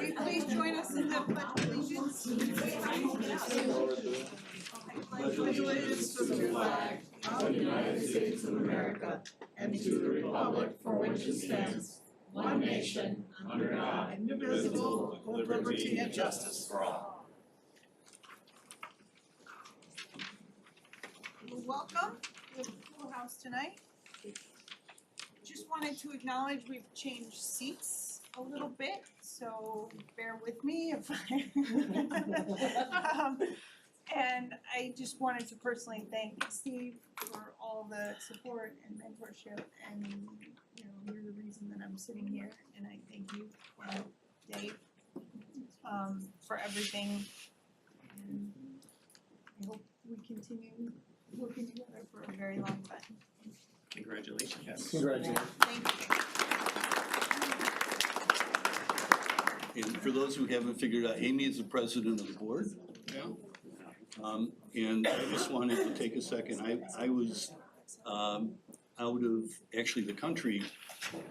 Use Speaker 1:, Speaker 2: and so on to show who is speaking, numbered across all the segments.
Speaker 1: Will you please join us in the Pledge of Allegiance?
Speaker 2: Pledge allegiance to the flag of the United States of America and to the republic for which it stands, one nation, under God, indivisible, with liberty and justice for all.
Speaker 1: Welcome. We have a full house tonight. Just wanted to acknowledge we've changed seats a little bit, so bear with me if I and I just wanted to personally thank Steve for all the support and mentorship, and you're the reason that I'm sitting here, and I thank you, Dave, for everything, and I hope we continue working together for a very long time.
Speaker 3: Congratulations.
Speaker 2: Yes.
Speaker 1: Congratulations. Thank you.
Speaker 4: And for those who haven't figured out, Amy is the president of the board. And I just wanted to take a second. I was out of actually the country,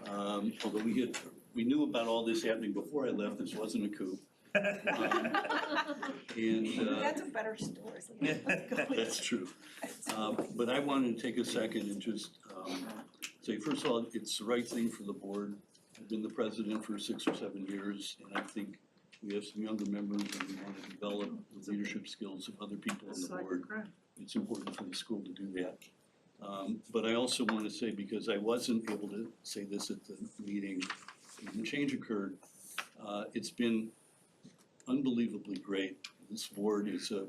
Speaker 4: although we knew about all this happening before I left. This wasn't a coup.
Speaker 1: That's a better story.
Speaker 4: That's true. But I wanted to take a second and just say, first of all, it's the right thing for the board. I've been the president for 6 or 7 years, and I think we have some younger members and we want to develop the leadership skills of other people on the board. It's important for the school to do that. But I also want to say, because I wasn't able to say this at the meeting, when the change occurred, it's been unbelievably great. This board is a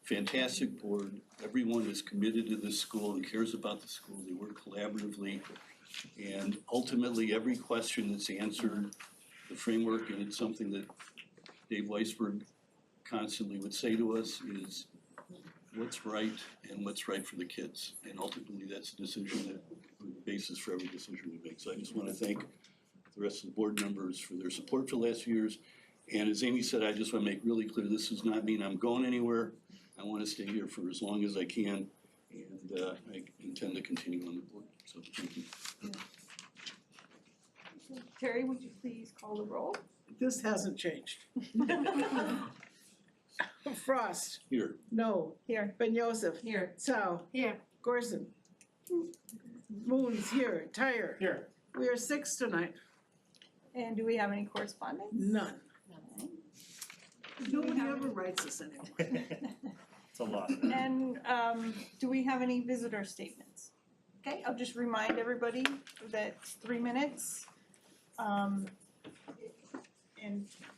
Speaker 4: fantastic board. Everyone is committed to this school and cares about the school. They work collaboratively. And ultimately, every question that's answered, the framework, and it's something that Dave Weisberg constantly would say to us, is what's right and what's right for the kids. And ultimately, that's a decision that the basis for every decision we make. So I just want to thank the rest of the board members for their support for the last few years. And as Amy said, I just want to make really clear, this does not mean I'm going anywhere. I want to stay here for as long as I can, and I intend to continue on the board. So thank you.
Speaker 1: Terry, would you please call the roll?
Speaker 2: This hasn't changed. Frost.
Speaker 4: Here.
Speaker 2: No.
Speaker 1: Here.
Speaker 2: Ben Joseph.
Speaker 1: Here.
Speaker 2: Tsao.
Speaker 1: Here.
Speaker 2: Gorson. Moon's here. Tyre.
Speaker 3: Here.
Speaker 2: We are 6 tonight.
Speaker 1: And do we have any correspondence?
Speaker 2: None. Nobody ever writes us anymore.
Speaker 3: It's a lot.
Speaker 1: And do we have any visitor statements? Okay, I'll just remind everybody that it's 3 minutes. And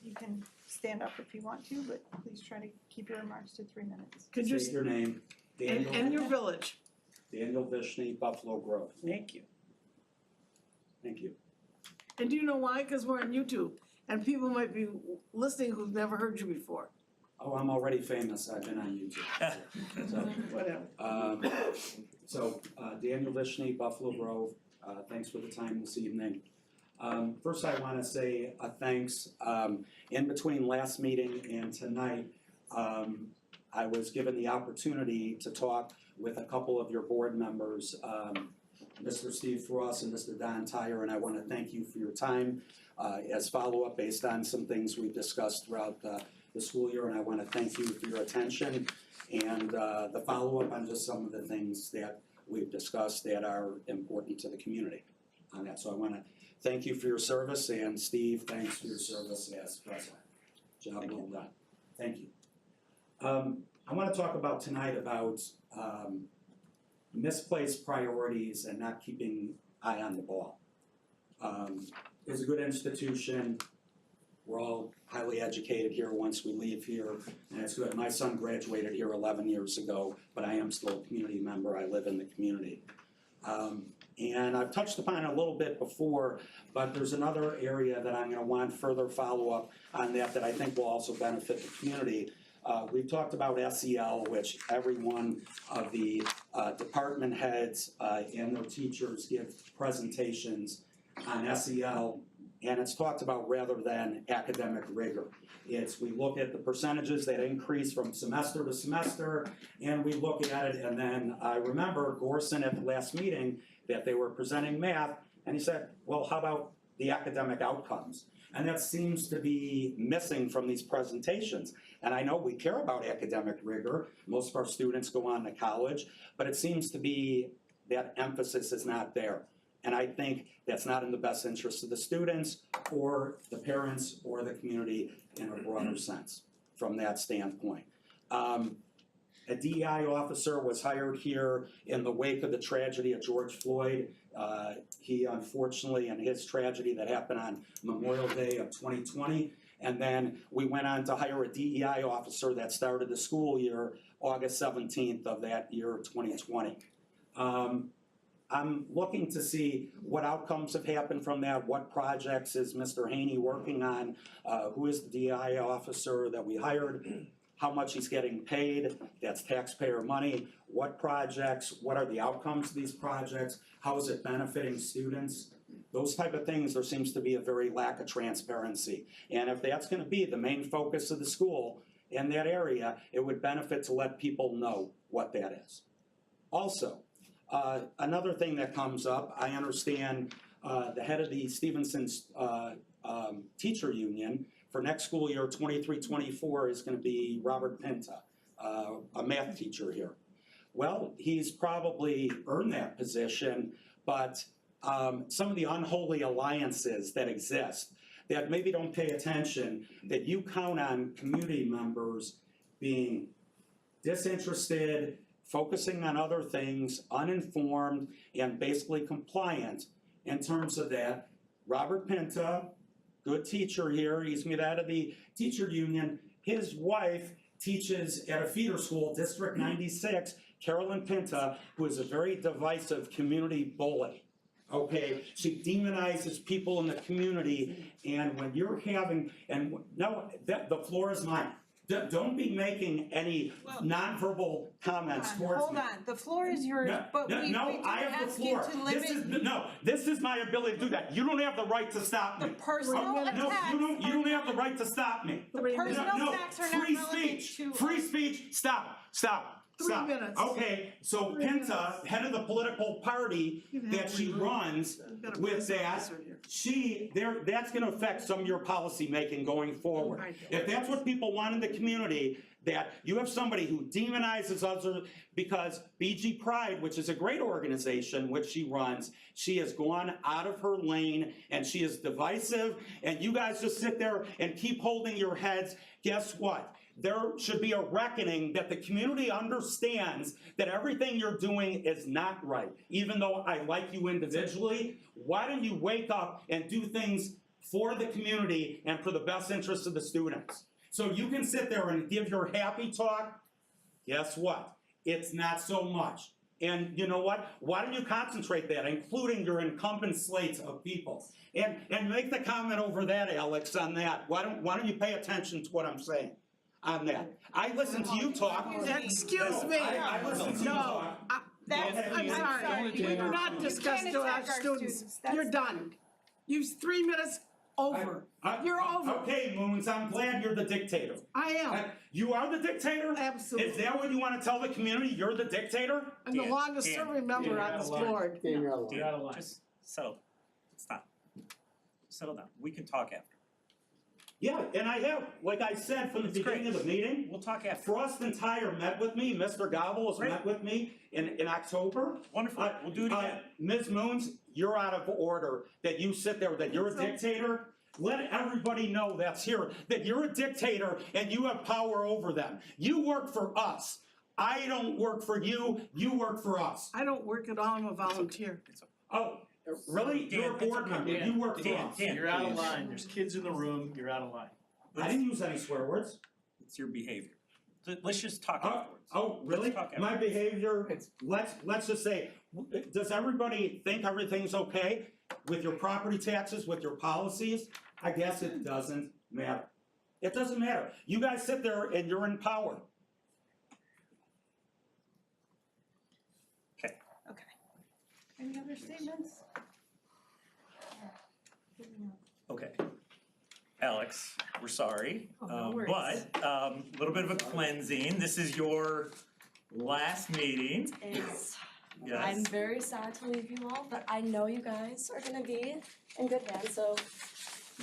Speaker 1: you can stand up if you want to, but please try to keep your remarks to 3 minutes.
Speaker 2: Could you
Speaker 5: State your name, Daniel.
Speaker 2: and your village?
Speaker 5: Daniel Vishney, Buffalo Grove.
Speaker 2: Thank you.
Speaker 5: Thank you.
Speaker 2: And do you know why? Because we're on YouTube, and people might be listening who've never heard you before.
Speaker 5: Oh, I'm already famous. I've been on YouTube. So,
Speaker 2: Whatever.
Speaker 5: Daniel Vishney, Buffalo Grove. Thanks for the time this evening. First, I want to say a thanks. In between last meeting and tonight, I was given the opportunity to talk with a couple of your board members, Mr. Steve Frost and Mr. Don Tyre, and I want to thank you for your time as follow-up based on some things we've discussed throughout the school year, and I want to thank you for your attention and the follow-up on just some of the things that we've discussed that are important to the community on that. So I want to thank you for your service, and Steve, thanks for your service as president. Job well done. Thank you. I want to talk about tonight about misplaced priorities and not keeping eye on the ball. It's a good institution. We're all highly educated here once we leave here, and it's good. My son graduated here 11 years ago, but I am still a community member. I live in the community. And I've touched upon it a little bit before, but there's another area that I'm going to want further follow-up on that I think will also benefit the community. We've talked about SEL, which every one of the department heads and their teachers give presentations on SEL, and it's talked about rather than academic rigor. We look at the percentages that increase from semester to semester, and we look at it, and then I remember Gorson at the last meeting that they were presenting math, and he said, well, how about the academic outcomes? And that seems to be missing from these presentations. And I know we care about academic rigor. Most of our students go on to college, but it seems to be that emphasis is not there. And I think that's not in the best interest of the students or the parents or the community in a broader sense from that standpoint. A DEI officer was hired here in the wake of the tragedy of George Floyd. He unfortunately, in his tragedy that happened on Memorial Day of 2020, and then we went on to hire a DEI officer that started the school year August 17th of that year 2020. I'm looking to see what outcomes have happened from that, what projects is Mr. Haney working on, who is the DEI officer that we hired, how much he's getting paid, that's taxpayer money, what projects, what are the outcomes of these projects, how is it benefiting students, those type of things. There seems to be a very lack of transparency. And if that's gonna be the main focus of the school in that area, it would benefit to let people know what that is. Also, another thing that comes up, I understand the head of the Stevenson teacher union for next school year 23-24 is going to be Robert Pinta, a math teacher here. Well, he's probably earned that position, but some of the unholy alliances that exist that maybe don't pay attention, that you count on community members being disinterested, focusing on other things, uninformed, and basically compliant in terms of that. Robert Pinta, good teacher here, he's made out of the teacher union. His wife teaches at a feeder school, District 96, Carolyn Pinta, who is a very divisive community bully. Okay, she demonizes people in the community, and when you're having, and no, the floor is mine. Don't be making any nonverbal comments towards me.
Speaker 1: Hold on, the floor is yours, but we
Speaker 5: No, I have the floor. This is my ability to do that. You don't have the right to stop me.
Speaker 1: The personal attacks.
Speaker 5: No, you don't have the right to stop me.
Speaker 1: The personal attacks are not relevant to.
Speaker 5: Free speech, stop.
Speaker 2: 3 minutes.
Speaker 5: Okay, so Pinta, head of the political party that she runs with that, that's gonna affect some of your policy making going forward. If that's what people want in the community, that you have somebody who demonizes others, because BG Pride, which is a great organization which she runs, she has gone out of her lane and she is divisive, and you guys just sit there and keep holding your heads. Guess what? There should be a reckoning that the community understands that everything you're doing is not right. Even though I like you individually, why don't you wake up and do things for the community and for the best interest of the students? So you can sit there and give your happy talk. Guess what? It's not so much. And you know what? Why don't you concentrate that, including your incumbent slates of people? And make the comment over that, Alex, on that. Why don't you pay attention to what I'm saying on that? I listen to you talk.
Speaker 2: Excuse me.
Speaker 5: I listen to you talk.
Speaker 2: I'm sorry, we do not discuss to our students. You're done. You 3 minutes over. You're over.
Speaker 5: Okay, Moons, I'm glad you're the dictator.
Speaker 2: I am.
Speaker 5: You are the dictator?
Speaker 2: Absolutely.
Speaker 5: Is that what you want to tell the community? You're the dictator?
Speaker 2: I'm the longest serving member on this board.
Speaker 3: You're out of line. Just settle. Stop. Settle down. We can talk after.
Speaker 5: Yeah, and I have, like I said from the beginning of the meeting.
Speaker 3: We'll talk after.
Speaker 5: Frost and Tyre met with me, Mr. Gobble has met with me in October.
Speaker 3: Wonderful, we'll do it again.
Speaker 5: Ms. Moons, you're out of order, that you sit there, that you're a dictator. Let everybody know that's here, that you're a dictator and you have power over them. You work for us. I don't work for you, you work for us.
Speaker 2: I don't work at all, I'm a volunteer.
Speaker 5: Oh, really? You're a board member, you work for us.
Speaker 3: Dan,
Speaker 6: You're out of line, there's kids in the room, you're out of line.
Speaker 5: I didn't use any swear words.
Speaker 3: It's your behavior. Let's just talk afterwards.
Speaker 5: Oh, really?
Speaker 3: Let's talk
Speaker 5: My
Speaker 3: afterwards.
Speaker 5: behavior, let's just say, does everybody think everything's okay with your property taxes, with your policies? I guess it doesn't matter. It doesn't matter. You guys sit there and you're in power.
Speaker 1: Okay. Any other statements?
Speaker 3: Okay. Alex, we're sorry,
Speaker 1: no worries.
Speaker 3: but a little bit of a cleansing. This is your last meeting.
Speaker 7: It's,
Speaker 3: Yes.
Speaker 7: I'm very sad to leave you all, but I know you guys are gonna be in good hands, so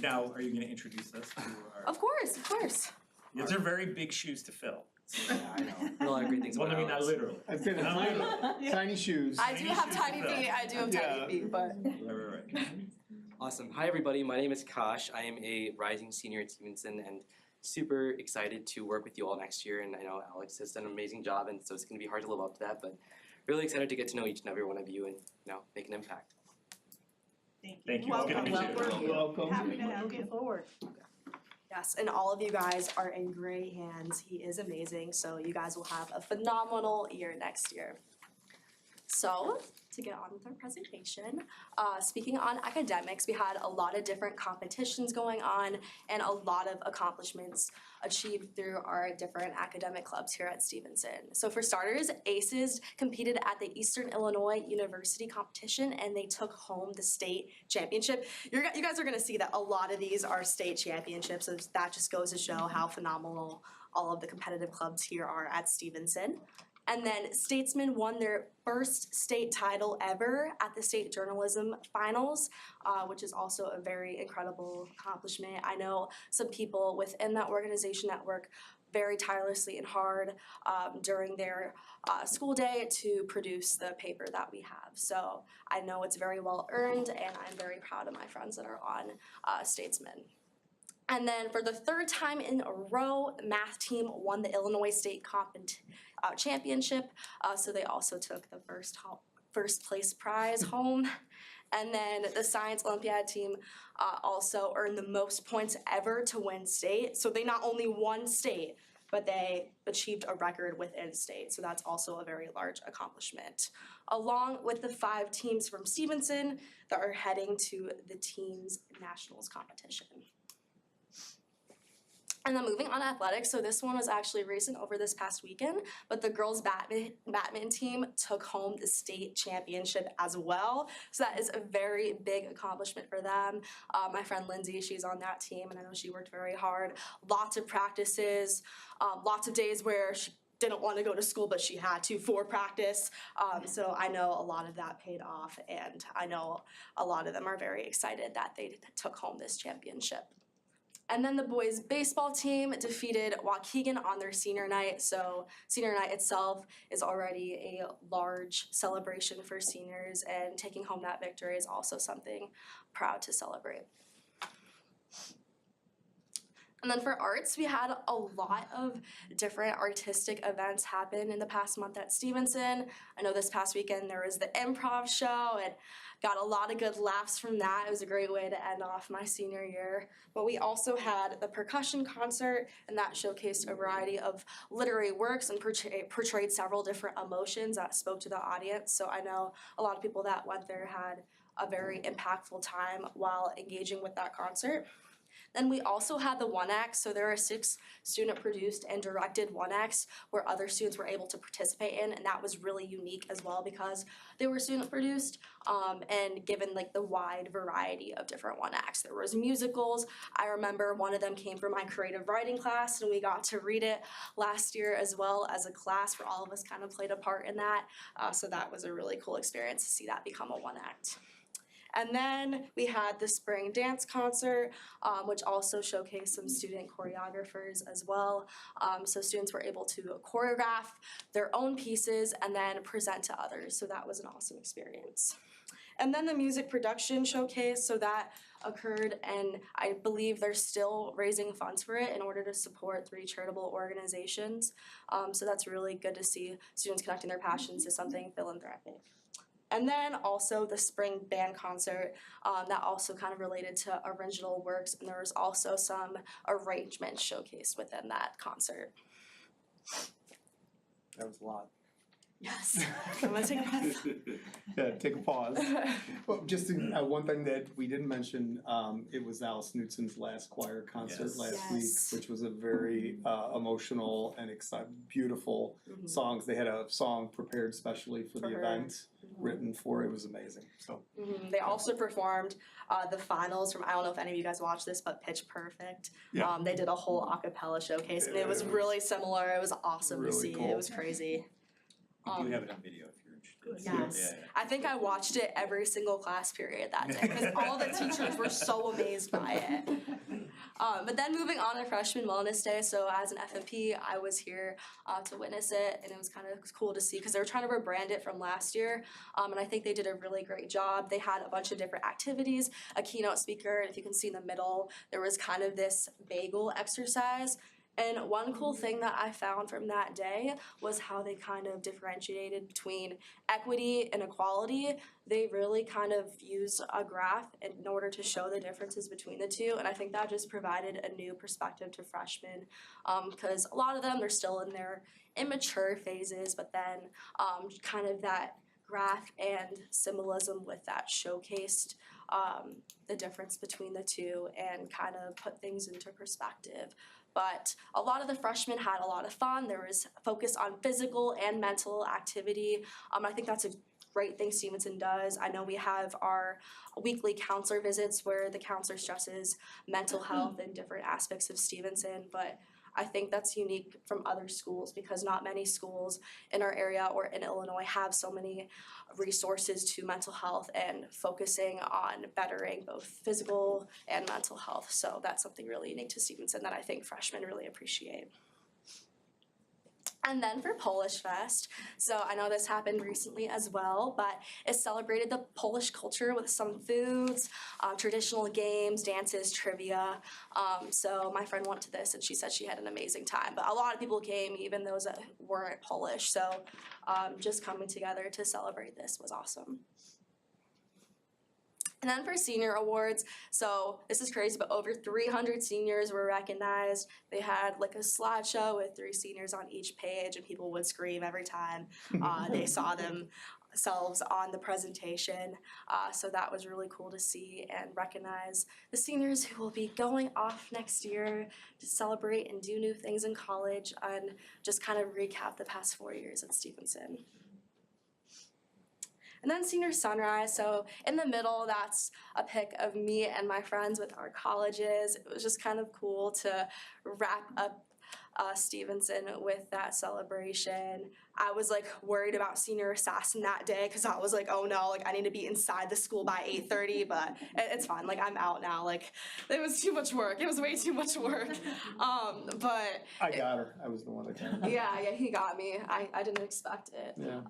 Speaker 3: Now, are you gonna introduce us to our?
Speaker 7: Of course.
Speaker 3: These are very big shoes to fill.
Speaker 8: Yeah, I know. A lot of great things
Speaker 3: Well,
Speaker 8: about
Speaker 3: I mean, not
Speaker 8: Alex.
Speaker 3: literally.
Speaker 6: I've been
Speaker 3: Not literally.
Speaker 6: tiny shoes.
Speaker 7: I do
Speaker 3: Tiny
Speaker 7: have
Speaker 3: shoes
Speaker 7: tiny
Speaker 3: to fill.
Speaker 7: feet, I do have
Speaker 6: Yeah.
Speaker 7: tiny feet, but
Speaker 3: Right.
Speaker 8: Awesome. Hi, everybody. My name is Kash. I am a rising senior at Stevenson and super excited to work with you all next year. And I know Alex has done an amazing job, and so it's going to be hard to live up to that. But really excited to get to know each and every one of you and make an impact.
Speaker 1: Thank you.
Speaker 3: Thank you. It's good to meet you.
Speaker 6: Welcome.
Speaker 1: Happy to have you.
Speaker 2: forward.
Speaker 7: yes, and all of you guys are in great hands. He is amazing, so you guys will have a phenomenal year next year. So, to get on with our presentation, speaking on academics, we had a lot of different competitions going on and a lot of accomplishments achieved through our different academic clubs here at Stevenson. So for starters, ACES competed at the Eastern Illinois University competition and they took home the state championship. You guys are gonna see that a lot of these are state championships, so that just goes to show how phenomenal all of the competitive clubs here are at Stevenson. And then Statesmen won their first state title ever at the state journalism finals, which is also a very incredible accomplishment. I know some people within that organization that work very tirelessly and hard during their school day to produce the paper that we have. So I know it's very well earned, and I'm very proud of my friends that are on Statesmen. And then for the third time in a row, the math team won the Illinois State Championship. So they also took the first place prize home. And then the Science Olympiad team also earned the most points ever to win state. So they not only won state, but they achieved a record within state. So that's also a very large accomplishment. Along with the 5 teams from Stevenson that are heading to the teams nationals competition. And then moving on to athletics, so this one was actually recent over this past weekend, but the girls badminton team took home the state championship as well. So that is a very big accomplishment for them. My friend Lindsay, she's on that team, and I know she worked very hard. Lots of practices, lots of days where she didn't want to go to school, but she had to for practice. So I know a lot of that paid off, and I know a lot of them are very excited that they took home this championship. And then the boys baseball team defeated Waukegan on their senior night. So senior night itself is already a large celebration for seniors, and taking home that victory is also something proud to celebrate. And then for arts, we had a lot of different artistic events happen in the past month at Stevenson. I know this past weekend there was the improv show, and got a lot of good laughs from that. It was a great way to end off my senior year. But we also had the percussion concert, and that showcased a variety of literary works and portrayed several different emotions that spoke to the audience. So I know a lot of people that went there had a very impactful time while engaging with that concert. Then we also had the one acts, so there are 6 student-produced and directed one acts where other students were able to participate in, and that was really unique as well because they were student-produced and given like the wide variety of different one acts. There was musicals. I remember one of them came from my creative writing class, and we got to read it last year as well as a class where all of us kind of played a part in that. So that was a really cool experience to see that become a one act. And then we had the spring dance concert, which also showcased some student choreographers as well. So students were able to choreograph their own pieces and then present to others. So that was an awesome experience. And then the music production showcase, so that occurred, and I believe they're still raising funds for it in order to support 3 charitable organizations. So that's really good to see students connecting their passions to something philanthropic. And then also the spring band concert that also kind of related to original works, and there was also some arrangements showcased within that concert.
Speaker 6: That was a lot.
Speaker 7: Yes, I'm gonna take a breath.
Speaker 6: Yeah, take a pause. Well, just one thing that we didn't mention, it was Alice Knudsen's last choir concert
Speaker 3: Yes.
Speaker 6: last
Speaker 7: Yes.
Speaker 6: week, which was a very emotional and beautiful
Speaker 7: Mhm.
Speaker 6: songs. They had a song prepared specially for the
Speaker 7: For her.
Speaker 6: event, written for it. It was amazing. So
Speaker 7: Mhm. They also performed the finals from, I don't know if any of you guys watched this, but Pitch Perfect.
Speaker 6: Yeah.
Speaker 7: They did a whole a cappella showcase, and it was
Speaker 6: It was
Speaker 7: really similar. It was awesome to
Speaker 6: really
Speaker 7: see.
Speaker 6: cool.
Speaker 7: It was crazy.
Speaker 3: We do have it on video if you're
Speaker 7: Yes. I think I watched it every single class period that day because all the teachers were so amazed by it. But then moving on to Freshman Wellness Day, so as an FMP, I was here to witness it, and it was kind of cool to see because they were trying to rebrand it from last year, and I think they did a really great job. They had a bunch of different activities, a keynote speaker, and if you can see in the middle, there was kind of this bagel exercise. And one cool thing that I found from that day was how they kind of differentiated between equity and equality. They really kind of used a graph in order to show the differences between the two, and I think that just provided a new perspective to freshmen because a lot of them, they're still in their immature phases, but then kind of that graph and symbolism with that showcased the difference between the two and kind of put things into perspective. But a lot of the freshmen had a lot of fun. There was focus on physical and mental activity. I think that's a great thing Stevenson does. I know we have our weekly counselor visits where the counselor stresses mental health and different aspects of Stevenson, but I think that's unique from other schools because not many schools in our area or in Illinois have so many resources to mental health and focusing on bettering both physical and mental health. So that's something really unique to Stevenson that I think freshmen really appreciate. And then for Polish Fest, so I know this happened recently as well, but it celebrated the Polish culture with some foods, traditional games, dances, trivia. So my friend went to this and she said she had an amazing time. But a lot of people came, even those that weren't Polish. So just coming together to celebrate this was awesome. And then for senior awards, so this is crazy, but over 300 seniors were recognized. They had like a slideshow with 3 seniors on each page, and people would scream every time they saw themselves on the presentation. So that was really cool to see and recognize the seniors who will be going off next year to celebrate and do new things in college, and just kind of recap the past 4 years at Stevenson. And then senior sunrise, so in the middle, that's a pic of me and my friends with our colleges. It was just kind of cool to wrap up Stevenson with that celebration. I was like worried about senior assassin that day because I was like, oh no, like I need to be inside the school by 8:30, but it's fine. Like I'm out now. Like it was too much work. It was way too much work. But
Speaker 6: I got her. I was the one that got her.
Speaker 7: yeah, he got me. I didn't expect it.
Speaker 6: Yeah.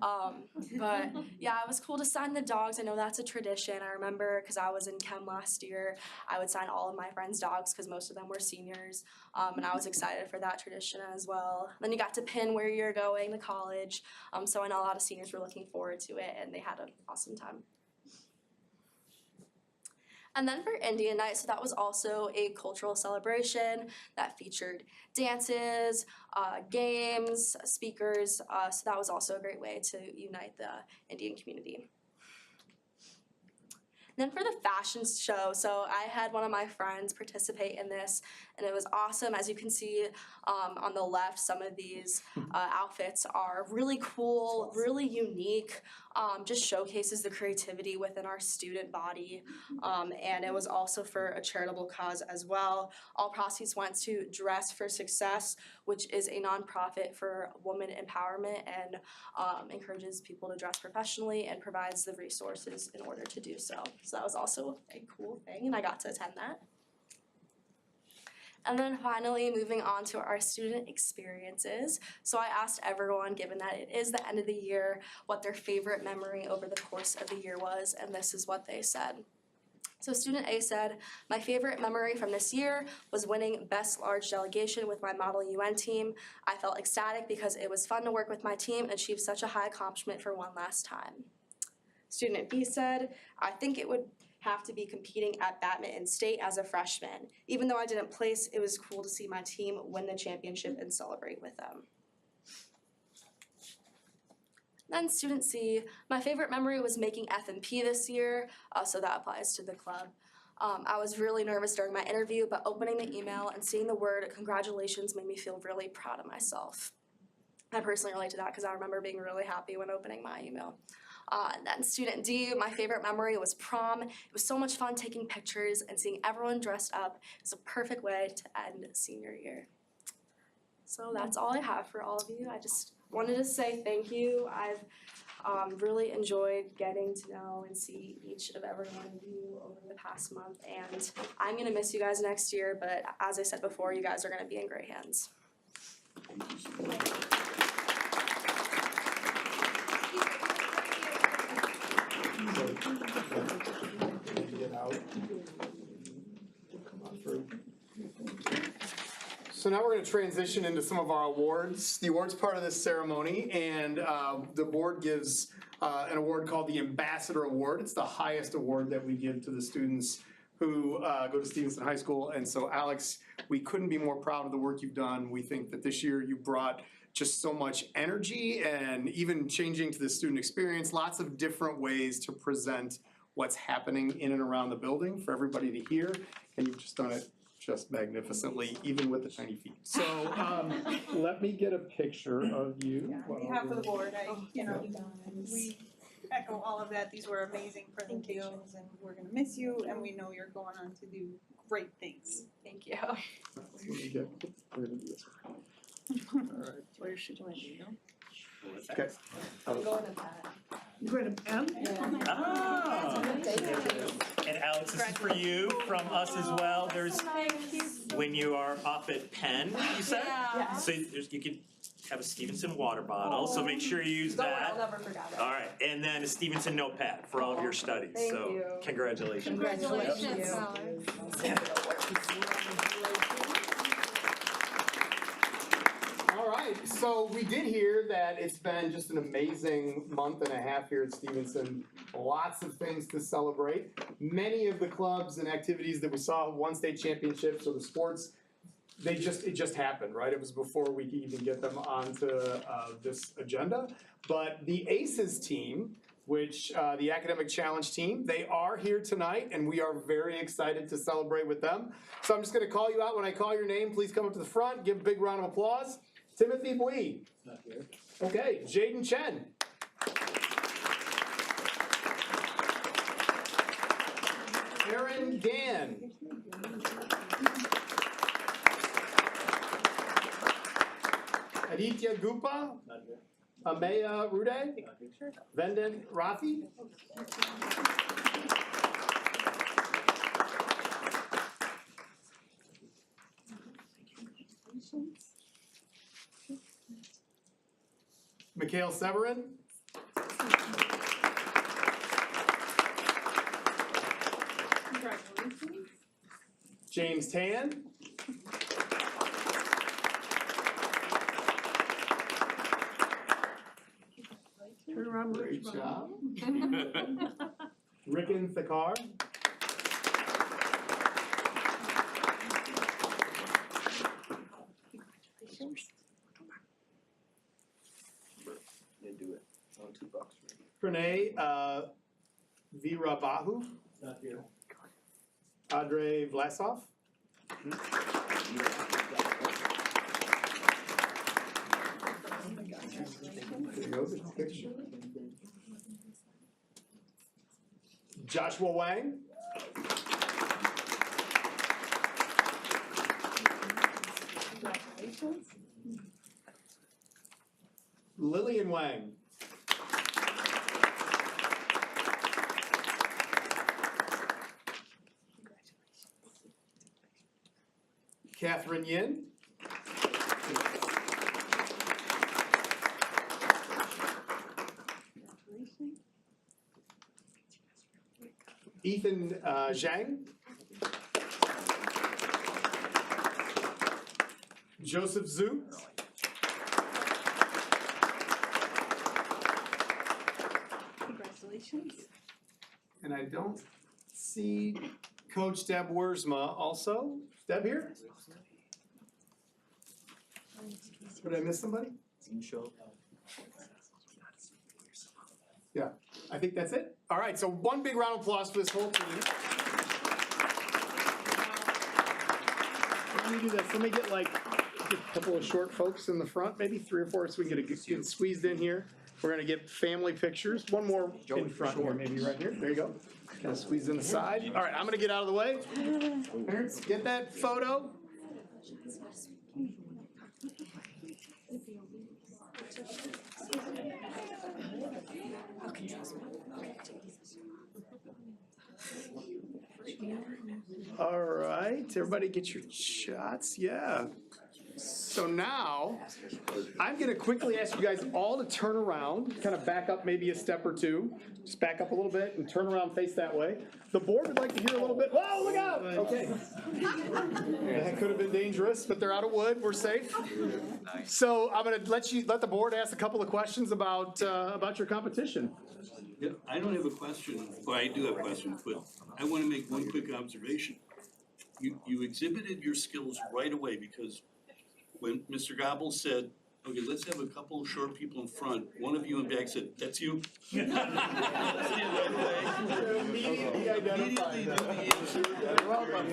Speaker 7: But yeah, it was cool to sign the dogs. I know that's a tradition. I remember because I was in chem last year, I would sign all of my friends' dogs because most of them were seniors, and I was excited for that tradition as well. Then you got to pin where you're going to college. So I know a lot of seniors were looking forward to it, and they had an awesome time. And then for Indian Night, so that was also a cultural celebration that featured dances, games, speakers, so that was also a great way to unite the Indian community. Then for the fashion show, so I had one of my friends participate in this, and it was awesome. As you can see on the left, some of these outfits are really cool, really unique, just showcases the creativity within our student body, and it was also for a charitable cause as well. All proceeds went to Dress for Success, which is a nonprofit for women empowerment and encourages people to dress professionally and provides the resources in order to do so. So that was also a cool thing, and I got to attend that. And then finally, moving on to our student experiences. So I asked everyone, given that it is the end of the year, what their favorite memory over the course of the year was, and this is what they said. So student A said, my favorite memory from this year was winning Best Large Delegation with my Model UN team. I felt ecstatic because it was fun to work with my team and achieve such a high accomplishment for one last time. Student B said, I think it would have to be competing at badminton state as a freshman. Even though I didn't place, it was cool to see my team win the championship and celebrate with them. Then student C, my favorite memory was making FMP this year, so that applies to the club. I was really nervous during my interview, but opening the email and seeing the word congratulations made me feel really proud of myself. I personally relate to that because I remember being really happy when opening my email. And then student D, my favorite memory was prom. It was so much fun taking pictures and seeing everyone dressed up. It was a perfect way to end senior year. So that's all I have for all of you. I just wanted to say thank you. I've Really enjoyed getting to know and see each of every one of you over the past month, and I'm gonna miss you guys next year, but as I said before, you guys are gonna be in great hands.
Speaker 6: Get out. Come on through. So now we're going to transition into some of our awards. The awards part of this ceremony, and the board gives an award called the Ambassador Award. It's the highest award that we give to the students who go to Stevenson High School. And so, Alex, we couldn't be more proud of the work you've done. We think that this year you brought just so much energy and even changing to the student experience, lots of different ways to present what's happening in and around the building for everybody to hear. And you've just done it just magnificently, even with the tiny feet. So let me get a picture of you.
Speaker 1: On behalf of the board, we echo all of that. These were amazing presentations and we're gonna miss you and we know you're going on to do great things.
Speaker 7: Thank you.
Speaker 6: Let me get, we're gonna do this. All right.
Speaker 2: Where should I be?
Speaker 6: Okay.
Speaker 7: I'm going to that.
Speaker 2: You going to Pam?
Speaker 3: Ah. And Alex, this is for you from us as well. There's, when you are up at Penn, you said?
Speaker 7: Yeah.
Speaker 3: So you can have a Stevenson water bottle, so make sure you use
Speaker 7: Don't worry,
Speaker 3: that.
Speaker 7: I'll never forget it.
Speaker 3: All right, and then a Stevenson notepad for all of your studies,
Speaker 7: Thank
Speaker 3: so
Speaker 7: you.
Speaker 3: congratulations.
Speaker 7: Congratulations.
Speaker 6: All right, so we did hear that it's been just an amazing month and a half here at Stevenson. Lots of things to celebrate. Many of the clubs and activities that we saw, won state championships or the sports, it just happened, right? It was before we could even get them onto this agenda. But the ACES team, which the Academic Challenge team, they are here tonight, and we are very excited to celebrate with them. So I'm just going to call you out. When I call your name, please come up to the front. Give a big round of applause. Timothy Bui. Not here. Okay, Jaden Chen. Aaron Gann. Aditya Gupa. Not here. Ameya Rude. Vendan Rafi. Mikhail Severin.
Speaker 1: Congratulations.
Speaker 6: James Tan.
Speaker 2: Turn around,
Speaker 6: Great job. Ricken Thakar. Pranay Veerabahu. Not here. Andrei Vlasov. There goes the picture. Joshua Wang.
Speaker 1: Congratulations.
Speaker 6: Lillian Wang. Catherine Yin. Ethan Zhang. Joseph Zhu.
Speaker 1: Congratulations.
Speaker 6: And I don't see Coach Deb Wiersma also. Deb here? Did I miss somebody? Yeah, I think that's it. All right, so one big round of applause for this whole team. Let me do this. Let me get like a couple of short folks in the front, maybe 3 or 4, so we can get squeezed in here. We're gonna get family pictures. One more in front here, maybe right here. There you go. Kind of squeeze in the side. All right, I'm gonna get out of the way. Parents, get that photo. All right, everybody get your shots, yeah. So now, I'm gonna quickly ask you guys all to turn around, kind of back up maybe a step or two. Just back up a little bit and turn around, face that way. The board would like to hear a little bit, whoa, look out, okay. That could have been dangerous, but they're out of wood, we're safe. So I'm gonna let the board ask a couple of questions about your competition.
Speaker 4: Yeah, I don't have a question, well, I do have questions, but I wanna make one quick observation. You exhibited your skills right away, because when Mr. Gobble said, okay, let's have a couple of short people in front, one of you in back said, that's you. Right away.
Speaker 6: Immediately identified
Speaker 4: Immediately
Speaker 6: that.
Speaker 4: knew the answer.
Speaker 6: Welcome.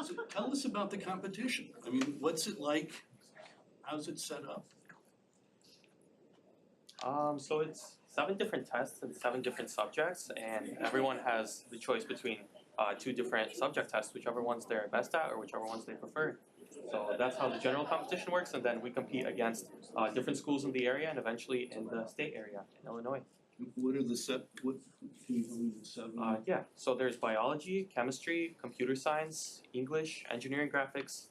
Speaker 4: So tell us about the competition. I mean, what's it like? How's it set up?
Speaker 9: So it's 7 different tests and 7 different subjects, and everyone has the choice between 2 different subject tests, whichever ones they're best at or whichever ones they prefer. So that's how the general competition works, and then we compete against different schools in the area and eventually in the state area in Illinois.
Speaker 4: What are the what can you tell me the 7?
Speaker 9: Yeah, so there's biology, chemistry, computer science, English, engineering, graphics,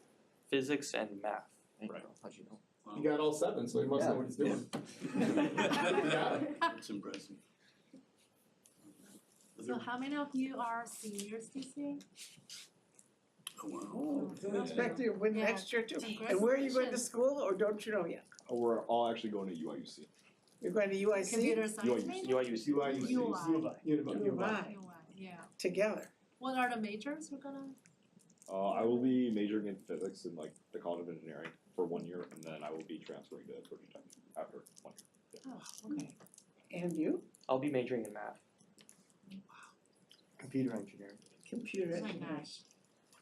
Speaker 9: physics, and math.
Speaker 8: Right. How'd you know?
Speaker 4: Wow.
Speaker 6: You got all 7, so he must know what he's doing.
Speaker 4: That's impressive.
Speaker 2: So how many of you are seniors this year?
Speaker 4: Oh, wow.
Speaker 10: Oh, don't expect to win
Speaker 2: Yeah.
Speaker 10: next year too. And where are you going to school, or don't you know yet?
Speaker 11: We're all actually going to UIUC.
Speaker 10: You're going to UIC
Speaker 2: Computer science maybe?
Speaker 9: UIUC.
Speaker 2: UI, yeah.
Speaker 10: together?
Speaker 2: What are the majors we're gonna?
Speaker 11: I will be majoring in physics in like the College of Engineering for 1 year, and then I will be transferring to Georgia Tech after 1 year.
Speaker 10: Oh, okay. And you?
Speaker 9: I'll be majoring in math.
Speaker 8: Computer engineering.
Speaker 10: Computer
Speaker 2: Oh my
Speaker 10: engineering.
Speaker 2: gosh.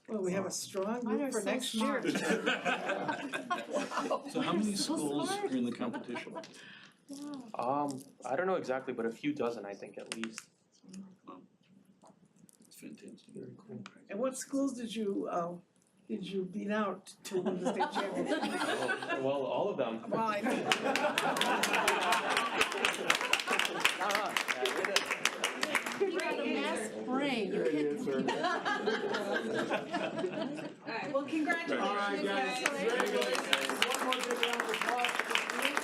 Speaker 10: Well, we have a strong
Speaker 2: Mine
Speaker 10: group
Speaker 2: are
Speaker 10: for
Speaker 2: so
Speaker 10: next year.
Speaker 2: smart.
Speaker 10: Wow.
Speaker 4: So how many
Speaker 2: So
Speaker 4: schools
Speaker 2: smart.
Speaker 4: are in the competition?
Speaker 2: Wow.
Speaker 9: I don't know exactly, but a few dozen, I think, at least.
Speaker 4: It's fantastic.
Speaker 8: Very cool.
Speaker 10: And what schools did you beat out to win the state championship?
Speaker 9: Well, all of them.
Speaker 10: Well, I know.
Speaker 2: You got a math brain.
Speaker 6: There it is, sir.
Speaker 1: Alright, well, congratulations,
Speaker 6: All right, guys, congratulations. One more big round of applause for the group.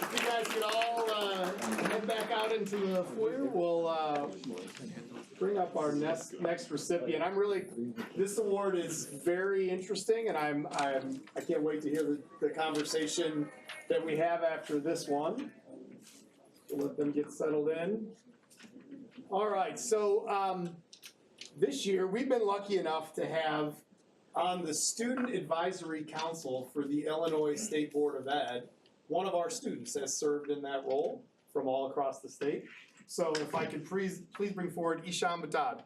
Speaker 6: If you guys could all head back out into the foyer, we'll bring up our next recipient. This award is very interesting, and I can't wait to hear the conversation that we have after this one. We'll let them get settled in. All right, so this year we've been lucky enough to have on the Student Advisory Council for the Illinois State Board of Ed, one of our students has served in that role from all across the state. So if I could please bring forward Ishan Batad.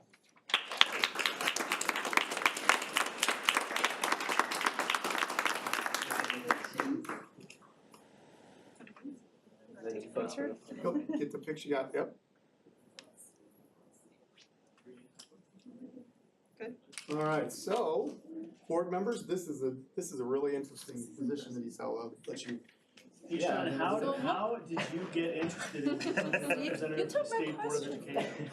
Speaker 6: Go, get the picture, yeah, yep.
Speaker 10: Good.
Speaker 6: All right, so, board members, this is a really interesting position that he's held. I'll let you.
Speaker 12: Ishan, how did you get interested in becoming a representative of the State Board of Education?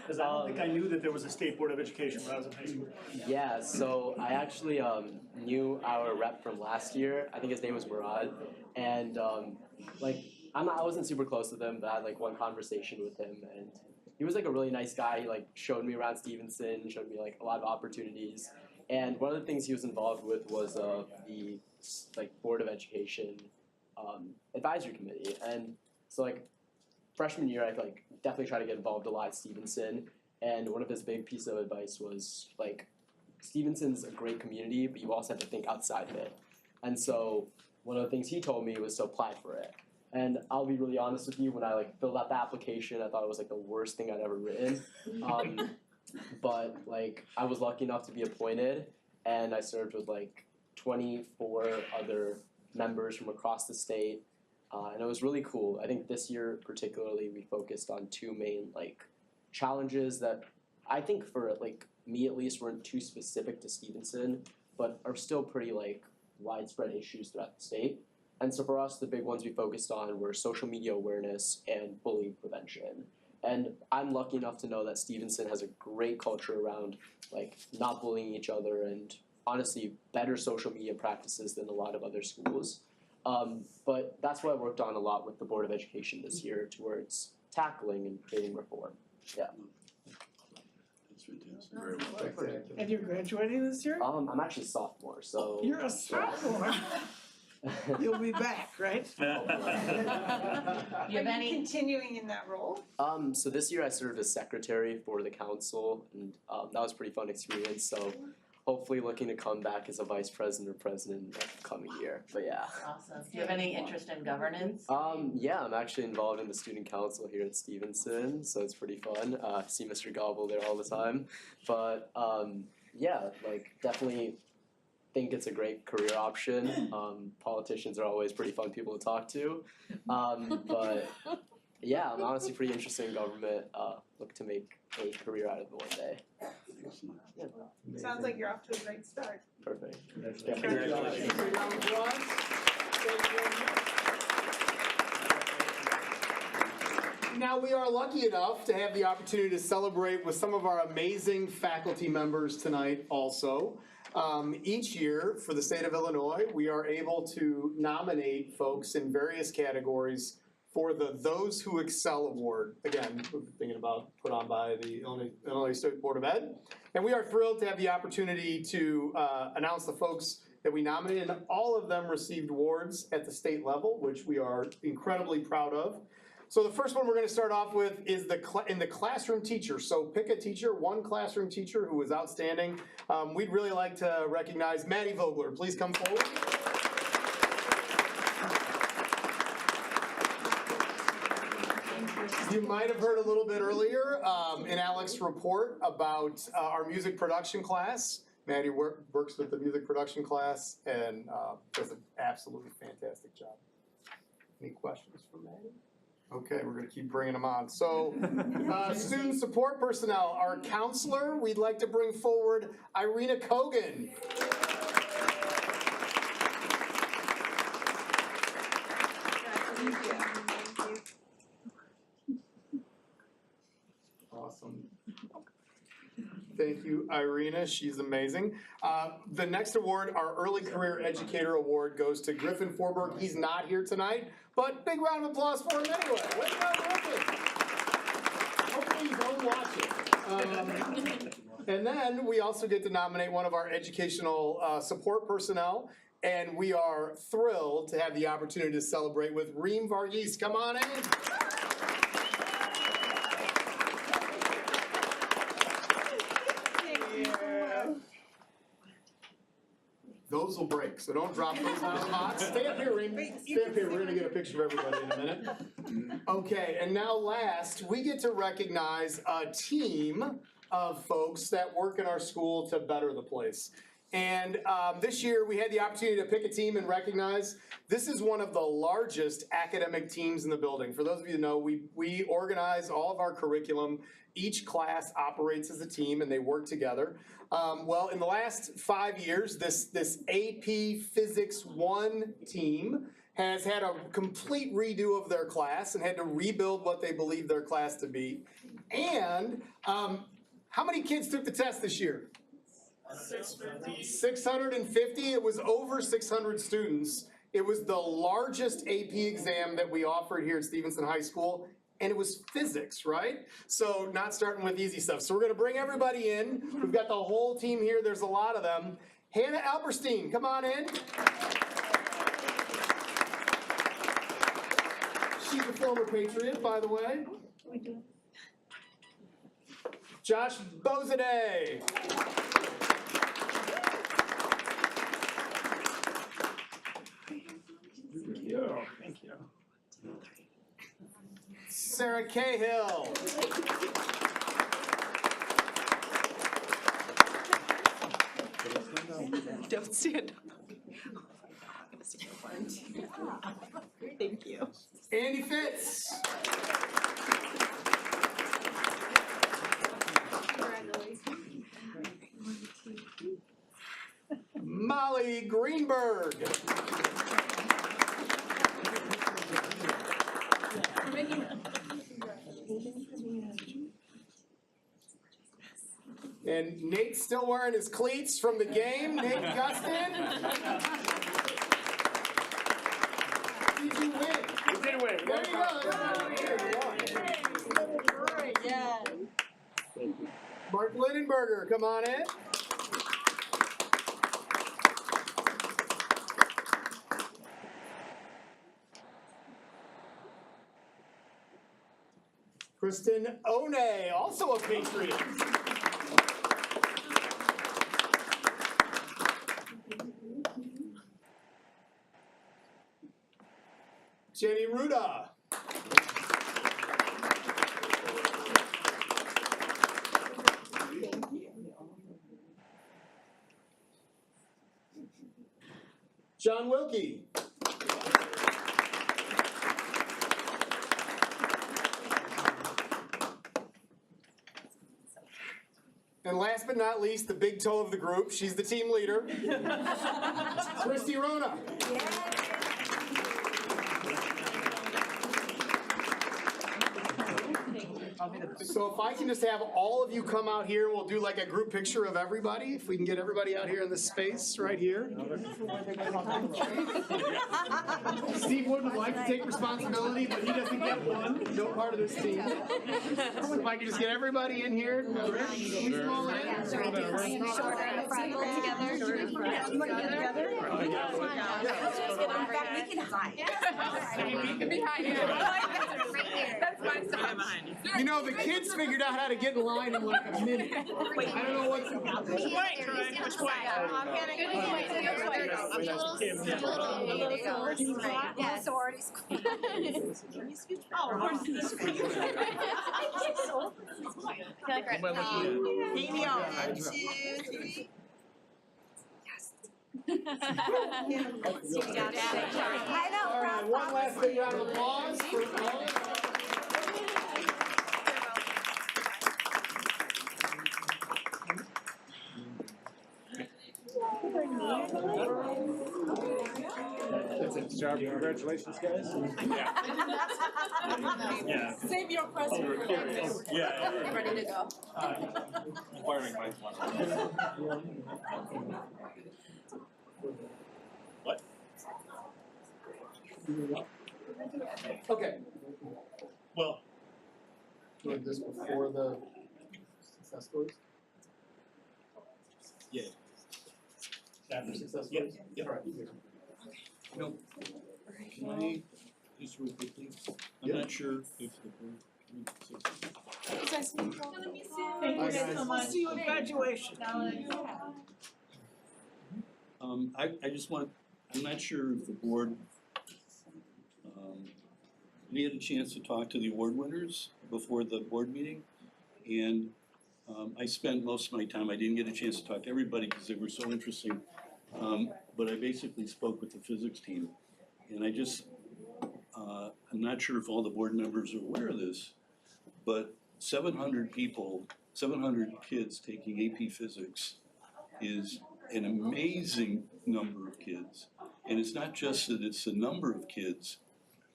Speaker 12: Because I don't think I knew that there was a State Board of Education when I was in high school.
Speaker 8: Yeah, so I actually knew our rep from last year. I think his name was Murad, and I wasn't super close with him, but I had like one conversation with him, and he was like a really nice guy. He like showed me around Stevenson, showed me like a lot of opportunities, and one of the things he was involved with was the Board of Education advisory committee, and so like freshman year I definitely try to get involved a lot at Stevenson, and one of his big pieces of advice was like Stevenson's a great community, but you also have to think outside of it, and so one of the things he told me was to apply for it. And I'll be really honest with you, when I filled out the application, I thought it was the worst thing I'd ever written. But I was lucky enough to be appointed, and I served with 24 other members from across the state, and it was really cool. I think this year particularly we focused on 2 main challenges that I think for me at least weren't too specific to Stevenson, but are still pretty widespread issues throughout the state. And so for us, the big ones we focused on were social media awareness and bullying prevention. And I'm lucky enough to know that Stevenson has a great culture around like not bullying each other and honestly better social media practices than a lot of other schools. But that's what I worked on a lot with the Board of Education this year towards tackling and creating reform. Yeah.
Speaker 4: That's fantastic. Very well.
Speaker 10: And you're graduating this year?
Speaker 8: I'm actually a sophomore, so.
Speaker 10: You're a sophomore. You'll be back, right?
Speaker 1: You have any continuing in that role?
Speaker 8: So this year I served as secretary for the council, and that was a pretty fun experience. So hopefully looking to come back as a vice president or president the coming year. But yeah.
Speaker 2: Awesome. Do you have any interest in governance?
Speaker 8: Yeah, I'm actually involved in the student council here at Stevenson, so it's pretty fun. See Mr. Gobble there all the time. But yeah, like definitely think it's a great career option. Politicians are always pretty fun people to talk to. But yeah, I'm honestly pretty interested in government. Look to make a career out of it one day. Yeah.
Speaker 1: Sounds like you're off to a great start.
Speaker 8: Perfect.
Speaker 6: Congratulations. Now we are lucky enough to have the opportunity to celebrate with some of our amazing faculty members tonight also. Each year for the state of Illinois, we are able to nominate folks in various categories for the Those Who Excel Award. Again, we're thinking about put on by the Illinois State Board of Ed. And we are thrilled to have the opportunity to announce the folks that we nominated. And all of them received awards at the state level, which we are incredibly proud of. So the first one we're going to start off with is in the classroom teacher. So pick a teacher, one classroom teacher who was outstanding. We'd really like to recognize Maddie Vogler. Please come forward. You might have heard a little bit earlier in Alex's report about our music production class. Maddie works with the music production class and does an absolutely fantastic job. Any questions for Maddie? Okay, we're going to keep bringing them on. So, student support personnel, our counselor, we'd like to bring forward Irina Kogan. Awesome. Thank you, Irina. She's amazing. The next award, our Early Career Educator Award, goes to Griffin Forberg. He's not here tonight, but big round of applause for him anyway. Way to go, Griffin. Hopefully he's home watching. And then we also get to nominate one of our educational support personnel, and we are thrilled to have the opportunity to celebrate with Reem Varghese. Come on in. Those will break, so don't drop those on the hot. Stay up here, Reem. Stay up here. We're going to get a picture of everybody in a minute. Okay, and now last, we get to recognize a team of folks that work in our school to better the place. And this year, we had the opportunity to pick a team and recognize this is one of the largest academic teams in the building. For those of you who know, we organize all of our curriculum. Each class operates as a team, and they work together. Well, in the last 5 years, this AP Physics 1 team has had a complete redo of their class and had to rebuild what they believe their class to be. And how many kids took the test this year? 650. It was over 600 students. It was the largest AP exam that we offered here at Stevenson High School. And it was physics, right? So not starting with easy stuff. So we're going to bring everybody in. We've got the whole team here. There's a lot of them. Hannah Alberstein, come on in. She's a former Patriot, by the way. Josh Bozaday.
Speaker 12: Thank you.
Speaker 6: Sarah Cahill.
Speaker 7: Don't stand up.
Speaker 1: Thank you.
Speaker 6: Andy Fitz. Molly Greenberg. And Nate's still wearing his cleats from the game. Nate Gustin. Did you win?
Speaker 12: You did win.
Speaker 6: There you go. Mark Lindenberger, come on in. Kristen One, also a Patriot. Jenny Ruda. John Wilkie. And last but not least, the big toe of the group, she's the team leader, Christy Rona. So if I can just have all of you come out here, we'll do like a group picture of everybody. If we can get everybody out here in this space right here. Steve would like to take responsibility, but he doesn't get one. No part of this team. If I can just get everybody in here. Rick, all in.
Speaker 2: Shorter in the front, together.
Speaker 1: We can hide.
Speaker 2: You can be hiding. That's my side behind you.
Speaker 6: You know, the kids figured out how to get in line in like a minute. I don't know what's.
Speaker 2: Which way, Troy? Which way? I'm heading yeah, sororities. Oh, of course.
Speaker 1: Amy, 1, 2, 3.
Speaker 2: I know.
Speaker 6: All right, one last big round of applause for all.
Speaker 12: That's a job. Congratulations, guys. Yeah.
Speaker 2: Save your present.
Speaker 12: Yeah.
Speaker 2: Ready to go.
Speaker 12: Firing my What?
Speaker 6: Okay.
Speaker 12: Well.
Speaker 6: Doing this before the success stories?
Speaker 12: Yeah.
Speaker 6: After success
Speaker 12: Yep.
Speaker 6: stories?
Speaker 12: Yep.
Speaker 6: All right.
Speaker 4: No. Can I just real quickly, I'm not sure if the board.
Speaker 10: Thank you so much. See you at graduation.
Speaker 4: I just want, I'm not sure if the board, we had a chance to talk to the award winners before the board meeting. And I spent most of my time, I didn't get a chance to talk to everybody because they were so interesting. But I basically spoke with the physics team. And I just, I'm not sure if all the board members are aware of this, but 700 people, 700 kids taking AP Physics is an amazing number of kids. And it's not just that it's the number of kids.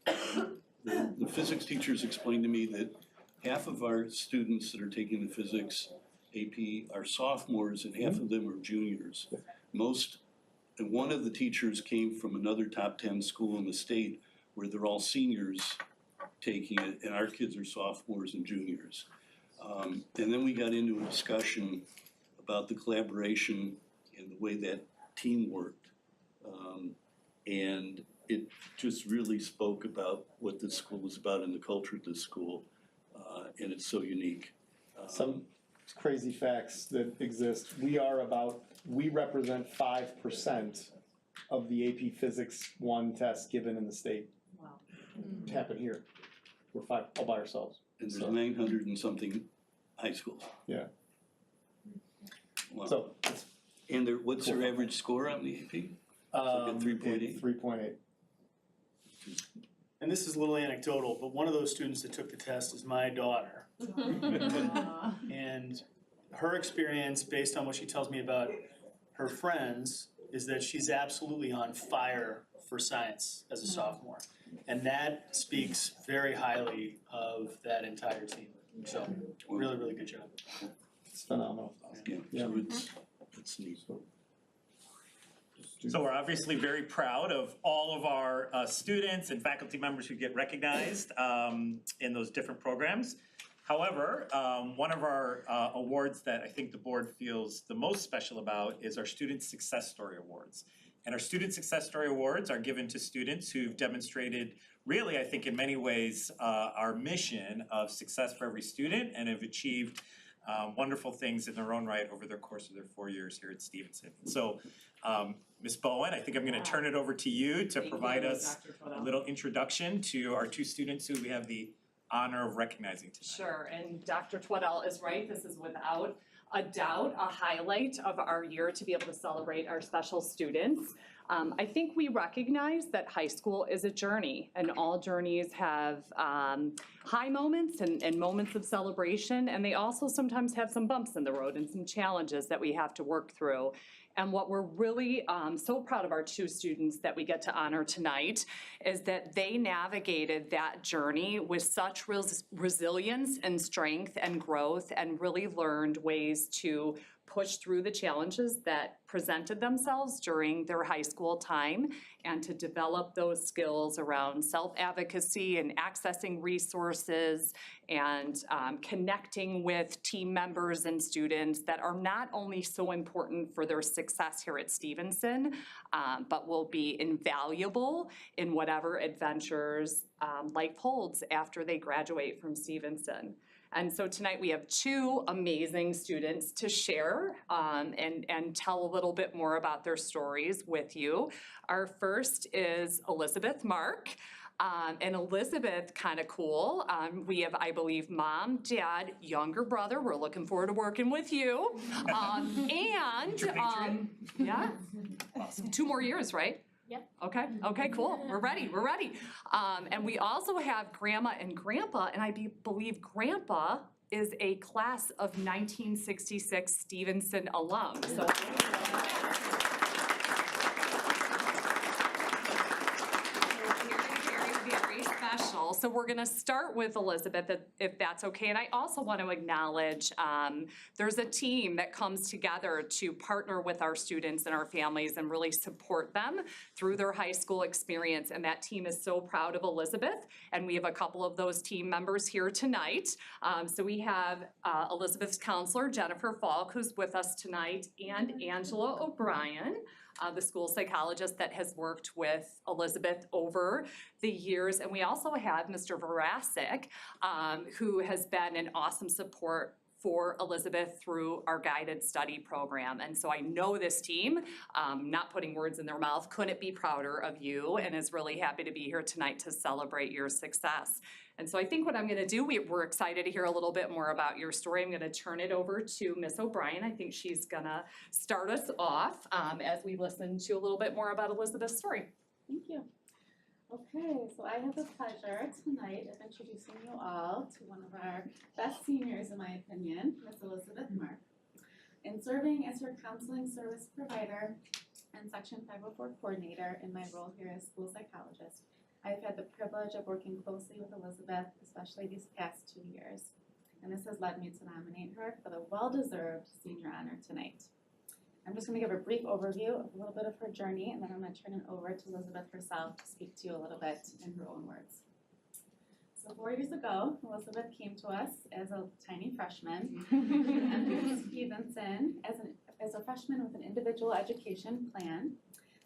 Speaker 4: The physics teachers explained to me that half of our students that are taking the physics AP are sophomores and half of them are juniors. And one of the teachers came from another top 10 school in the state where they're all seniors taking it, and our kids are sophomores and juniors. And then we got into a discussion about the collaboration and the way that team worked. And it just really spoke about what this school is about and the culture of this school, and it's so unique.
Speaker 6: Some crazy facts that exist. We represent 5% of the AP Physics 1 test given in the state.
Speaker 10: Wow.
Speaker 6: It happened here. We're 5 all by ourselves.
Speaker 4: And there's 900 and something high schools.
Speaker 6: Yeah.
Speaker 4: Wow.
Speaker 6: So,
Speaker 4: And what's their average score on the AP? Like a 3.8?
Speaker 6: 3.8.
Speaker 12: And this is a little anecdotal, but one of those students that took the test is my daughter. And her experience, based on what she tells me about her friends, is that she's absolutely on fire for science as a sophomore. And that speaks very highly of that entire team. So, really, really good job.
Speaker 6: It's phenomenal.
Speaker 4: So it's neat.
Speaker 3: So we're obviously very proud of all of our students and faculty members who get recognized in those different programs. However, one of our awards that I think the board feels the most special about is our Student Success Story Awards. And our Student Success Story Awards are given to students who've demonstrated, really, I think in many ways, our mission of success for every student and have achieved wonderful things in their own right over the course of their 4 years here at Stevenson. So, Ms. Bowen, I think I'm gonna turn it over to you to provide us a little introduction to our two students who we have the honor of recognizing tonight.
Speaker 13: Sure, and Dr. Twaddell is right, this is without a doubt a highlight of our year to be able to celebrate our special students. I think we recognize that high school is a journey, and all journeys have high moments and moments of celebration, and they also sometimes have some bumps in the road and some challenges that we have to work through. And what we're really so proud of our two students that we get to honor tonight is that they navigated that journey with such resilience and strength and growth, and really learned ways to push through the challenges that presented themselves during their high school time, and to develop those skills around self-advocacy and accessing resources and connecting with team members and students that are not only so important for their success here at Stevenson, but will be invaluable in whatever adventures life holds after they graduate from Stevenson. And so tonight we have two amazing students to share and tell a little bit more about their stories with you. Our first is Elizabeth Mark. And Elizabeth, kind of cool. We have, I believe, mom, dad, younger brother. We're looking forward to working with you. Yeah, awesome. 2 more years, right?
Speaker 7: Yep.
Speaker 13: Okay, cool. We're ready. And we also have grandma and grandpa, and I believe grandpa is a class of 1966 Stevenson alum. So very special. So we're gonna start with Elizabeth, if that's okay. And I also want to acknowledge, there's a team that comes together to partner with our students and our families and really support them through their high school experience. And that team is so proud of Elizabeth. And we have a couple of those team members here tonight. So we have Elizabeth's counselor, Jennifer Falk, who's with us tonight, and Angela O'Brien, the school psychologist that has worked with Elizabeth over the years. And we also have Mr. Verasic, who has been an awesome support for Elizabeth through our guided study program. And so I know this team, not putting words in their mouth, couldn't be prouder of you, and is really happy to be here tonight to celebrate your success. And so I think what I'm gonna do, we're excited to hear a little bit more about your story. I'm gonna turn it over to Miss O'Brien. I think she's gonna start us off as we listen to a little bit more about Elizabeth's story.
Speaker 14: Thank you. Okay, so I have the pleasure tonight of introducing you all to one of our best seniors, in my opinion, Miss Elizabeth Mark. In serving as her counseling service provider and Section 504 coordinator in my role here as school psychologist, I've had the privilege of working closely with Elizabeth, especially these past 2 years. And this has led me to nominate her for the well-deserved senior honor tonight. I'm just going to give a brief overview of a little bit of her journey, and then I'm going to turn it over to Elizabeth herself to speak to you a little bit in her own words. So 4 years ago, Elizabeth came to us as a tiny freshman at Stevenson as a freshman with an individual education plan.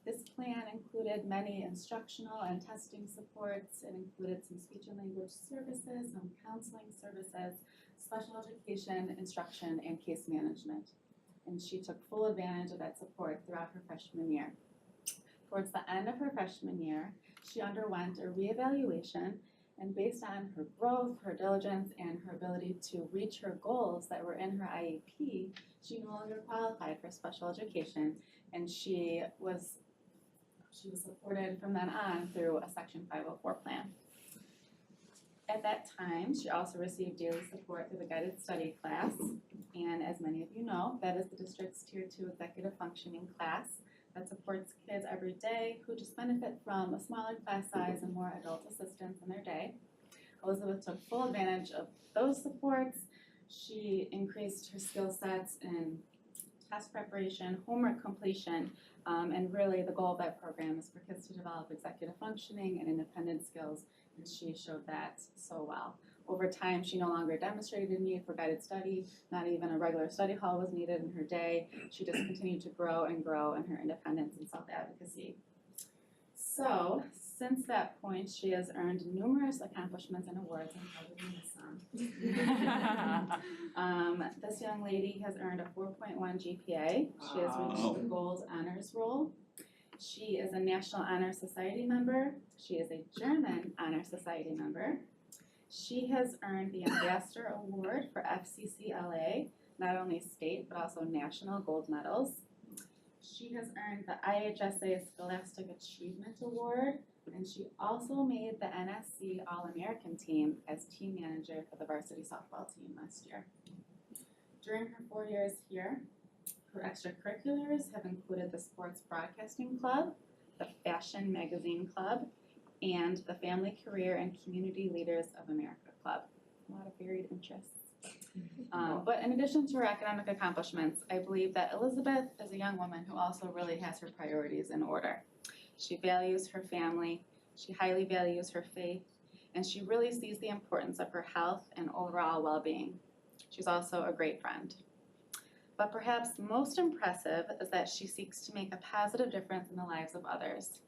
Speaker 14: This plan included many instructional and testing supports. It included some speech and language services, some counseling services, special education, instruction, and case management. And she took full advantage of that support throughout her freshman year. Towards the end of her freshman year, she underwent a reevaluation, and based on her growth, her diligence, and her ability to reach her goals that were in her IEP, she no longer qualified for special education, and she was supported from then on through a Section 504 plan. At that time, she also received daily support through the guided study class, and as many of you know, that is the district's Tier 2 executive functioning class that supports kids every day who just benefit from a smaller class size and more adult assistance in their day. Elizabeth took full advantage of those supports. She increased her skill sets in test preparation, homework completion, and really the goal of that program is for kids to develop executive functioning and independent skills, and she showed that so well. Over time, she no longer demonstrated a need for guided study, not even a regular study hall was needed in her day. She just continued to grow and grow in her independence and self-advocacy. So, since that point, she has earned numerous accomplishments and awards, and probably some. This young lady has earned a 4.1 GPA. She has reached the Gold Honors Roll. She is a National Honor Society member. She is a German Honor Society member. She has earned the Ambassador Award for FCCLA, not only state but also national gold medals. She has earned the IHSA Scholastic Achievement Award, and she also made the NSC All-American team as team manager for the varsity softball team last year. During her 4 years here, her extracurriculars have included the Sports Broadcasting Club, the Fashion Magazine Club, and the Family Career and Community Leaders of America Club. A lot of varied interests. But in addition to her academic accomplishments, I believe that Elizabeth is a young woman who also really has her priorities in order. She values her family, she highly values her faith, and she really sees the importance of her health and overall well-being. She's also a great friend. But perhaps most impressive is that she seeks to make a positive difference in the lives of others.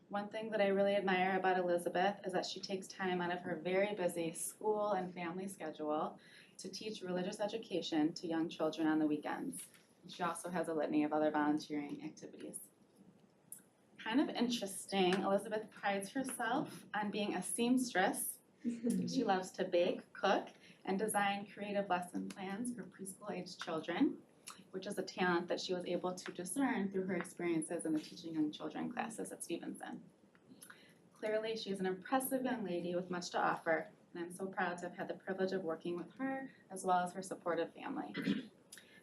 Speaker 14: One thing that I really admire about Elizabeth is that she takes time out of her very busy school and family schedule to teach religious education to young children on the weekends. She also has a litany of other volunteering activities. Kind of interesting, Elizabeth prides herself on being a seamstress. She loves to bake, cook, and design creative lesson plans for preschool-aged children, which is a talent that she was able to discern through her experiences in the Teaching Young Children classes at Stevenson. Clearly, she is an impressive young lady with much to offer, and I'm so proud to have had the privilege of working with her as well as her supportive family.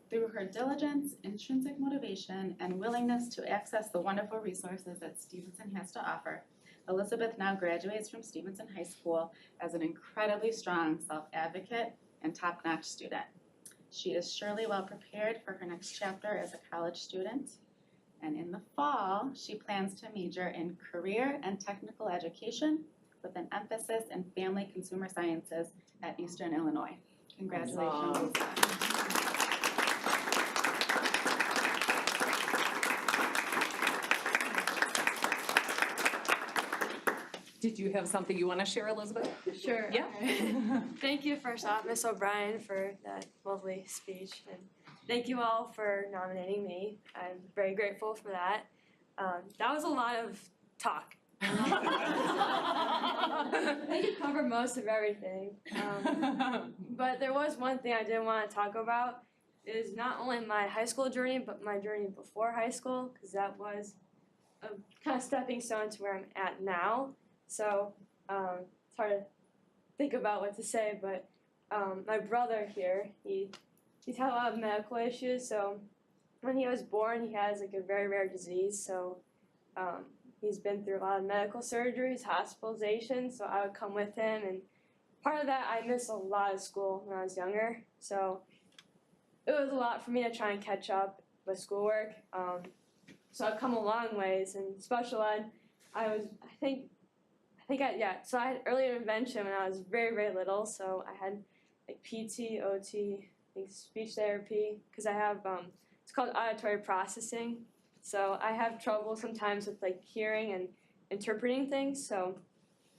Speaker 14: Through her diligence, intrinsic motivation, and willingness to access the wonderful resources that Stevenson has to offer, Elizabeth now graduates from Stevenson High School as an incredibly strong self-advocate and top-notch student. She is surely well prepared for her next chapter as a college student. And in the fall, she plans to major in career and technical education with an emphasis in family consumer sciences at Eastern Illinois. Congratulations, Lisa.
Speaker 13: Did you have something you want to share, Elizabeth?
Speaker 7: Sure.
Speaker 13: Yeah.
Speaker 7: Thank you first off, Miss O'Brien, for that lovely speech, and thank you all for nominating me. I'm very grateful for that. That was a lot of talk. I think you covered most of everything. But there was one thing I did want to talk about, is not only my high school journey, but my journey before high school, because that was a kind of stepping stone to where I'm at now. So it's hard to think about what to say, but my brother here, he's had a lot of medical issues. So when he was born, he has like a very rare disease. So he's been through a lot of medical surgeries, hospitalizations. So I would come with him, and part of that, I missed a lot of school when I was younger. So it was a lot for me to try and catch up with schoolwork. So I've come a long ways. In special ed, so I had early intervention when I was very, very little. So I had like PT, OT, I think speech therapy, because I have, it's called auditory processing. So I have trouble sometimes with like hearing and interpreting things. So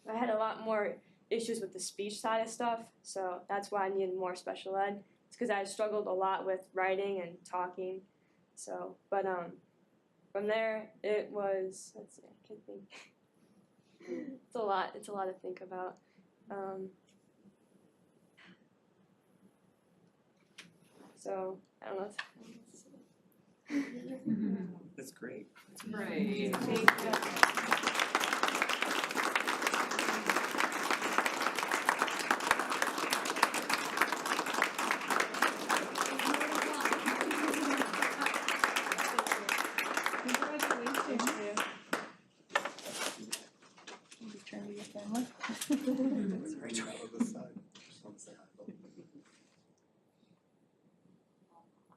Speaker 7: I had a lot more issues with the speech side of stuff. So that's why I needed more special ed. It's because I struggled a lot with writing and talking. So, but from there it was, let's see, I can't think. It's a lot to think about. So I don't know.
Speaker 3: That's great.
Speaker 13: That's great.
Speaker 7: Thank you.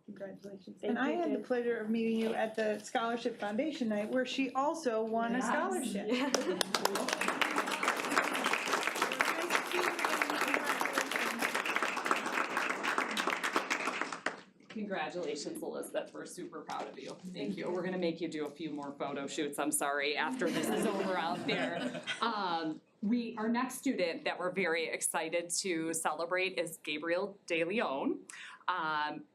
Speaker 1: Congratulations.
Speaker 14: Thank
Speaker 1: And I
Speaker 14: you,
Speaker 1: had the
Speaker 14: Dave.
Speaker 1: pleasure of meeting you at the Scholarship Foundation night where she also won a
Speaker 14: Yes.
Speaker 1: scholarship.
Speaker 14: Yeah.
Speaker 13: Congratulations, Elizabeth, we're super proud of you. Thank you. We're gonna make you do a few more photo shoots, I'm sorry, after this is over out there. Our next student that we're very excited to celebrate is Gabriel DeLeon.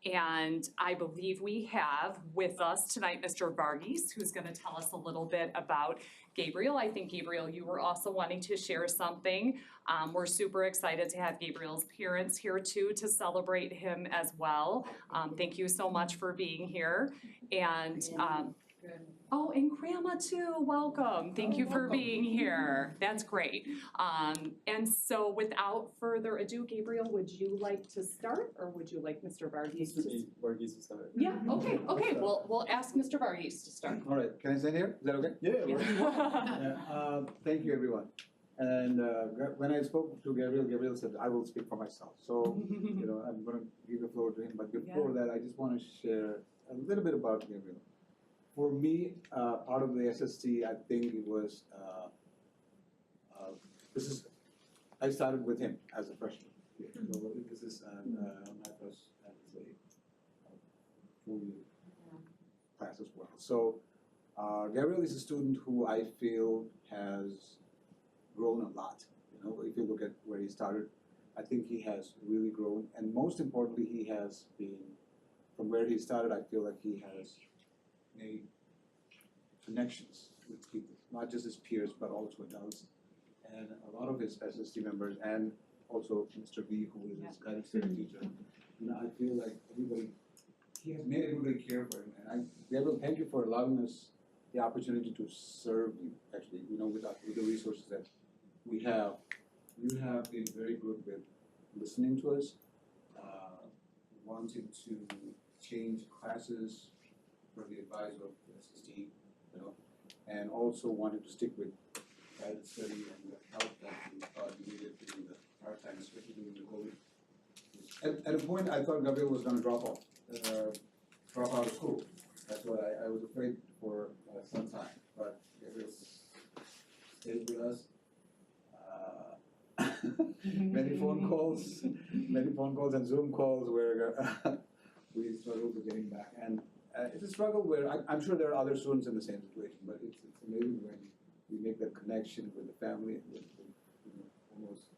Speaker 13: And I believe we have with us tonight Mr. Varghese, who's gonna tell us a little bit about Gabriel. I think, Gabriel, you were also wanting to share something. We're super excited to have Gabriel's parents here too to celebrate him as well. Thank you so much for being here. And oh, and Grandma too, welcome. Thank you for being here. That's great. And so without further ado, Gabriel, would you like to start or would you like Mr. Varghese to?
Speaker 15: Varghese to start.
Speaker 13: Yeah, okay, we'll ask Mr. Varghese to start.
Speaker 15: All right, can I stand here? Is that okay? Yeah. Thank you, everyone. And when I spoke to Gabriel, Gabriel said, I will speak for myself. So, I'm gonna give the floor to him, but before that, I just wanna share a little bit about Gabriel. For me, part of the SST, I think it was, I started with him as a freshman. So this is my first, I would say, full class as well. So Gabriel is a student who I feel has grown a lot. If you look at where he started, I think he has really grown. And most importantly, he has been, from where he started, I feel like he has made connections with people, not just his peers, but also adults. And a lot of his SST members, and also Mr. B, who is his guidance teacher. I feel like he has made everybody care for him. And Gabriel, thank you for allowing us the opportunity to serve you, actually, with the resources that we have. You have been very good with listening to us, wanting to change classes for the advice of the SST, and also wanted to stick with guided study and the help that we thought you needed during the hard times, especially during the COVID. At a point, I thought Gabriel was going to drop out of school. That's what I was afraid for some time, but Gabriel stayed with us. Many phone calls and Zoom calls where we struggled with getting back. And it's a struggle where I'm sure there are other students in the same situation, but it's amazing when we make that connection with the family and almost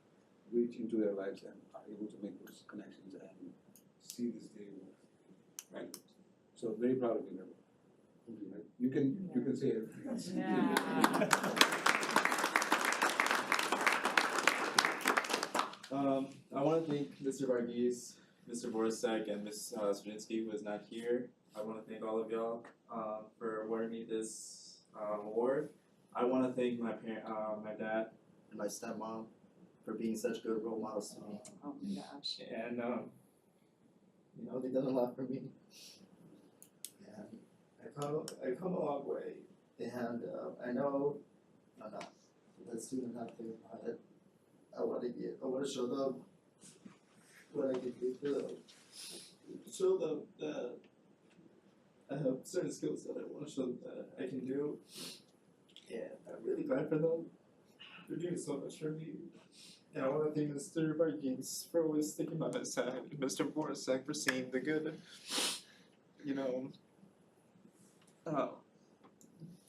Speaker 15: reach into their lives and are able to make those connections and see this day right. So very proud of you, Gabriel. You can say it. I want to thank Mr. Varghese, Mr. Borasek, and Ms. Straczynski, who is not here. I want to thank all of y'all for awarding me this award. I want to thank my my dad and my stepmom for being such good role models to me.
Speaker 13: Oh my gosh.
Speaker 15: And they've done a lot for me. And I come a long way. And I know I'm not the student out there, but I want to show them what I can do for them. Show them that I have certain skills that I want to show them that I can do. And I'm really glad for them. They're doing so much for me. And I want to thank Mr. Varghese for always sticking by my side, and Mr. Borasek for seeing the good.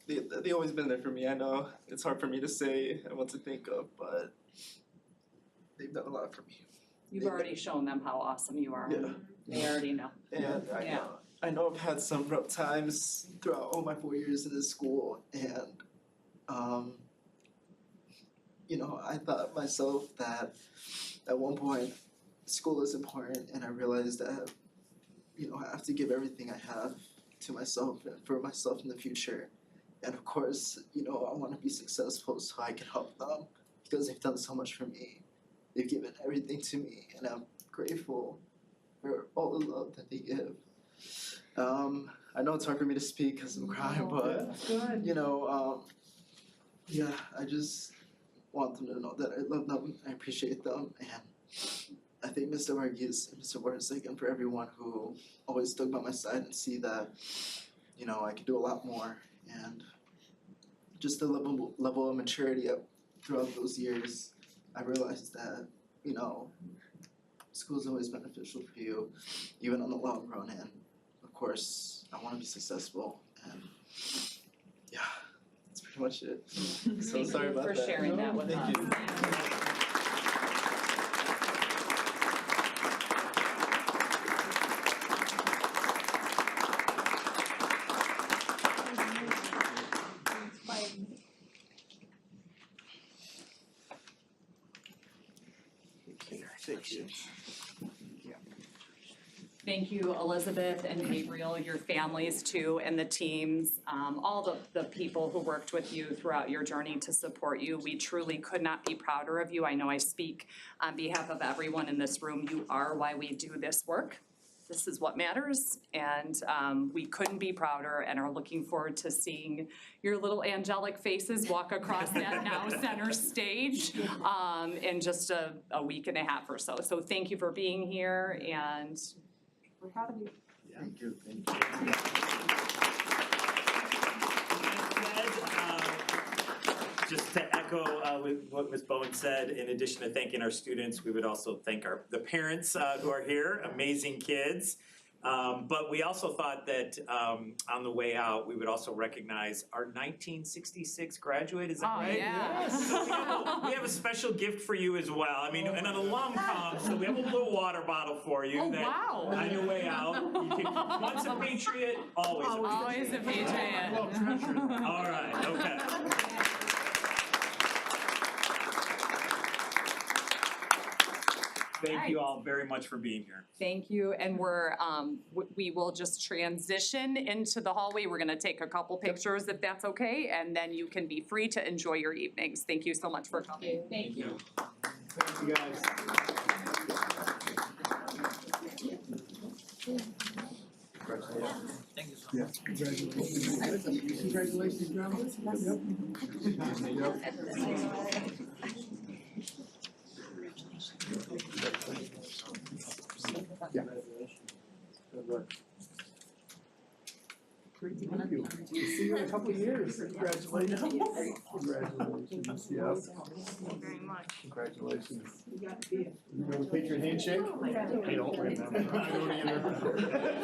Speaker 15: They've always been there for me. I know it's hard for me to say and what to think of, but they've done a lot for me.
Speaker 13: You've already shown them how awesome you are.
Speaker 15: Yeah.
Speaker 13: They already know.
Speaker 15: And I know I've had some rough times throughout all my 4 years in this school, and I thought myself that at one point school is important, and I realized that I have to give everything I have to myself and for myself in the future. And of course, I want to be successful so I can help them because they've done so much for me. They've given everything to me, and I'm grateful for all the love that they give. I know it's hard for me to speak because I'm crying, but I just want them to know that I love them, I appreciate them,
Speaker 16: I thank Mr. Varghese and Mr. Warzik and for everyone who always stuck by my side and see that, you know, I can do a lot more. And just the level of maturity throughout those years, I realized that, you know, school is always beneficial for you, even on the long run. And of course, I want to be successful. And yeah, that's pretty much it. So sorry about that.
Speaker 13: Thank you for sharing that with us.
Speaker 16: Thank you. Thank you.
Speaker 13: Thank you, Elizabeth and Gabriel, your families too, and the teams, all the people who worked with you throughout your journey to support you. We truly could not be prouder of you. I know I speak on behalf of everyone in this room. You are why we do this work. This is what matters, and we couldn't be prouder and are looking forward to seeing your little angelic faces walk across that now center stage in just a week and a half or so. So thank you for being here, and we're proud of you.
Speaker 16: Thank you. Thank you.
Speaker 3: Just to echo what Ms. Bowen said, in addition to thanking our students, we would also thank the parents who are here, amazing kids. But we also thought that on the way out, we would also recognize our 1966 graduate, is that right?
Speaker 13: Yeah.
Speaker 3: So we have a special gift for you as well. I mean, and an alum comes, so we have a little water bottle for you.
Speaker 13: Oh,
Speaker 3: that
Speaker 13: wow.
Speaker 3: on your way out, you can, once a patriot, always a patriot.
Speaker 13: Always a patriot.
Speaker 3: All right, okay. Thank you all very much for being here.
Speaker 13: Thank you, and we will just transition into the hallway. We're gonna take a couple pictures if that's okay, and then you can be free to enjoy your evenings. Thank you so much for coming.
Speaker 6: Thank you. Thank you, guys.
Speaker 15: Thank you so much. Yeah. Congratulations. Congratulations, Yeah. Good work. Thank you. We'll see you in a couple of years. Congratulations. Congratulations. Yes.
Speaker 7: Thank you very much.
Speaker 15: Congratulations. You know the Patriot handshake? I don't remember. I don't either.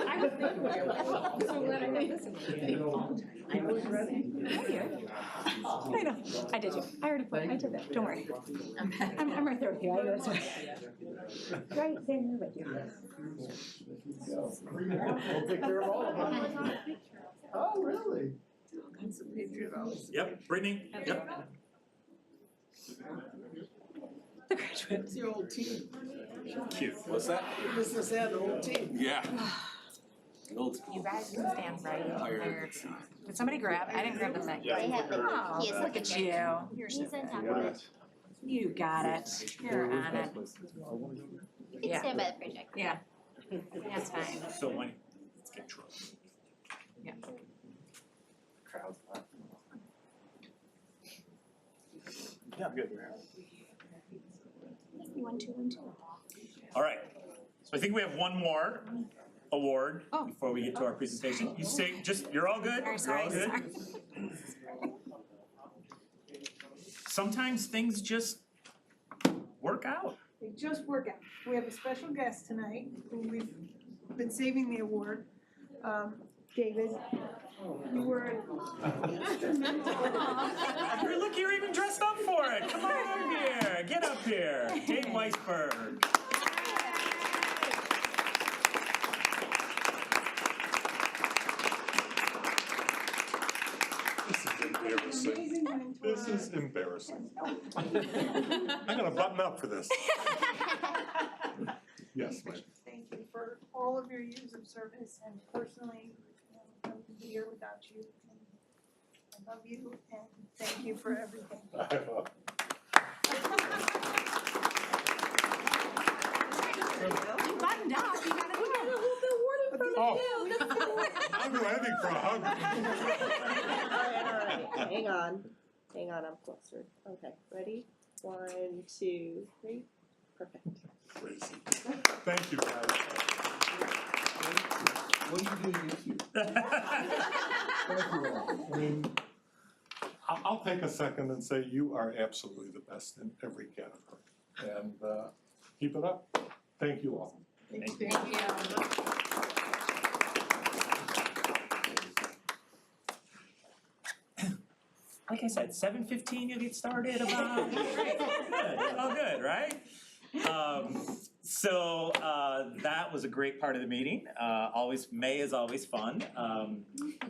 Speaker 2: I was thinking about it. I'm so glad I did this. I was ready.
Speaker 17: I know, I did you. I already put, I did that, don't worry. I'm right there with you, I know it's right. Right there with you.
Speaker 15: We'll take care of all of them. Oh, really?
Speaker 10: That's a Patriot always.
Speaker 3: Yep, Brittany, yep.
Speaker 17: The graduate.
Speaker 10: It's your old team.
Speaker 3: Cute. What's that?
Speaker 10: This is that old team.
Speaker 3: Yeah.
Speaker 17: You guys can stand right there. Did somebody grab? I didn't grab the thing. Oh, look at you. You're so good. You got it. You're on it.
Speaker 18: You can stand by the projector.
Speaker 17: Yeah. That's fine.
Speaker 3: So when, let's get drunk.
Speaker 17: Yeah.
Speaker 12: Yeah, I'm good.
Speaker 17: 1, 2, 1, 2.
Speaker 3: All right, so I think we have one more award before we get to our presentation. You say, you're all good? You're all good? Sometimes things just work out.
Speaker 1: They just work out. We have a special guest tonight who we've been saving the award. David, you were instrumental.
Speaker 3: Look, you're even dressed up for it. Come on here, get up here. Dave Weisberg.
Speaker 19: This is embarrassing. I'm gonna button up for this. Yes, ma'am.
Speaker 1: Thank you for all of your years of service, and personally, I wouldn't be here without you. And I love you, and thank you for everything.
Speaker 17: You buttoned up, you gotta do it.
Speaker 19: I'll do anything for a hug.
Speaker 2: All right. Hang on, I'm closer. Okay, ready? 1, 2, 3. Perfect.
Speaker 19: Crazy. Thank you, guys.
Speaker 15: What do you do to YouTube? Thank you all.
Speaker 19: I mean, I'll take a second and say you are absolutely the best in every category. And keep it up. Thank you all.
Speaker 3: Thank you. Like I said, 7:15 you'll get started about. Good, all good, right? So that was a great part of the meeting. May is always fun.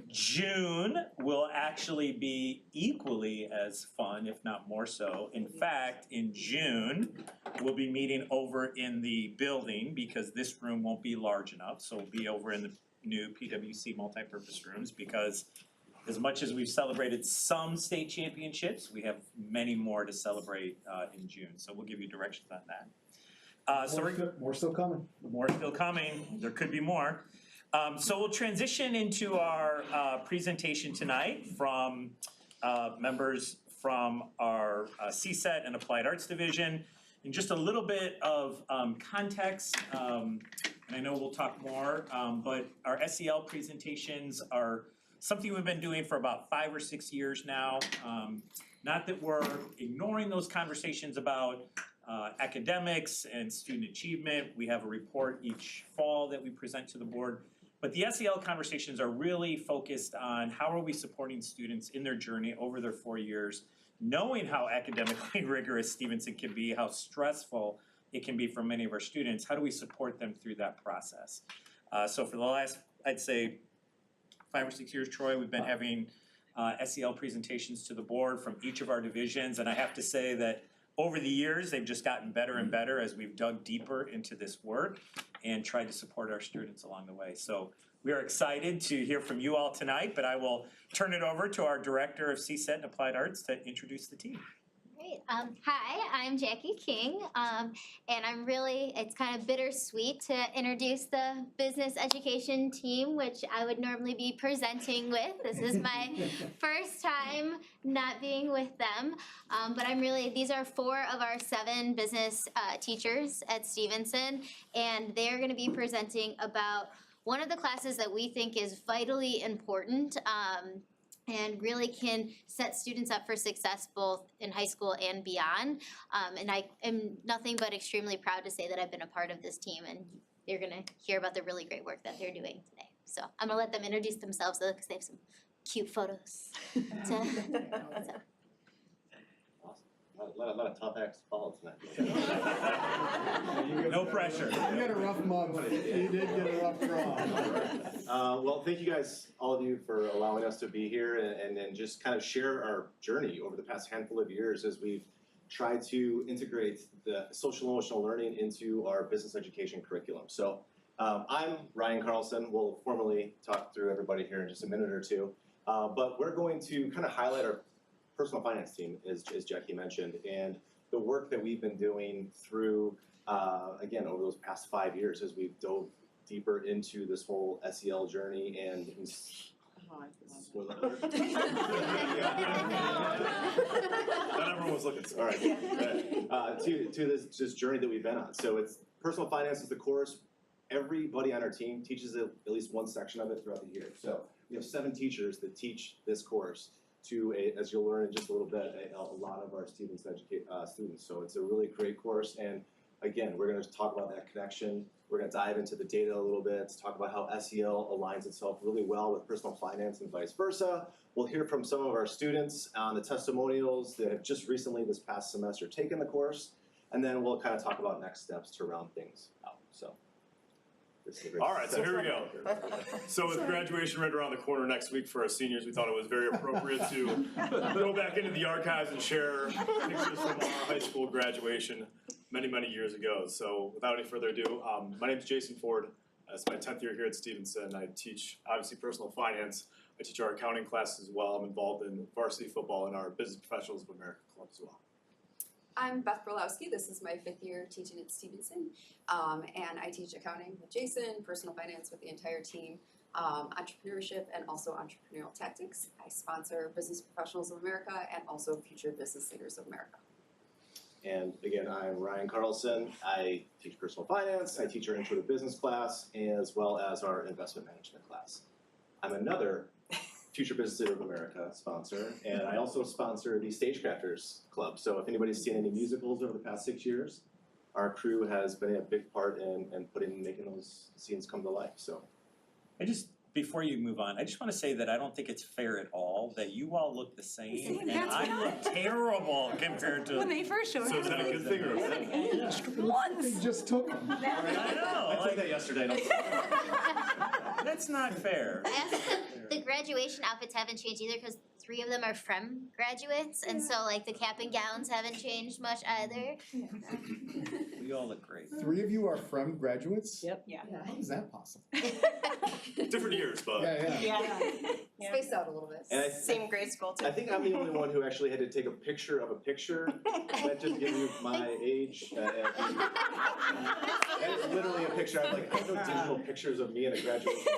Speaker 3: June will actually be equally as fun, if not more so. In fact, in June, we'll be meeting over in the building because this room won't be large enough. So we'll be over in the new PWC multipurpose rooms because as much as we've celebrated some state championships, we have many more to celebrate in June. So we'll give you directions on that.
Speaker 15: More still coming.
Speaker 3: More still coming. There could be more. So we'll transition into our presentation tonight from members from our CSET and Applied Arts Division. In just a little bit of context, and I know we'll talk more, but our SEL presentations are something we've been doing for about 5 or 6 years now. Not that we're ignoring those conversations about academics and student achievement. We have a report each fall that we present to the board. But the SEL conversations are really focused on how are we supporting students in their journey over their 4 years, knowing how academically rigorous Stevenson can be, how stressful it can be for many of our students. How do we support them through that process? So for the last, I'd say, 5 or 6 years, Troy, we've been having SEL presentations to the board from each of our divisions. And I have to say that over the years, they've just gotten better and better as we've dug deeper into this work and tried to support our students along the way. So we are excited to hear from you all tonight, but I will turn it over to our Director of CSET and Applied Arts to introduce the team.
Speaker 18: Great. Hi, I'm Jackie King, and it's kind of bittersweet to introduce the business education team, which I would normally be presenting with. This is my first time not being with them, but these are 4 of our 7 business teachers at Stevenson, and they're going to be presenting about one of the classes that we think is vitally important and really can set students up for success both in high school and beyond. And I am nothing but extremely proud to say that I've been a part of this team, and you're gonna hear about the really great work that they're doing today. So I'm gonna let them introduce themselves because they have some cute photos.
Speaker 20: A lot of tough acts to follow tonight.
Speaker 3: No pressure.
Speaker 15: You had a rough month. You did get a rough draw.
Speaker 20: Well, thank you guys, all of you, for allowing us to be here and just kind of share our journey over the past handful of years as we've tried to integrate the social emotional learning into our business education curriculum. So I'm Ryan Carlson. We'll formally talk through everybody here in just a minute or two. But we're going to kind of highlight our personal finance team, as Jackie mentioned, and the work that we've been doing through, again, over those past 5 years as we've dove deeper into this whole SEL journey and
Speaker 2: Not everyone was looking.
Speaker 20: All right. To this journey that we've been on. So it's personal finance is the course. Everybody on our team teaches at least one section of it throughout the year. So we have 7 teachers that teach this course to, as you'll learn in just a little bit, a lot of our students. So it's a really great course. And again, we're going to talk about that connection. We're going to dive into the data a little bit, talk about how SEL aligns itself really well with personal finance and vice versa. We'll hear from some of our students on the testimonials that have just recently this past semester taken the course. And then we'll kind of talk about next steps to round things out. So.
Speaker 2: All right, so here we go. So with graduation right around the corner next week for our seniors, we thought it was very appropriate to go back into the archives and share pictures from our high school graduation many, many years ago. So without any further ado, my name is Jason Ford. It's my 10th year here at Stevenson. I teach, obviously, personal finance. I teach our accounting classes as well. I'm involved in varsity football and our Business Professionals of America club as well.
Speaker 21: I'm Beth Brolowski. This is my 5th year teaching at Stevenson, and I teach accounting with Jason, personal finance with the entire team, entrepreneurship, and also entrepreneurial tactics. I sponsor Business Professionals of America and also Future Business Leaders of America.
Speaker 20: And again, I'm Ryan Carlson. I teach personal finance, I teach our intro to business class, as well as our investment management class. I'm another Future Business Leader of America sponsor, and I also sponsor the Stagecrafters Club. So if anybody's seen any musicals over the past 6 years, our crew has been a big part in making those scenes come to life. So
Speaker 3: Before you move on, I just want to say that I don't think it's fair at all that you all look the same and
Speaker 17: That's
Speaker 3: I look terrible compared to.
Speaker 17: When they first showed up.
Speaker 3: So is that a good thing or a bad thing?
Speaker 17: Aged once.
Speaker 6: They just took them.
Speaker 3: I know.
Speaker 20: I took that yesterday.
Speaker 3: That's not fair.
Speaker 18: I also think the graduation outfits haven't changed either because 3 of them are from graduates, and so like the cap and gowns haven't changed much either.
Speaker 3: We all look great.
Speaker 6: 3 of you are from graduates?
Speaker 10: Yep.
Speaker 17: Yeah.
Speaker 6: How is that possible?
Speaker 20: Different years, but.
Speaker 6: Yeah.
Speaker 21: Spaced out a little bit.
Speaker 20: And
Speaker 17: Same grade school too.
Speaker 20: I think I'm the only one who actually had to take a picture of a picture. That just gives you my age. That is literally a picture. I have no digital pictures of me in a graduation.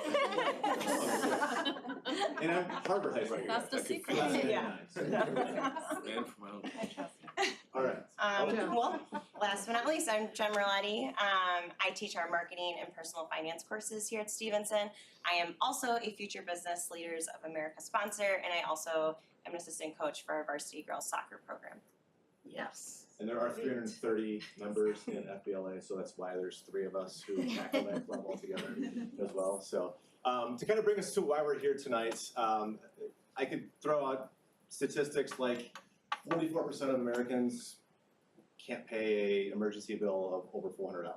Speaker 20: And I'm Harvard High School.
Speaker 17: That's the secret.
Speaker 4: Man from out.
Speaker 20: All right.
Speaker 5: Well, last but not least, I'm Jen Merletti. I teach our marketing and personal finance courses here at Stevenson. I am also a Future Business Leaders of America sponsor, and I also am an assistant coach for our varsity girls soccer program.
Speaker 17: Yes.
Speaker 20: And there are 330 members in FBLA, so that's why there's 3 of us who tackle that club all together as well. So to kind of bring us to why we're here tonight, I could throw out statistics like 44% of Americans can't pay an emergency bill of over $400.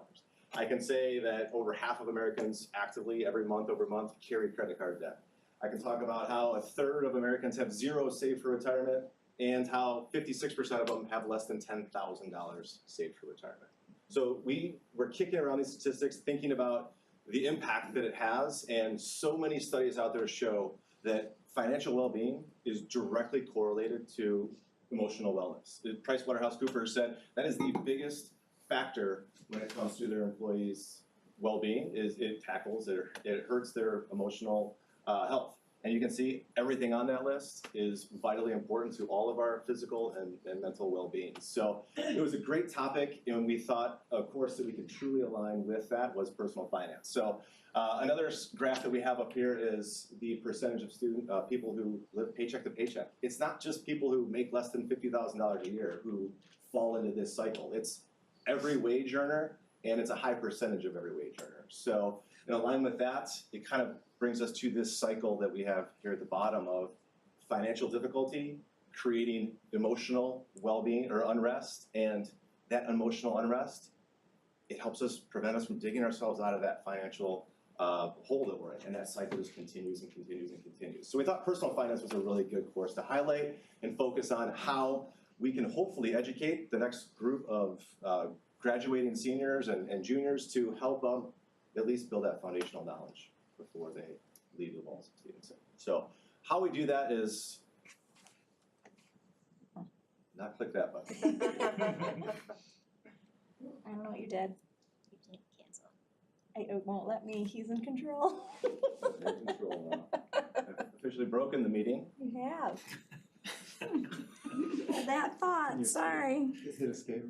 Speaker 20: I can say that over half of Americans actively every month over month carry credit card debt. I can talk about how 1/3 of Americans have zero saved for retirement and how 56% of them have less than $10,000 saved for retirement. So we're kicking around these statistics thinking about the impact that it has, and so many studies out there show that financial well-being is directly correlated to emotional wellness. PricewaterhouseCoopers said that is the biggest factor when it comes to their employees' well-being. Is it hurts their emotional health. And you can see everything on that list is vitally important to all of our physical and mental well-being. So it was a great topic, and we thought a course that we could truly align with that was personal finance. So another graph that we have up here is the percentage of people who live paycheck to paycheck. It's not just people who make less than $50,000 a year who fall into this cycle. It's every wage earner, and it's a high percentage of every wage earner. So in line with that, it kind of brings us to this cycle that we have here at the bottom of financial difficulty, creating emotional well-being or unrest, and that emotional unrest, it helps us prevent us from digging ourselves out of that financial hole that we're in, and that cycle just continues and continues and continues. So we thought personal finance was a really good course to highlight and focus on how we can hopefully educate the next group of graduating seniors and juniors to help them at least build that foundational knowledge before they leave the walls of Stevenson. So how we do that is not click that button.
Speaker 22: I don't know what you did.
Speaker 18: You can't cancel.
Speaker 22: It won't let me. He's in control.
Speaker 20: In control now. I've officially broken the meeting.
Speaker 22: You have. That thought, sorry.
Speaker 6: Hit escape.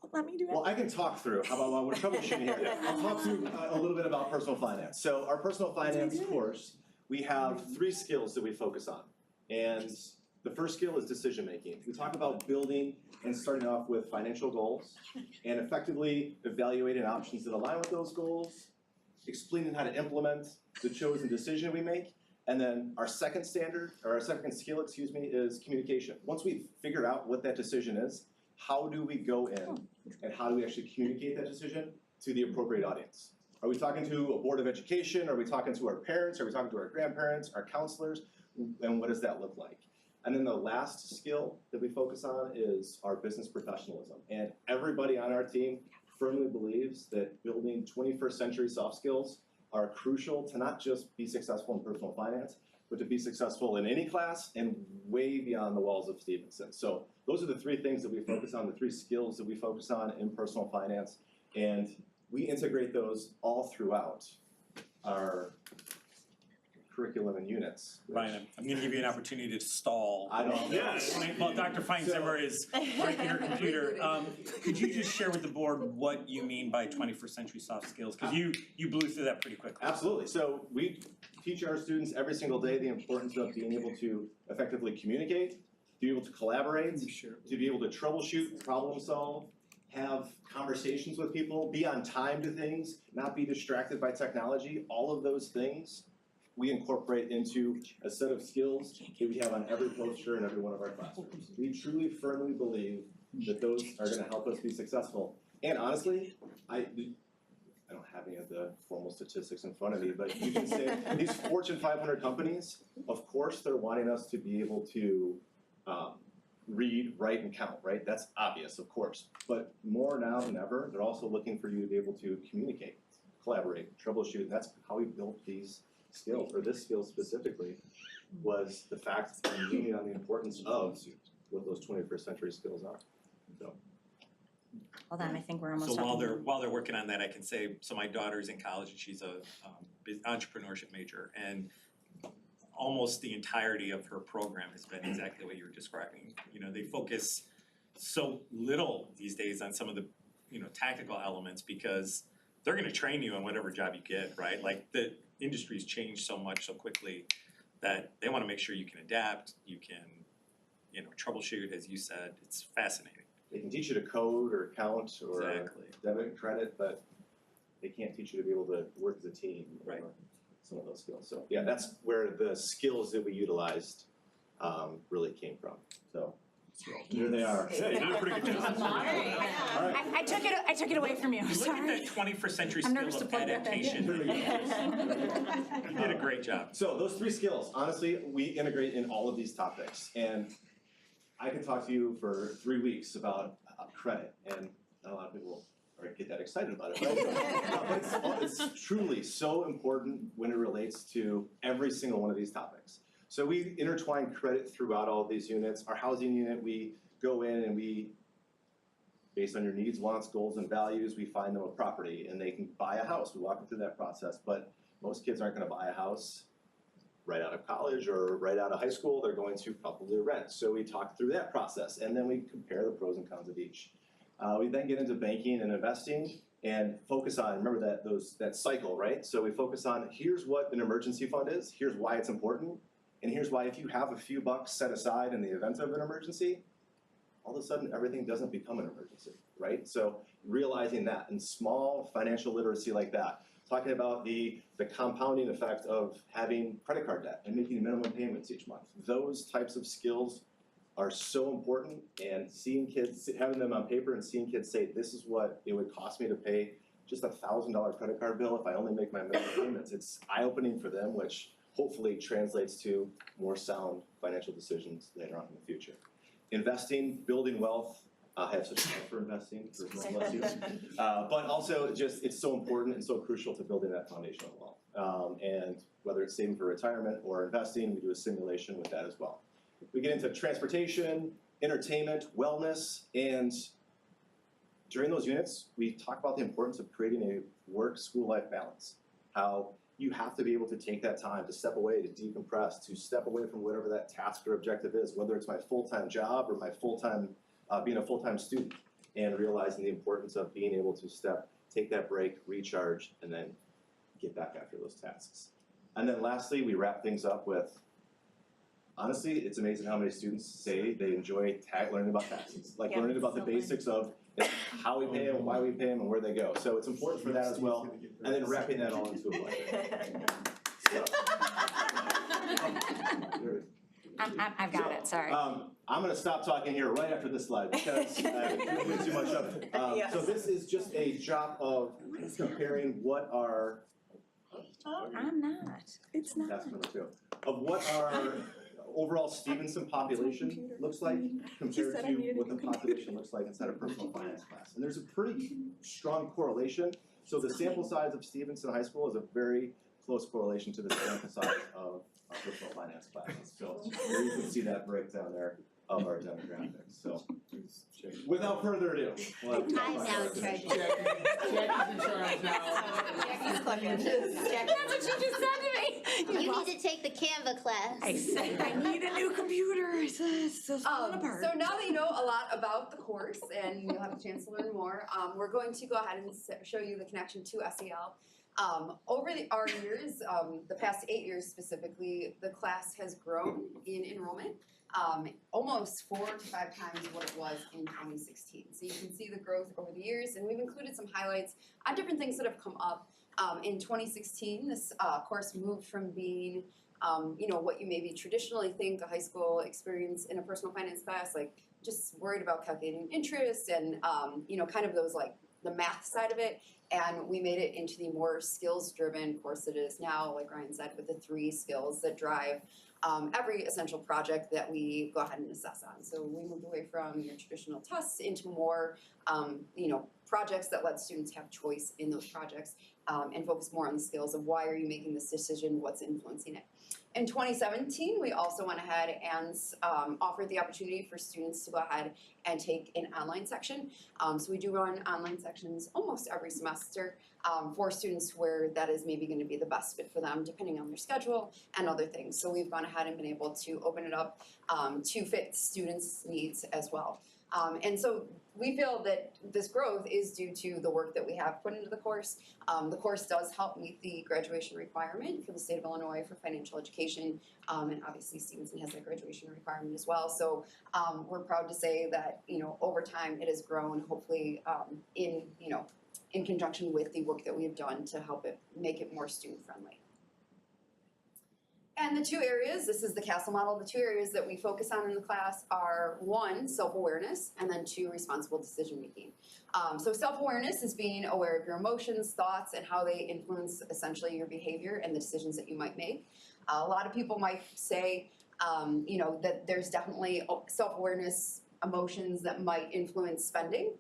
Speaker 22: Won't let me do it.
Speaker 20: Well, I can talk through. How about while we're troubleshooting here? I'll talk through a little bit about personal finance. So our personal finance course, we have 3 skills that we focus on. And the first skill is decision making. We talk about building and starting off with financial goals and effectively evaluating options that align with those goals, explaining how to implement the chosen decision we make. And then our second skill, is communication. Once we've figured out what that decision is, how do we go in and how do we actually communicate that decision to the appropriate audience? Are we talking to a board of education? Are we talking to our parents? Are we talking to our grandparents, our counselors? And what does that look like? And then the last skill that we focus on is our business professionalism. And everybody on our team firmly believes that building 21st century soft skills are crucial to not just be successful in personal finance, but to be successful in any class and way beyond the walls of Stevenson. So those are the 3 things that we focus on, the 3 skills that we focus on in personal finance. And we integrate those all throughout our curriculum and units.
Speaker 3: Ryan, I'm gonna give you an opportunity to stall.
Speaker 20: I don't know.
Speaker 3: Yes. While Dr. Feinzimmer is working her computer, could you just share with the board what you mean by 21st century soft skills? Because you blew through that pretty quickly.
Speaker 20: Absolutely. So we teach our students every single day the importance of being able to effectively communicate, to be able to collaborate, to be able to troubleshoot, problem solve, have conversations with people, be on time to things, not be distracted by technology. All of those things we incorporate into a set of skills that we have on every poster in every one of our classrooms. We truly, firmly believe that those are gonna help us be successful. And honestly, I don't have any of the formal statistics in front of me, but you can say these Fortune 500 companies, of course, they're wanting us to be able to read, write, and count, right? That's obvious, of course. But more now than ever, they're also looking for you to be able to communicate, collaborate, troubleshoot. That's how we built these skills, or this skill specifically, was the fact and leaning on the importance of what those 21st century skills are. So.
Speaker 17: Hold on, I think we're almost
Speaker 3: So
Speaker 17: up.
Speaker 3: while they're working on that, I can say, so my daughter's in college and she's a entrepreneurship major, and almost the entirety of her program has been exactly what you were describing. You know, they focus so little these days on some of the, you know, tactical elements because they're gonna train you on whatever job you get, right? Like the industry's changed so much so quickly that they wanna make sure you can adapt, you can, you know, troubleshoot, as you said. It's fascinating.
Speaker 20: They can teach you to code or count or
Speaker 3: Exactly.
Speaker 20: debit and credit, but they can't teach you to be able to work as a team or some of those skills. So yeah, that's where the skills that we utilized really came from. So here they are.
Speaker 3: Yeah, you did a pretty good job.
Speaker 17: I took it away from you,
Speaker 3: Look
Speaker 17: sorry.
Speaker 3: at that 21st century
Speaker 17: I'm
Speaker 3: skill
Speaker 17: nervous to
Speaker 3: of
Speaker 17: plug that back in.
Speaker 3: adaptation. You did a great job.
Speaker 20: So those three skills, honestly, we integrate in all of these topics. And I could talk to you for 3 weeks about credit, and not a lot of people get that excited about it, right? But it's truly so important when it relates to every single one of these topics. So we intertwine credit throughout all of these units. Our housing unit, we go in and we, based on your needs, wants, goals, and values, we find them a property and they can buy a house. We walk them through that process, but most kids aren't gonna buy a house right out of college or right out of high school. They're going to probably rent. So we talk through that process and then we compare the pros and cons of each. We then get into banking and investing and focus on, remember that cycle, right? So we focus on, here's what an emergency fund is, here's why it's important, and here's why if you have a few bucks set aside in the event of an emergency, all of a sudden everything doesn't become an emergency, right? So realizing that and small financial literacy like that, talking about the compounding effect of having credit card debt and making minimum payments each month. Those types of skills are so important, and seeing kids, having them on paper and seeing kids say, this is what it would cost me to pay just $1,000 credit card bill if I only make my minimum payments. It's eye-opening for them, which hopefully translates to more sound financial decisions later on in the future. Investing, building wealth, I have such a love for investing, but also just it's so important and so crucial to building that foundational wealth. And whether it's saving for retirement or investing, we do a simulation with that as well. We get into transportation, entertainment, wellness, and during those units, we talk about the importance of creating a work-school life balance. How you have to be able to take that time to step away, to decompress, to step away from whatever that task or objective is, whether it's my full-time job or my full-time, being a full-time student, and realizing the importance of being able to take that break, recharge, and then get back after those tasks. And then lastly, we wrap things up with, honestly, it's amazing how many students say they enjoy learning about taxes, like learning about the basics of how we pay them, why we pay them, and where they go. So it's important for that as well, and then wrapping that all into a budget.
Speaker 17: I've got it, sorry.
Speaker 20: I'm gonna stop talking here right after this slide because I didn't do too much of it. So this is just a job of comparing what our
Speaker 17: I'm not.
Speaker 22: It's not.
Speaker 20: That's number 2. Of what our overall Stevenson population looks like compared to what the population looks like inside a personal finance class. And there's a pretty strong correlation. So the sample size of Stevenson High School is a very close correlation to the sample size of our personal finance classes. So you can see that breakdown there of our demographics. So without further ado,
Speaker 18: I'm now in charge.
Speaker 6: Jackie's in charge now.
Speaker 17: That's what she just said to me.
Speaker 18: You need to take the Canva class.
Speaker 22: I said I need a new computer. It's so falling apart.
Speaker 21: So now that you know a lot about the course and you'll have a chance to learn more, we're going to go ahead and show you the connection to SEL. Over our years, the past 8 years specifically, the class has grown in enrollment. Almost 4 to 5 times what it was in 2016. So you can see the growth over the years, and we've included some highlights on different things that have come up. In 2016, this course moved from being, what you maybe traditionally think a high school experience in a personal finance class, like just worried about calculating interest and, kind of those like the math side of it. And we made it into the more skills-driven course it is now, like Ryan said, with the 3 skills that drive every essential project that we go ahead and assess on. So we moved away from your traditional tests into more, projects that let students have choice in those projects and focus more on the skills of why are you making this decision, what's influencing it. In 2017, we also went ahead and offered the opportunity for students to go ahead and take an online section. So we do run online sections almost every semester for students where that is maybe going to be the best fit for them, depending on their schedule and other things. So we've gone ahead and been able to open it up to fit students' needs as well. And so we feel that this growth is due to the work that we have put into the course. The course does help meet the graduation requirement for the state of Illinois for financial education, and obviously Stevenson has that graduation requirement as well. So we're proud to say that over time it has grown, hopefully in conjunction with the work that we have done to help it make it more student friendly. And the 2 areas, this is the CASTLE model, the 2 areas that we focus on in the class are 1, self-awareness, and then 2, responsible decision making. So self-awareness is being aware of your emotions, thoughts, and how they influence essentially your behavior and the decisions that you might make. A lot of people might say, that there's definitely self-awareness emotions that might influence spending.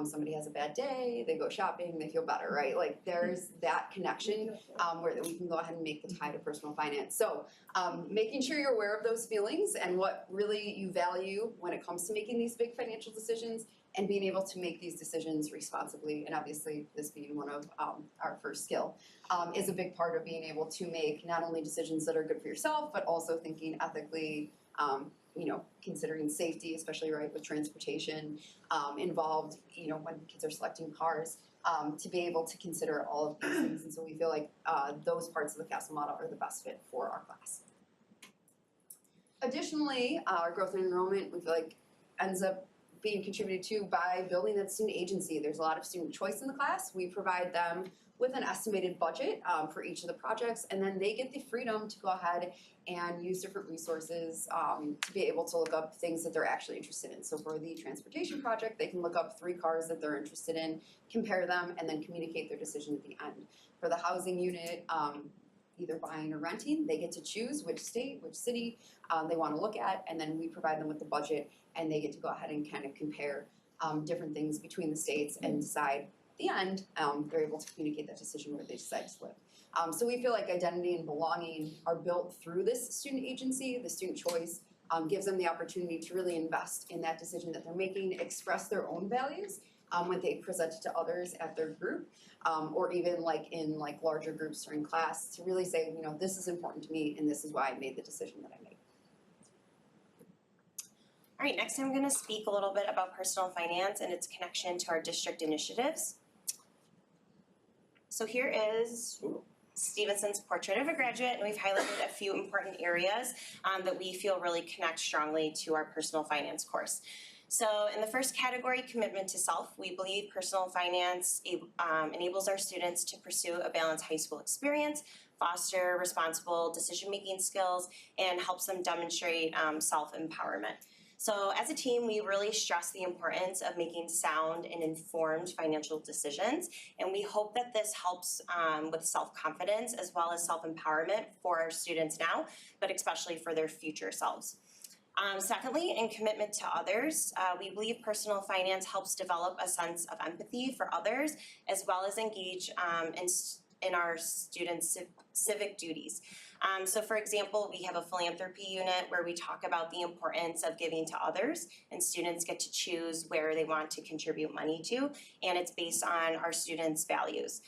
Speaker 21: Somebody has a bad day, they go shopping, they feel better, right? Like there's that connection where we can go ahead and make the tie to personal finance. So making sure you're aware of those feelings and what really you value when it comes to making these big financial decisions and being able to make these decisions responsibly, and obviously this being one of our first skill, is a big part of being able to make not only decisions that are good for yourself, but also thinking ethically, considering safety, especially right with transportation involved, when kids are selecting cars, to be able to consider all of these things. And so we feel like those parts of the CASTLE model are the best fit for our class. Additionally, our growth and enrollment, we feel like ends up being contributed to by building that student agency. There's a lot of student choice in the class. We provide them with an estimated budget for each of the projects, and then they get the freedom to go ahead and use different resources to be able to look up things that they're actually interested in. So for the transportation project, they can look up 3 cars that they're interested in, compare them, and then communicate their decision at the end. For the housing unit, either buying or renting, they get to choose which state, which city they want to look at, and then we provide them with the budget, and they get to go ahead and kind of compare different things between the states and decide at the end, they're able to communicate that decision where they decide to live. So we feel like identity and belonging are built through this student agency. The student choice gives them the opportunity to really invest in that decision that they're making, express their own values when they present it to others at their group, or even in larger groups during class, to really say, this is important to me and this is why I made the decision that I made.
Speaker 5: All right, next I'm going to speak a little bit about personal finance and its connection to our district initiatives. So here is Stevenson's portrait of a graduate, and we've highlighted a few important areas that we feel really connect strongly to our personal finance course. So in the first category, commitment to self, we believe personal finance enables our students to pursue a balanced high school experience, foster responsible decision-making skills, and helps them demonstrate self-empowerment. So as a team, we really stress the importance of making sound and informed financial decisions, and we hope that this helps with self-confidence as well as self-empowerment for our students now, but especially for their future selves. Secondly, in commitment to others, we believe personal finance helps develop a sense of empathy for others, as well as engage in in our students' civic duties. So for example, we have a philanthropy unit where we talk about the importance of giving to others, and students get to choose where they want to contribute money to, and it's based on our students' values.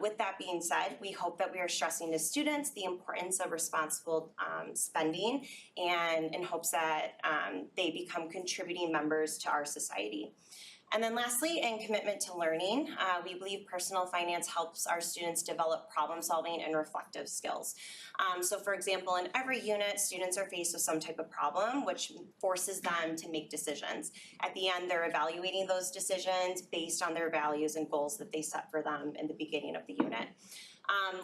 Speaker 5: With that being said, we hope that we are stressing to students the importance of responsible spending, and in hopes that they become contributing members to our society. And then lastly, in commitment to learning, we believe personal finance helps our students develop problem solving and reflective skills. So for example, in every unit, students are faced with some type of problem which forces them to make decisions. At the end, they're evaluating those decisions based on their values and goals that they set for them in the beginning of the unit.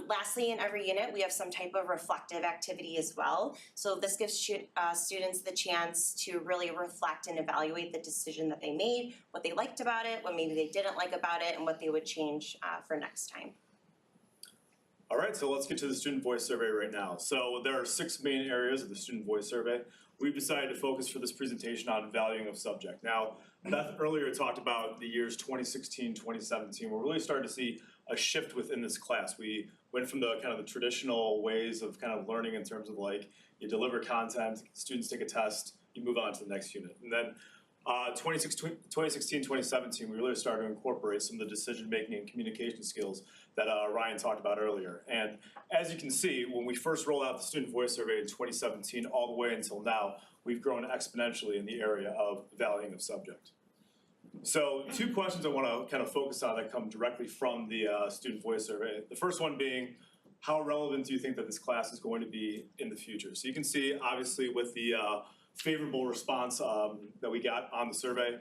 Speaker 5: Lastly, in every unit, we have some type of reflective activity as well. So this gives students the chance to really reflect and evaluate the decision that they made, what they liked about it, what maybe they didn't like about it, and what they would change for next time.
Speaker 9: All right, so let's get to the student voice survey right now. So there are 6 main areas of the student voice survey. We've decided to focus for this presentation on valuing of subject. Now, Beth earlier talked about the years 2016, 2017. We're really starting to see a shift within this class. We went from the kind of the traditional ways of kind of learning in terms of like you deliver content, students take a test, you move on to the next unit. And then 2016, 2017, we really started to incorporate some of the decision-making and communication skills that Ryan talked about earlier. And as you can see, when we first rolled out the student voice survey in 2017 all the way until now, we've grown exponentially in the area of valuing of subject. So 2 questions I want to kind of focus on that come directly from the student voice survey. The first one being, how relevant do you think that this class is going to be in the future? So you can see, obviously, with the favorable response that we got on the survey,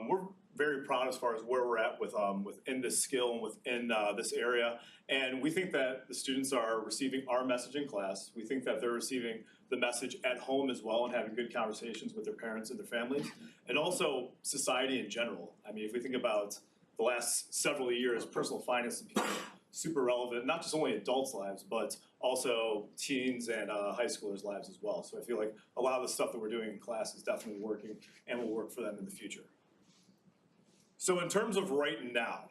Speaker 9: we're very proud as far as where we're at with within this skill and within this area. And we think that the students are receiving our message in class. We think that they're receiving the message at home as well and having good conversations with their parents and their families. And also society in general. I mean, if we think about the last several years, personal finance has become super relevant, not just only adults' lives, but also teens and high schoolers' lives as well. So I feel like a lot of the stuff that we're doing in class is definitely working and will work for them in the future. So in terms of right now,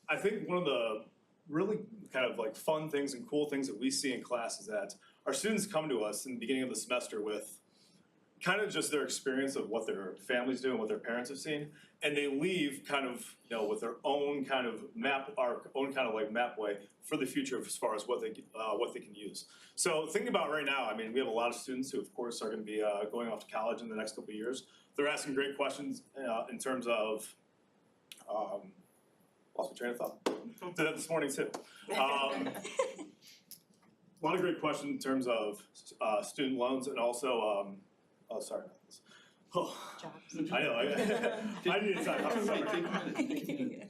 Speaker 9: I think one of the really kind of like fun things and cool things that we see in class is that our students come to us in the beginning of the semester with kind of just their experience of what their families do and what their parents have seen, and they leave kind of, you know, with their own kind of map, our own kind of like map way for the future as far as what they can use. So thinking about right now, I mean, we have a lot of students who, of course, are going to be going off to college in the next couple of years. They're asking great questions in terms of, lost my train of thought. Did that this morning too. A lot of great questions in terms of student loans and also, oh, sorry about this. Oh, I know, I need to talk about something.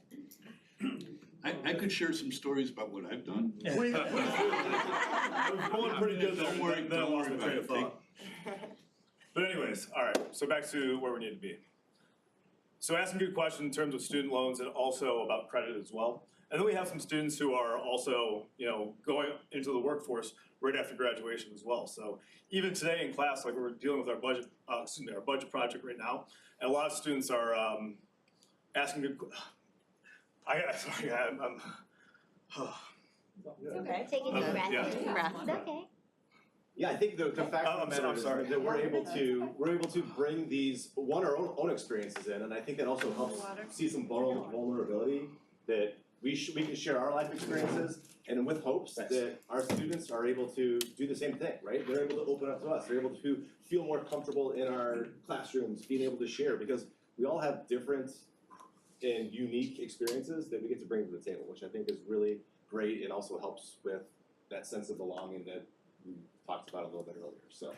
Speaker 4: I could share some stories about what I've done.
Speaker 9: Please. I was going pretty good there, then I lost my train of thought. But anyways, all right, so back to where we need to be. So asking good questions in terms of student loans and also about credit as well. And then we have some students who are also, you know, going into the workforce right after graduation as well. So even today in class, like we're dealing with our budget, our budget project right now, and a lot of students are asking good. Sorry, I'm
Speaker 18: It's okay. Take a deep breath.
Speaker 9: Yeah.
Speaker 18: Take a deep breath. It's okay.
Speaker 20: Yeah, I think the fact of the matter is that we're able to bring these our own experiences in, and I think that also helps see some vulnerability that we can share our life experiences, and with hopes that our students are able to do the same thing, right? They're able to open up to us. They're able to feel more comfortable in our classrooms, being able to share, because we all have different and unique experiences that we get to bring to the table, which I think is really great and also helps with that sense of belonging that we talked about a little bit earlier. So,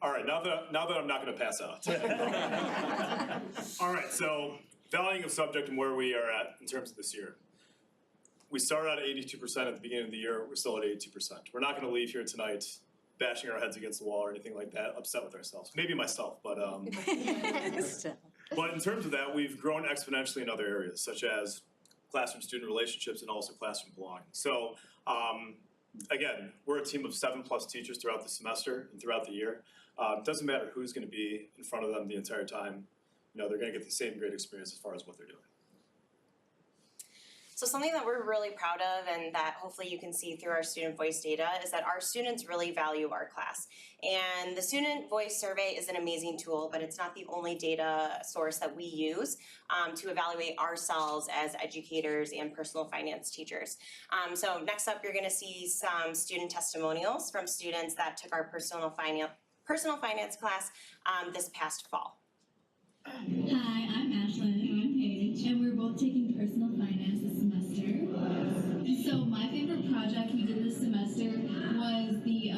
Speaker 9: all right, now that I'm not going to pass out. All right, so valuing of subject and where we are at in terms of this year. We started out at 82% at the beginning of the year. We're still at 82%. We're not going to leave here tonight bashing our heads against the wall or anything like that, upset with ourselves. Maybe myself, but but in terms of that, we've grown exponentially in other areas, such as classroom-student relationships and also classroom belonging. So again, we're a team of 7+ teachers throughout the semester and throughout the year. It doesn't matter who's going to be in front of them the entire time. You know, they're going to get the same great experience as far as what they're doing.
Speaker 5: So something that we're really proud of and that hopefully you can see through our student voice data is that our students really value our class. And the student voice survey is an amazing tool, but it's not the only data source that we use to evaluate ourselves as educators and personal finance teachers. So next up, you're gonna see some student testimonials from students that took our personal finance class this past fall.
Speaker 8: Hi, I'm Ashlyn. And I'm Paige. And we're both taking personal finance this semester. So my favorite project we did this semester was the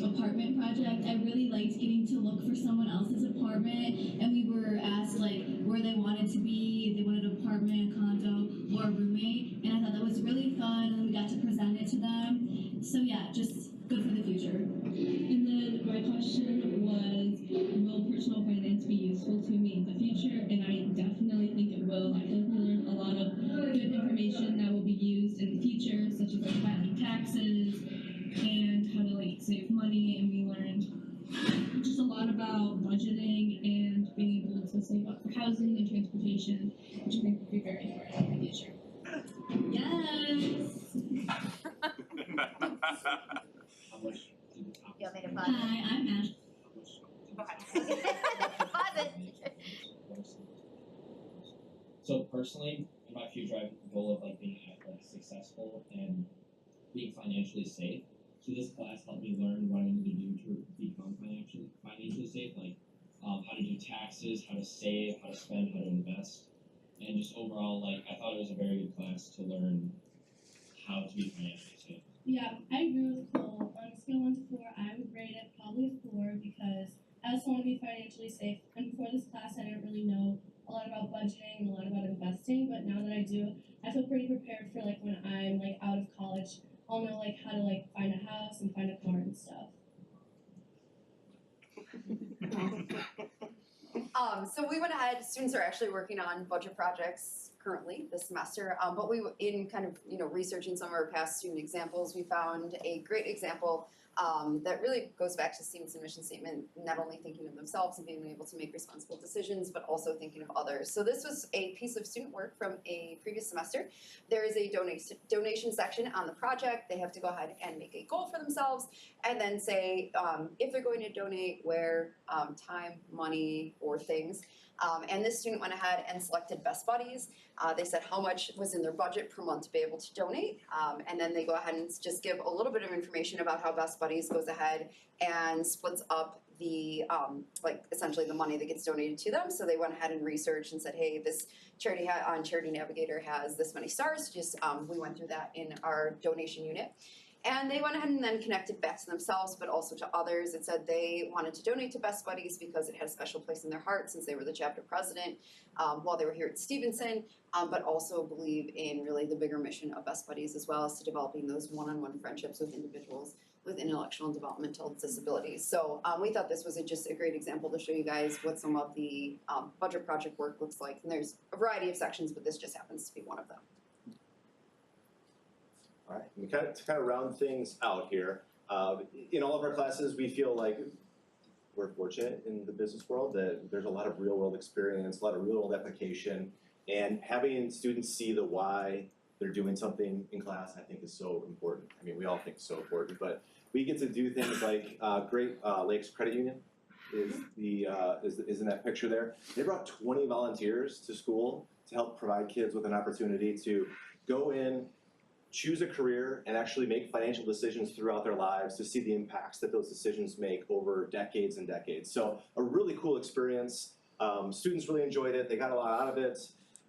Speaker 8: apartment project. I really liked getting to look for someone else's apartment, and we were asked like where they wanted to be, if they wanted an apartment, a condo, or a roommate. And I thought that was really fun, and we got to present it to them. So yeah, just good for the future. And then my question was, will personal finance be useful to me in the future? And I definitely think it will. I feel like we learned a lot of good information that will be used in the future, such as like filing taxes and how to like save money. And we learned just a lot about budgeting and being able to save up for housing and transportation, which I think will be very important in the future. Yes.
Speaker 18: You want me to pause?
Speaker 8: Hi, I'm Ash.
Speaker 18: Pause it.
Speaker 11: So personally, in my future, I have the goal of like being successful and being financially safe. So this class helped me learn what I need to do to become financially safe, like how to do taxes, how to save, how to spend, how to invest, and just overall, like I thought it was a very good class to learn how to be financially safe.
Speaker 8: Yeah, I agree with Cole. On a scale of 1 to 4, I would rate it probably a 4 because I also want to be financially safe. And before this class, I didn't really know a lot about budgeting and a lot about investing. But now that I do, I feel pretty prepared for like when I'm like out of college. I'll know like how to like find a house and find a car and stuff.
Speaker 21: So we went ahead, students are actually working on budget projects currently this semester, but in kind of, researching some of our past student examples, we found a great example that really goes back to Stevenson's mission statement, not only thinking of themselves and being able to make responsible decisions, but also thinking of others. So this was a piece of student work from a previous semester. There is a donation section on the project. They have to go ahead and make a goal for themselves and then say if they're going to donate, where, time, money, or things. And this student went ahead and selected Best Buddies. They said how much was in their budget per month to be able to donate. And then they go ahead and just give a little bit of information about how Best Buddies goes ahead and splits up the, essentially the money that gets donated to them. So they went ahead and researched and said, hey, this charity on Charity Navigator has this many stars. We went through that in our donation unit. And they went ahead and then connected back to themselves, but also to others. It said they wanted to donate to Best Buddies because it had a special place in their heart since they were the chapter president while they were here at Stevenson, but also believe in really the bigger mission of Best Buddies as well as to developing those one-on-one friendships with individuals with intellectual and developmental disabilities. So we thought this was just a great example to show you guys what some of the budget project work looks like. And there's a variety of sections, but this just happens to be one of them.
Speaker 20: All right, and to kind of round things out here, in all of our classes, we feel like we're fortunate in the business world that there's a lot of real world experience, a lot of real world application, and having students see the why they're doing something in class, I think is so important. I mean, we all think it's so important, but we get to do things like Great Lakes Credit Union is in that picture there. They brought 20 volunteers to school to help provide kids with an opportunity to go in, choose a career, and actually make financial decisions throughout their lives to see the impacts that those decisions make over decades and decades. So a really cool experience. Students really enjoyed it. They got a lot out of it.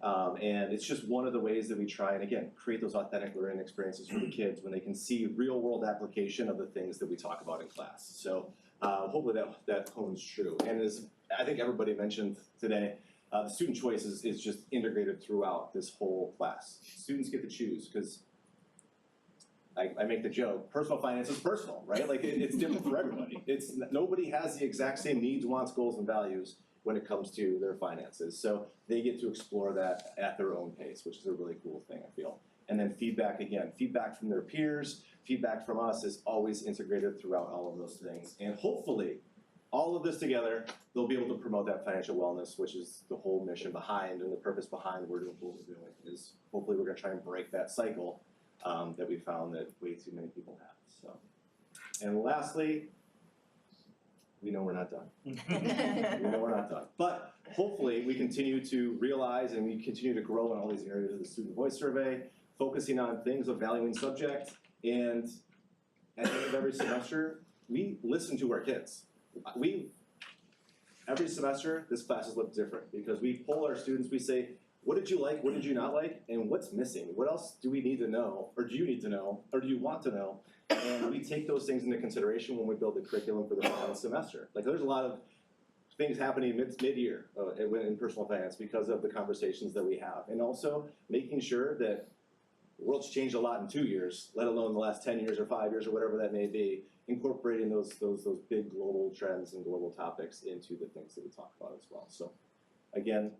Speaker 20: And it's just one of the ways that we try and, again, create those authentic learning experiences for the kids when they can see real world application of the things that we talk about in class. So hopefully that hones true. And as I think everybody mentioned today, the student choice is just integrated throughout this whole class. Students get to choose because I make the joke, personal finance is personal, right? Like it's different for everybody. Nobody has the exact same needs, wants, goals, and values when it comes to their finances. So they get to explore that at their own pace, which is a really cool thing, I feel. And then feedback from their peers, feedback from us is always integrated throughout all of those things. And hopefully, all of this together, they'll be able to promote that financial wellness, which is the whole mission behind and the purpose behind what we're doing, is hopefully we're gonna try and break that cycle that we found that way too many people have, so. And lastly, we know we're not done. We know we're not done. But hopefully we continue to realize and we continue to grow in all these areas of the Student Voice Survey, focusing on things of valuing subject, and at the end of every semester, we listen to our kids. Every semester, this class has looked different because we poll our students, we say, what did you like, what did you not like, and what's missing? What else do we need to know, or do you need to know, or do you want to know? And we take those things into consideration when we build the curriculum for the following semester. Like there's a lot of things happening mid-year in personal finance because of the conversations that we have. And also making sure that the world's changed a lot in 2 years, let alone the last 10 years or 5 years or whatever that may be, incorporating those big global trends and global topics into the things that we talk about as well. So again,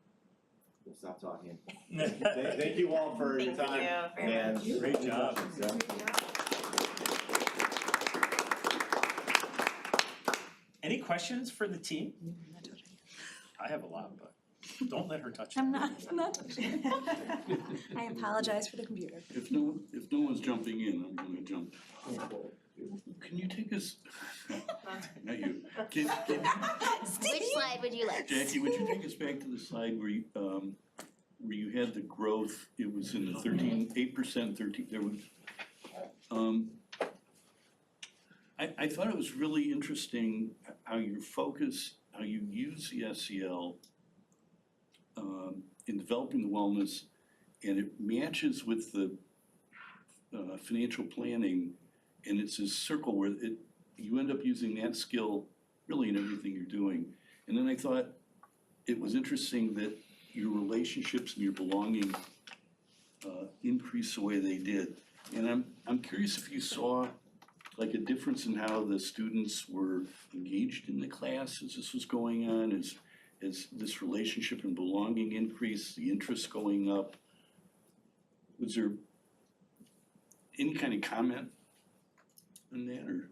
Speaker 20: we'll stop talking. Thank you all for your time. And
Speaker 3: great job. Any questions for the team? I have a lot, but don't let her touch it.
Speaker 2: I'm not touching it. I apologize for the computer.
Speaker 4: If no one's jumping in, I'm gonna jump. Can you take us, not you,
Speaker 18: Which slide would you like?
Speaker 4: Jackie, would you take us back to the slide where you had the growth, it was in the 8%, 13, there was, I thought it was really interesting how you use the SEL in developing the wellness, and it matches with the financial planning, and it's a circle where you end up using that skill really in everything you're doing. And then I thought it was interesting that your relationships and your belonging increased the way they did. And I'm curious if you saw like a difference in how the students were engaged in the class as this was going on, as this relationship and belonging increased, the interest going up. Was there any kind of comment on that, or?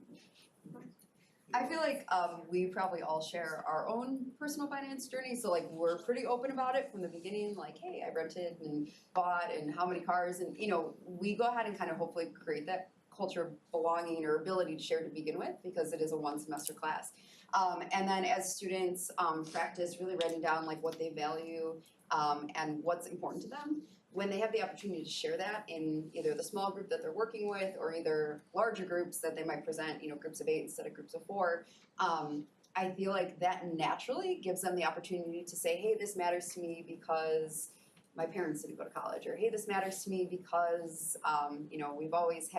Speaker 21: I feel like we probably all share our own personal finance journey, so like we're pretty open about it from the beginning, like, hey, I rented and bought and how many cars, and we go ahead and kind of hopefully create that culture of belonging or ability to share to begin with, because it is a one semester class. And then as students practice really writing down like what they value and what's important to them, when they have the opportunity to share that in either the small group that they're working with or either larger groups that they might present, groups of 8 instead of groups of 4, I feel like that naturally gives them the opportunity to say, hey, this matters to me because my parents didn't go to college, or hey, this matters to me because we've always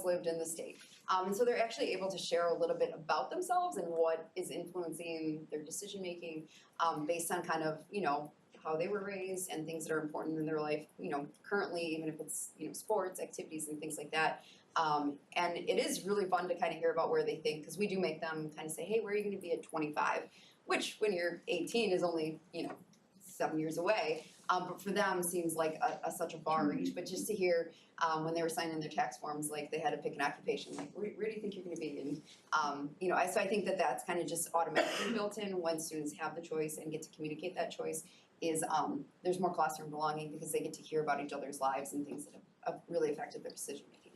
Speaker 21: lived in the state. And so they're actually able to share a little bit about themselves and what is influencing their decision making based on kind of how they were raised and things that are important in their life, currently, even if it's, sports, activities and things like that. And it is really fun to kind of hear about where they think, because we do make them kind of say, hey, where are you going to be at 25? Which when you're 18 is only, 7 years away. But for them seems like such a far reach. But just to hear when they were signing their tax forms, like they had to pick an occupation, like where do you think you're going to be? And so I think that that's kind of just automatically built in when students have the choice and get to communicate that choice. Is there's more classroom belonging because they get to hear about each other's lives and things that have really affected their decision making.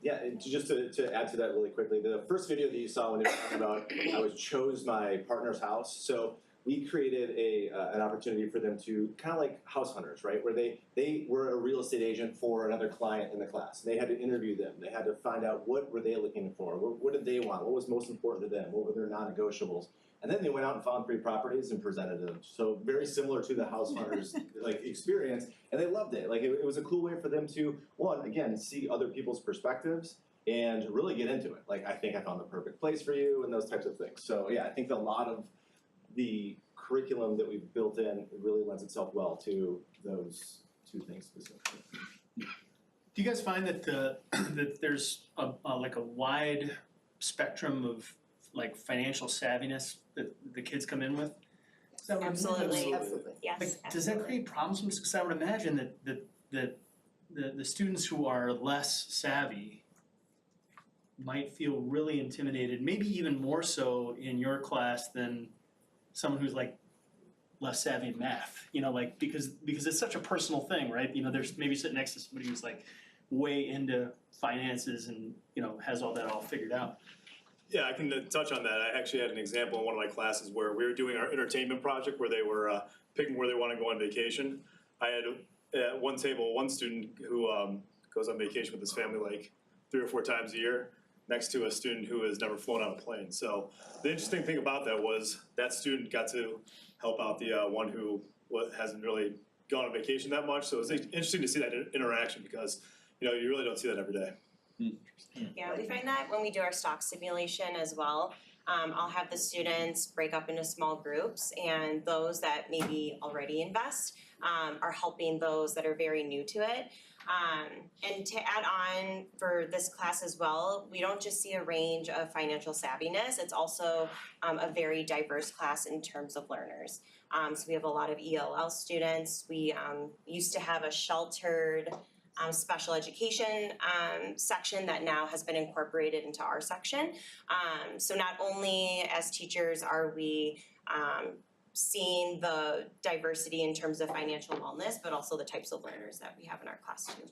Speaker 20: Yeah, and just to add to that really quickly, the first video that you saw when they were talking about I chose my partner's house. So we created an opportunity for them to kind of like house hunters, right? Where they were a real estate agent for another client in the class. They had to interview them. They had to find out what were they looking for, what did they want, what was most important to them, what were their non-negotiables. And then they went out and found 3 properties and presented them. So very similar to the house hunters experience, and they loved it. Like it was a cool way for them to, one, again, see other people's perspectives and really get into it. Like, I think I found the perfect place for you and those types of things. So yeah, I think a lot of the curriculum that we've built in really lends itself well to those 2 things specifically.
Speaker 12: Do you guys find that that there's a wide spectrum of like financial savviness that the kids come in with?
Speaker 17: Absolutely.
Speaker 12: Yes. Does that create problems? Because I would imagine that the students who are less savvy might feel really intimidated, maybe even more so in your class than someone who's like less savvy in math, you know, like because it's such a personal thing, right? You know, there's maybe sitting next to somebody who's like way into finances and, you know, has all that all figured out.
Speaker 9: Yeah, I can touch on that. I actually had an example in one of my classes where we were doing our entertainment project where they were picking where they want to go on vacation. I had at one table one student who goes on vacation with his family like 3 or 4 times a year, next to a student who has never flown on a plane. So the interesting thing about that was that student got to help out the one who hasn't really gone on vacation that much. So it was interesting to see that interaction because, you know, you really don't see that every day.
Speaker 5: Yeah, we find that when we do our stock simulation as well. I'll have the students break up into small groups, and those that maybe already invest are helping those that are very new to it. And to add on for this class as well, we don't just see a range of financial savviness, it's also a very diverse class in terms of learners. So we have a lot of ELL students. We used to have a sheltered special education section that now has been incorporated into our section. So not only as teachers are we seeing the diversity in terms of financial wellness, but also the types of learners that we have in our class too.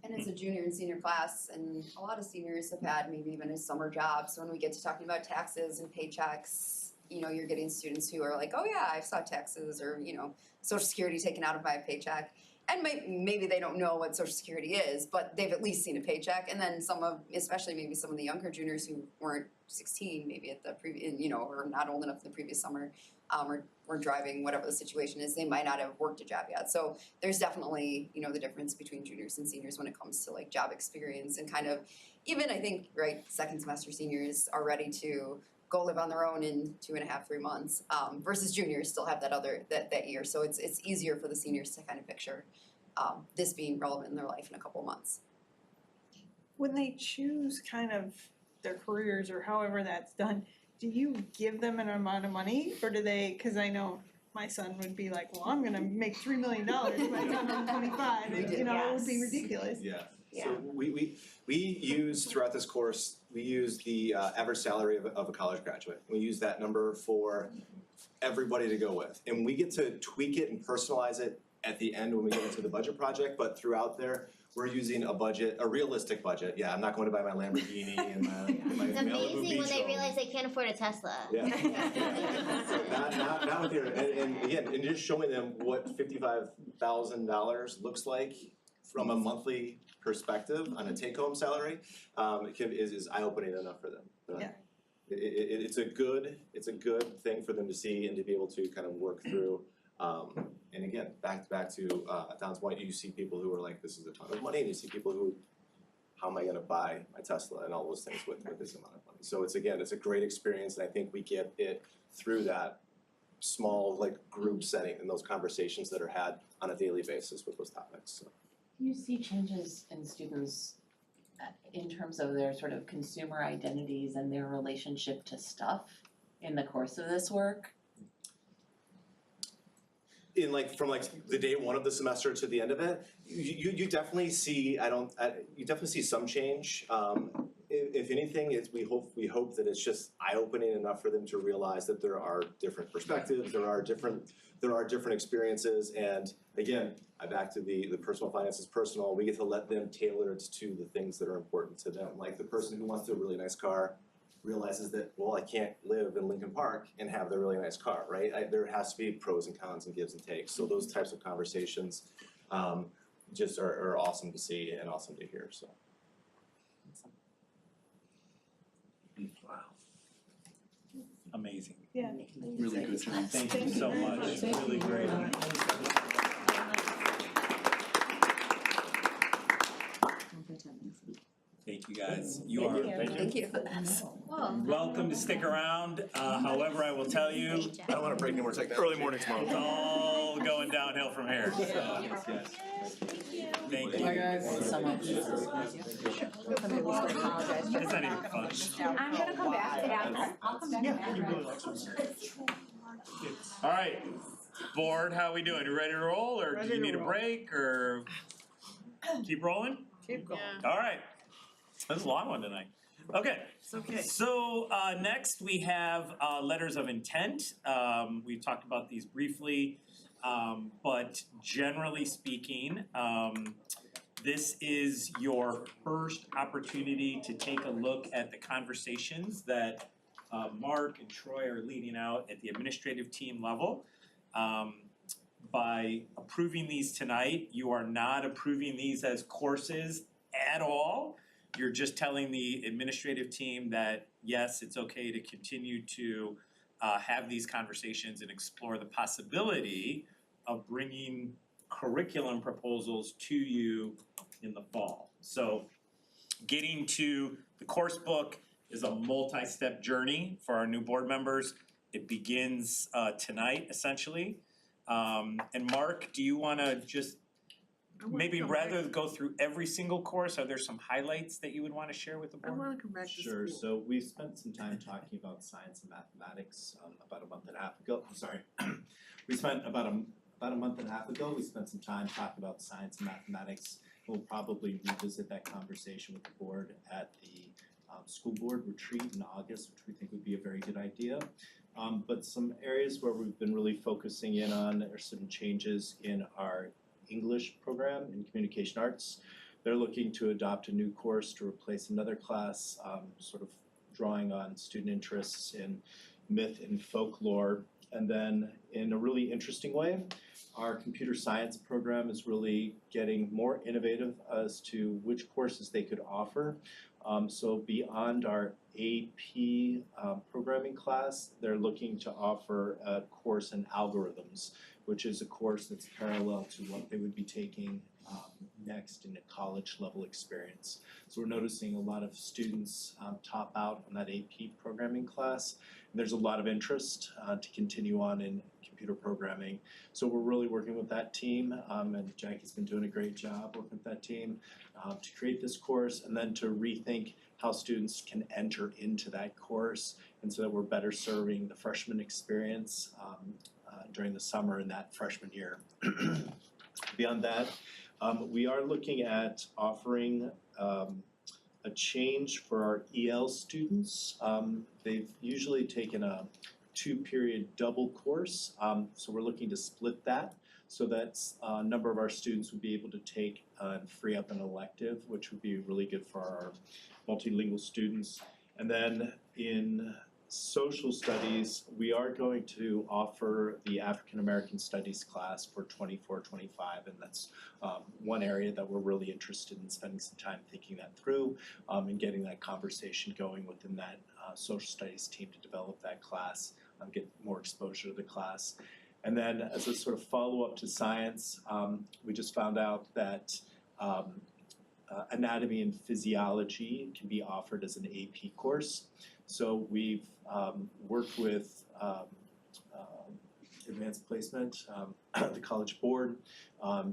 Speaker 21: And it's a junior and senior class, and a lot of seniors have had maybe even a summer job. So when we get to talking about taxes and paychecks, you know, you're getting students who are like, oh yeah, I saw taxes, or, you know, Social Security taken out of my paycheck. And maybe they don't know what Social Security is, but they've at least seen a paycheck. And then some of, especially maybe some of the younger juniors who weren't 16, maybe at the previous, you know, or not old enough in the previous summer, or driving, whatever the situation is, they might not have worked a job yet. So there's definitely, you know, the difference between juniors and seniors when it comes to like job experience and kind of, even I think, right, second semester seniors are ready to go live on their own in 2.5, 3 months, versus juniors still have that year. So it's easier for the seniors to kind of picture this being relevant in their life in a couple of months.
Speaker 1: When they choose kind of their careers or however that's done, do you give them an amount of money, or do they, because I know my son would be like, well, I'm gonna make $3 million by the time I'm 25, and, you know, it would be ridiculous.
Speaker 20: Yeah. So we use throughout this course, we use the average salary of a college graduate. We use that number for everybody to go with. And we get to tweak it and personalize it at the end when we get into the budget project, but throughout there, we're using a realistic budget. Yeah, I'm not going to buy my Lamborghini and my
Speaker 18: It's
Speaker 20: Malibu
Speaker 18: amazing
Speaker 20: beach
Speaker 18: when they
Speaker 20: home.
Speaker 18: realize they can't afford a Tesla.
Speaker 20: Yeah. Not with your, and again, and just showing them what $55,000 looks like from a monthly perspective on a take-home salary, is eye-opening enough for them.
Speaker 1: Yeah.
Speaker 20: It's a good thing for them to see and to be able to kind of work through. And again, back to Don's point, you see people who are like, this is a ton of money, and you see people who, how am I gonna buy my Tesla and all those things with this amount of money. So it's a great experience, and I think we get it through that small like group setting and those conversations that are had on a daily basis with those topics. So.
Speaker 14: Do you see changes in students in terms of their sort of consumer identities and their relationship to stuff in the course of this work?
Speaker 20: In from the day one of the semester to the end of it, you definitely see you definitely see some change. If anything, we hope that it's just eye-opening enough for them to realize that there are different perspectives, there are different experiences, and again, back to the personal finance is personal. We get to let them tailor it to the things that are important to them. Like the person who wants a really nice car realizes that, well, I can't live in Lincoln Park and have the really nice car, right? There has to be pros and cons and gives and takes. So those types of conversations just are awesome to see and awesome to hear. So.
Speaker 3: Wow. Amazing.
Speaker 1: Yeah.
Speaker 4: Really good job.
Speaker 3: Thank you so much. It's really great. Thank you guys. You are
Speaker 21: Thank you.
Speaker 3: welcome to stick around. However, I will tell you,
Speaker 9: I don't want to break any more technology. Early morning tomorrow.
Speaker 3: it's all going downhill from here. So, thank you.
Speaker 14: Bye, guys. So much.
Speaker 3: It's not even fun.
Speaker 17: I'm gonna come back to that. I'll come back after.
Speaker 3: All right, board, how we doing? You ready to roll, or do
Speaker 10: Ready
Speaker 3: you
Speaker 10: to
Speaker 3: need a
Speaker 10: roll.
Speaker 3: break, or keep rolling?
Speaker 10: Keep going.
Speaker 3: All right. That's a long one tonight. Okay.
Speaker 10: It's okay.
Speaker 3: So next we have letters of intent. We talked about these briefly, but generally speaking, this is your first opportunity to take a look at the conversations that Mark and Troy are leading out at the administrative team level. By approving these tonight, you are not approving these as courses at all. You're just telling the administrative team that, yes, it's okay to continue to have these conversations and explore the possibility of bringing curriculum proposals to you in the fall. So getting to the course book is a multi-step journey for our new board members. It begins tonight, essentially. And Mark, do you wanna just maybe rather than go through every single course, are there some highlights that you would wanna share with the board?
Speaker 10: I wanna come back to school.
Speaker 20: Sure, so we spent some time talking about science and mathematics about a month and a half ago, we spent about a month and a half ago, we spent some time talking about science and mathematics. We'll probably revisit that conversation with the board at the school board retreat in August, which we think would be a very good idea. But some areas where we've been really focusing in on are some changes in our English program in communication arts. They're looking to adopt a new course to replace another class, sort of drawing on student interests in myth and folklore. And then in a really interesting way, our computer science program is really getting more innovative as to which courses they could offer. So beyond our AP programming class, they're looking to offer a course in algorithms, which is a course that's parallel to what they would be taking next in a college level experience. So we're noticing a lot of students top out on that AP programming class. And there's a lot of interest to continue on in computer programming. So we're really working with that team, and Jackie's been doing a great job working with that team to create this course and then to rethink how students can enter into that course, and so that we're better serving the freshman experience during the summer in that freshman year. Beyond that, we are looking at offering a change for our EL students. They've usually taken a 2-period double course, so we're looking to split that so that a number of our students would be able to take and free up an elective, which would be really good for our multilingual students. And then in social studies, we are going to offer the African American Studies class for 24-25, and that's one area that we're really interested in spending some time thinking that through and getting that conversation going within that social studies team to develop that class, get more exposure to the class. And then as a sort of follow-up to science, we just found out that anatomy and physiology can be offered as an AP course. So we've worked with Advanced Placement, the College Board,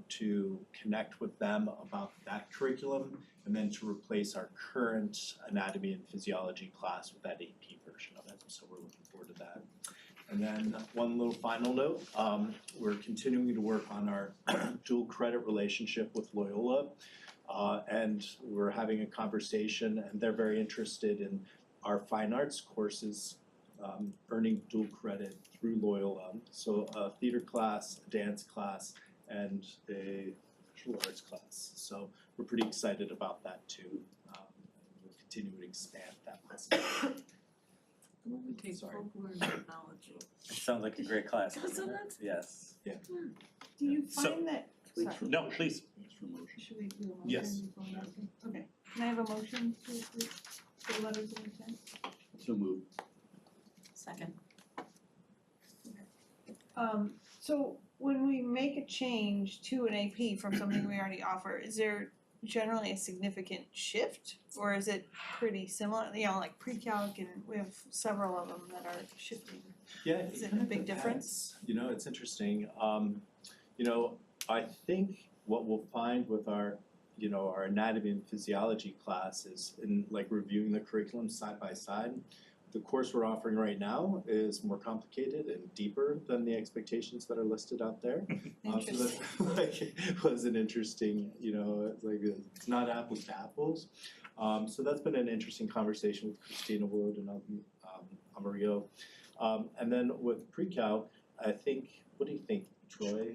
Speaker 20: to connect with them about that curriculum and then to replace our current anatomy and physiology class with that AP version of it. So we're looking forward to that. And then one little final note, we're continuing to work on our dual credit relationship with Loyola. And we're having a conversation, and they're very interested in our fine arts courses earning dual credit through Loyola. So a theater class, a dance class, and a visual arts class. So we're pretty excited about that too. We'll continue to expand that possibility.
Speaker 10: We take folklore and technology.
Speaker 3: It sounds like a great class.
Speaker 10: Doesn't it?
Speaker 3: Yes.
Speaker 4: Yeah.
Speaker 1: Do you
Speaker 3: So-
Speaker 1: find that, sorry,
Speaker 3: No, please.
Speaker 1: should we do a motion
Speaker 3: Yes.
Speaker 1: before we ask him? Okay, can I have a motion to approve the letters of intent?
Speaker 4: So moved.
Speaker 14: Second.
Speaker 1: So when we make a change to an AP from something we already offer, is there generally a significant shift? Or is it pretty similar, you know, like pre-calc, and we have several of them that are shifting?
Speaker 20: Yeah,
Speaker 1: Is it a big difference?
Speaker 20: You know, it's interesting. You know, I think what we'll find with our, you know, our anatomy and physiology class is in like reviewing the curriculum side by side. The course we're offering right now is more complicated and deeper than the expectations that are listed out there. So that like was an interesting, you know, like it's not apples to apples.
Speaker 13: So that's been an interesting conversation with Christina Wood and Amarillo. And then with pre-cal, I think, what do you think, Troy?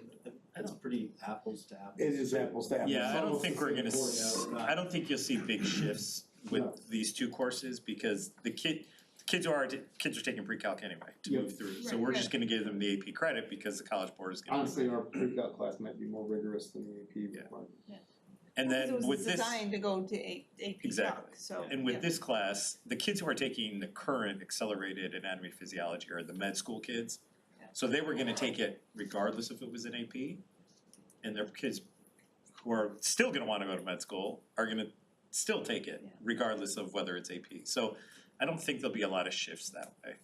Speaker 13: It's pretty apples to apples.
Speaker 15: It is apples to apples.
Speaker 3: Yeah, I don't
Speaker 15: Almost
Speaker 3: think
Speaker 15: the
Speaker 3: we're
Speaker 15: same
Speaker 3: gonna,
Speaker 15: course.
Speaker 3: I don't think you'll see big shifts with these two courses because the kids are taking pre-calc anyway to
Speaker 6: Yep.
Speaker 3: move through. So
Speaker 1: Right,
Speaker 3: we're just gonna give them the AP credit because the College Board is gonna.
Speaker 6: Honestly, our pre-cal class might be more rigorous than the AP requirement.
Speaker 3: And
Speaker 1: Because
Speaker 3: then
Speaker 1: it
Speaker 3: with
Speaker 1: was
Speaker 3: this.
Speaker 1: designed to go to AP
Speaker 3: Exactly.
Speaker 1: Calc, so.
Speaker 3: And with
Speaker 1: yeah.
Speaker 3: this class, the kids who are taking the current accelerated anatomy physiology are the med school kids. So they were gonna take it regardless if it was an AP. And their kids who are still gonna wanna go to med school are gonna still take it regardless of whether it's AP. So I don't think there'll be a lot of shifts that way.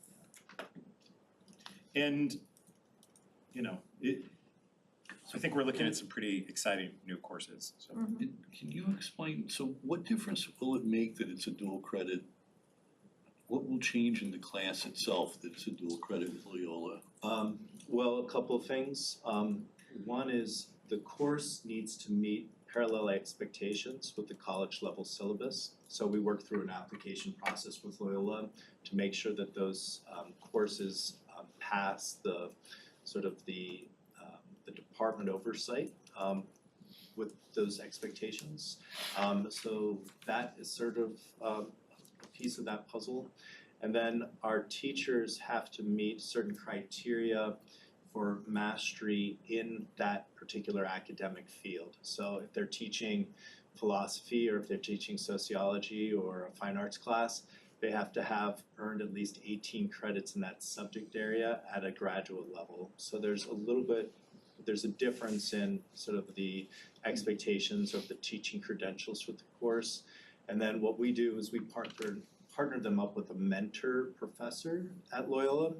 Speaker 3: And, you know, so I think we're looking at some pretty exciting new courses, so.
Speaker 4: And can you explain, so what difference will it make that it's a dual credit? What will change in the class itself that it's a dual credit with Loyola?
Speaker 13: Well, a couple of things. One is the course needs to meet parallel expectations with the college level syllabus. So we work through an application process with Loyola to make sure that those courses pass the sort of the department oversight with those expectations. So that is sort of a piece of that puzzle. And then our teachers have to meet certain criteria for mastery in that particular academic field. So if they're teaching philosophy or if they're teaching sociology or a fine arts class, they have to have earned at least 18 credits in that subject area at a graduate level. So there's a difference in sort of the expectations of the teaching credentials for the course. And then what we do is we partner them up with a mentor professor at Loyola.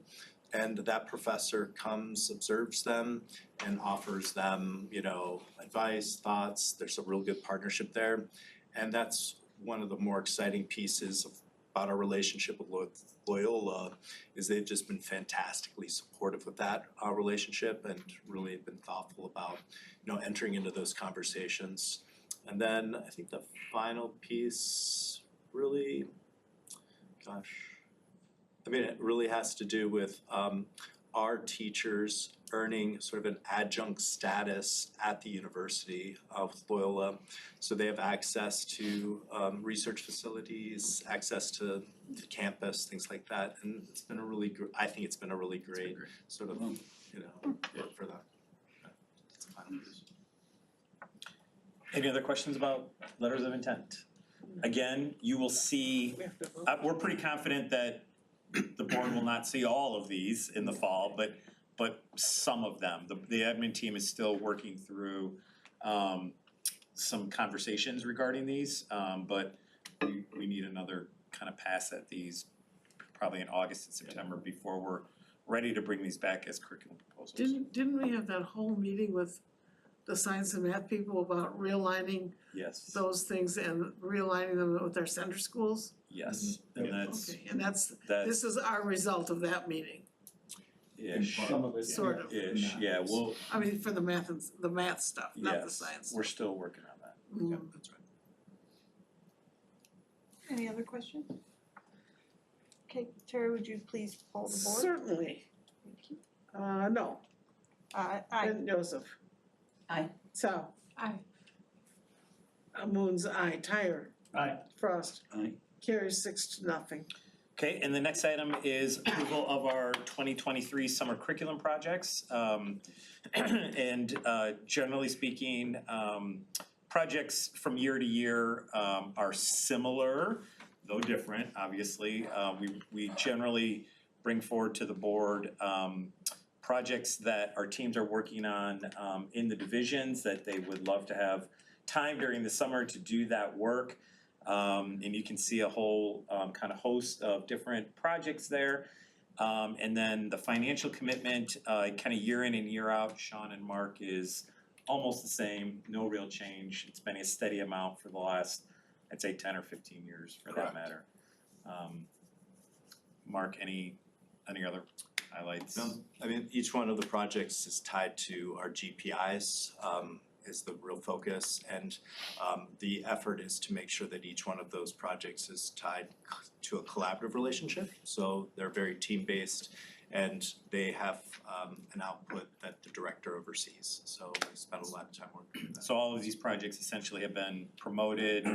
Speaker 13: And that professor comes, observes them, and offers them, you know, advice, thoughts. There's a real good partnership there. And that's one of the more exciting pieces about our relationship with Loyola is they've just been fantastically supportive of that relationship and really been thoughtful about, you know, entering into those conversations. And then I think the final piece really, it really has to do with our teachers earning sort of an adjunct status at the university of Loyola. So they have access to research facilities, access to the campus, things like that. And it's been a really, I think it's been a really great sort of, you know, work for them. That's the final piece.
Speaker 3: Any other questions about letters of intent? Again, you will see, we're pretty confident that the board will not see all of these in the fall, but some of them. The admin team is still working through some conversations regarding these, but we need another kind of pass at these probably in August and September before we're ready to bring these back as curriculum proposals.
Speaker 10: Didn't we have that whole meeting with the science and math people about realigning
Speaker 3: Yes.
Speaker 10: those things and realigning them with our center schools?
Speaker 3: Yes, and that's.
Speaker 10: Okay, and this is our result of that meeting.
Speaker 3: Ish.
Speaker 10: Some of it, sort of.
Speaker 3: Ish, yeah, we'll.
Speaker 10: I mean, for the math stuff, not the
Speaker 3: Yes,
Speaker 10: science.
Speaker 3: we're still working on that.
Speaker 10: Mm.
Speaker 3: Yeah, that's right.
Speaker 1: Any other questions? Okay, Terry, would you please poll the board?
Speaker 10: Certainly. No.
Speaker 1: Aye.
Speaker 10: And Joseph.
Speaker 14: Aye.
Speaker 10: So. Aye. Moon's aye. Tyre.
Speaker 12: Aye.
Speaker 10: Frost.
Speaker 4: Aye.
Speaker 10: Carries 6-0.
Speaker 3: Okay, and the next item is approval of our 2023 summer curriculum projects. And generally speaking, projects from year to year are similar, though different, obviously. We generally bring forward to the board projects that our teams are working on in the divisions that they would love to have time during the summer to do that work. And you can see a whole kind of host of different projects there. And then the financial commitment, kind of year in and year out, Sean and Mark, is almost the same, no real change. It's been a steady amount for the last, I'd say 10 or 15 years for that matter. Mark, any other highlights?
Speaker 13: No, I mean, each one of the projects is tied to our GPIs. is the real focus. And the effort is to make sure that each one of those projects is tied to a collaborative relationship. So they're very team-based and they have an output that the director oversees. So we spend a lot of time working on that.
Speaker 3: So all of these projects essentially have been promoted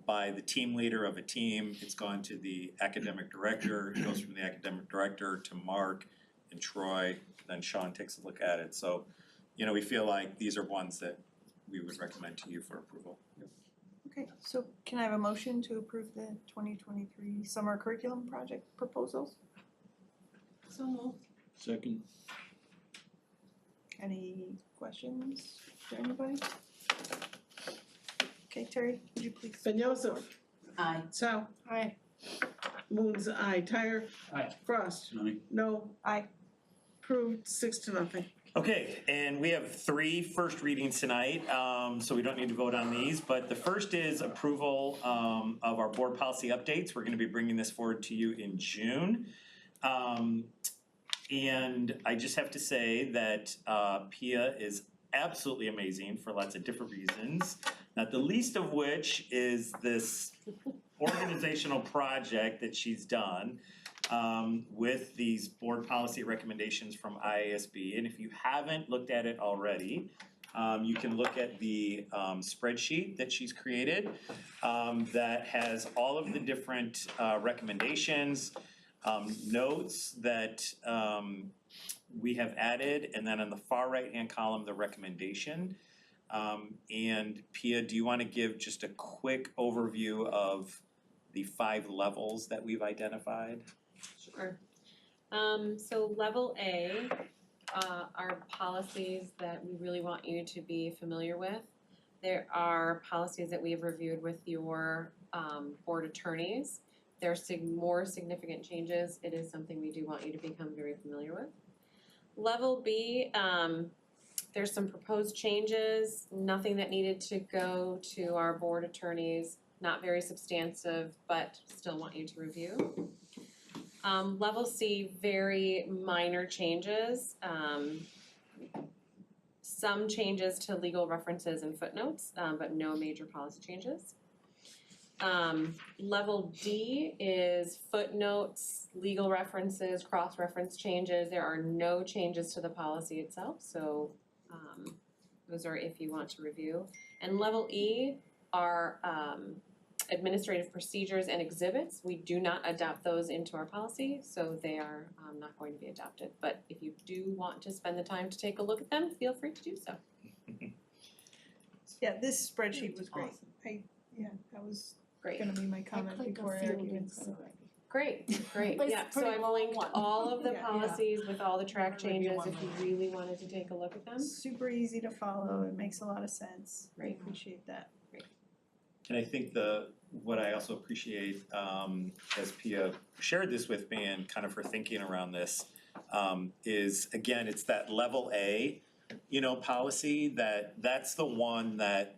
Speaker 3: by the team leader of a team. It's gone to the academic director, it goes from the academic director to Mark and Troy, then Sean takes a look at it. So, you know, we feel like these are ones that we would recommend to you for approval.
Speaker 1: Okay, so can I have a motion to approve the 2023 summer curriculum project proposals?
Speaker 10: So moved.
Speaker 4: Second.
Speaker 1: Any questions for anybody? Okay, Terry, would you please?
Speaker 10: Ben Joseph.
Speaker 14: Aye.
Speaker 10: Chow.
Speaker 1: Aye.
Speaker 10: Moon's aye. Tyre.
Speaker 12: Aye.
Speaker 10: Frost.
Speaker 4: Aye.
Speaker 10: No.
Speaker 1: Aye.
Speaker 10: Approved 6-0.
Speaker 3: Okay, and we have 3 first readings tonight, so we don't need to vote on these, but the first is approval of our board policy updates. We're gonna be bringing this forward to you in June. And I just have to say that Pia is absolutely amazing for lots of different reasons, not the least of which is this organizational project that she's done with these board policy recommendations from IASB. And if you haven't looked at it already, you can look at the spreadsheet that she's created that has all of the different recommendations, notes that we have added, and then on the far right-hand column, the recommendation. And Pia, do you want to give just a quick overview of the 5 levels that we've identified?
Speaker 7: Sure. So level A are policies that we really want you to be familiar with. There are policies that we have reviewed with your board attorneys. There are more significant changes. It is something we do want you to become very familiar with. Level B, there's some proposed changes, nothing that needed to go to our board attorneys, not very substantive, but still want you to review. Level C, very minor changes. Some changes to legal references and footnotes, but no major policy changes. Level D is footnotes, legal references, cross-reference changes. There are no changes to the policy itself, so those are if you want to review. And level E are administrative procedures and exhibits. We do not adopt those into our policy, so they are not going to be adopted. But if you do want to spend the time to take a look at them, feel free to do so.
Speaker 1: Yeah, this spreadsheet was great. That was gonna be my comment before Eric even said.
Speaker 7: Great, great,
Speaker 17: It's
Speaker 7: yeah, so
Speaker 17: pretty
Speaker 7: I've linked
Speaker 17: long.
Speaker 7: all of the
Speaker 1: Yeah.
Speaker 7: policies with all the track changes if you really wanted to take a look at them.
Speaker 1: Super easy to follow, it makes a lot of sense. I
Speaker 7: Right.
Speaker 1: appreciate that.
Speaker 3: And I think what I also appreciate, as Pia shared this with me and kind of her thinking around this, is again, it's that level A, policy that's the one that,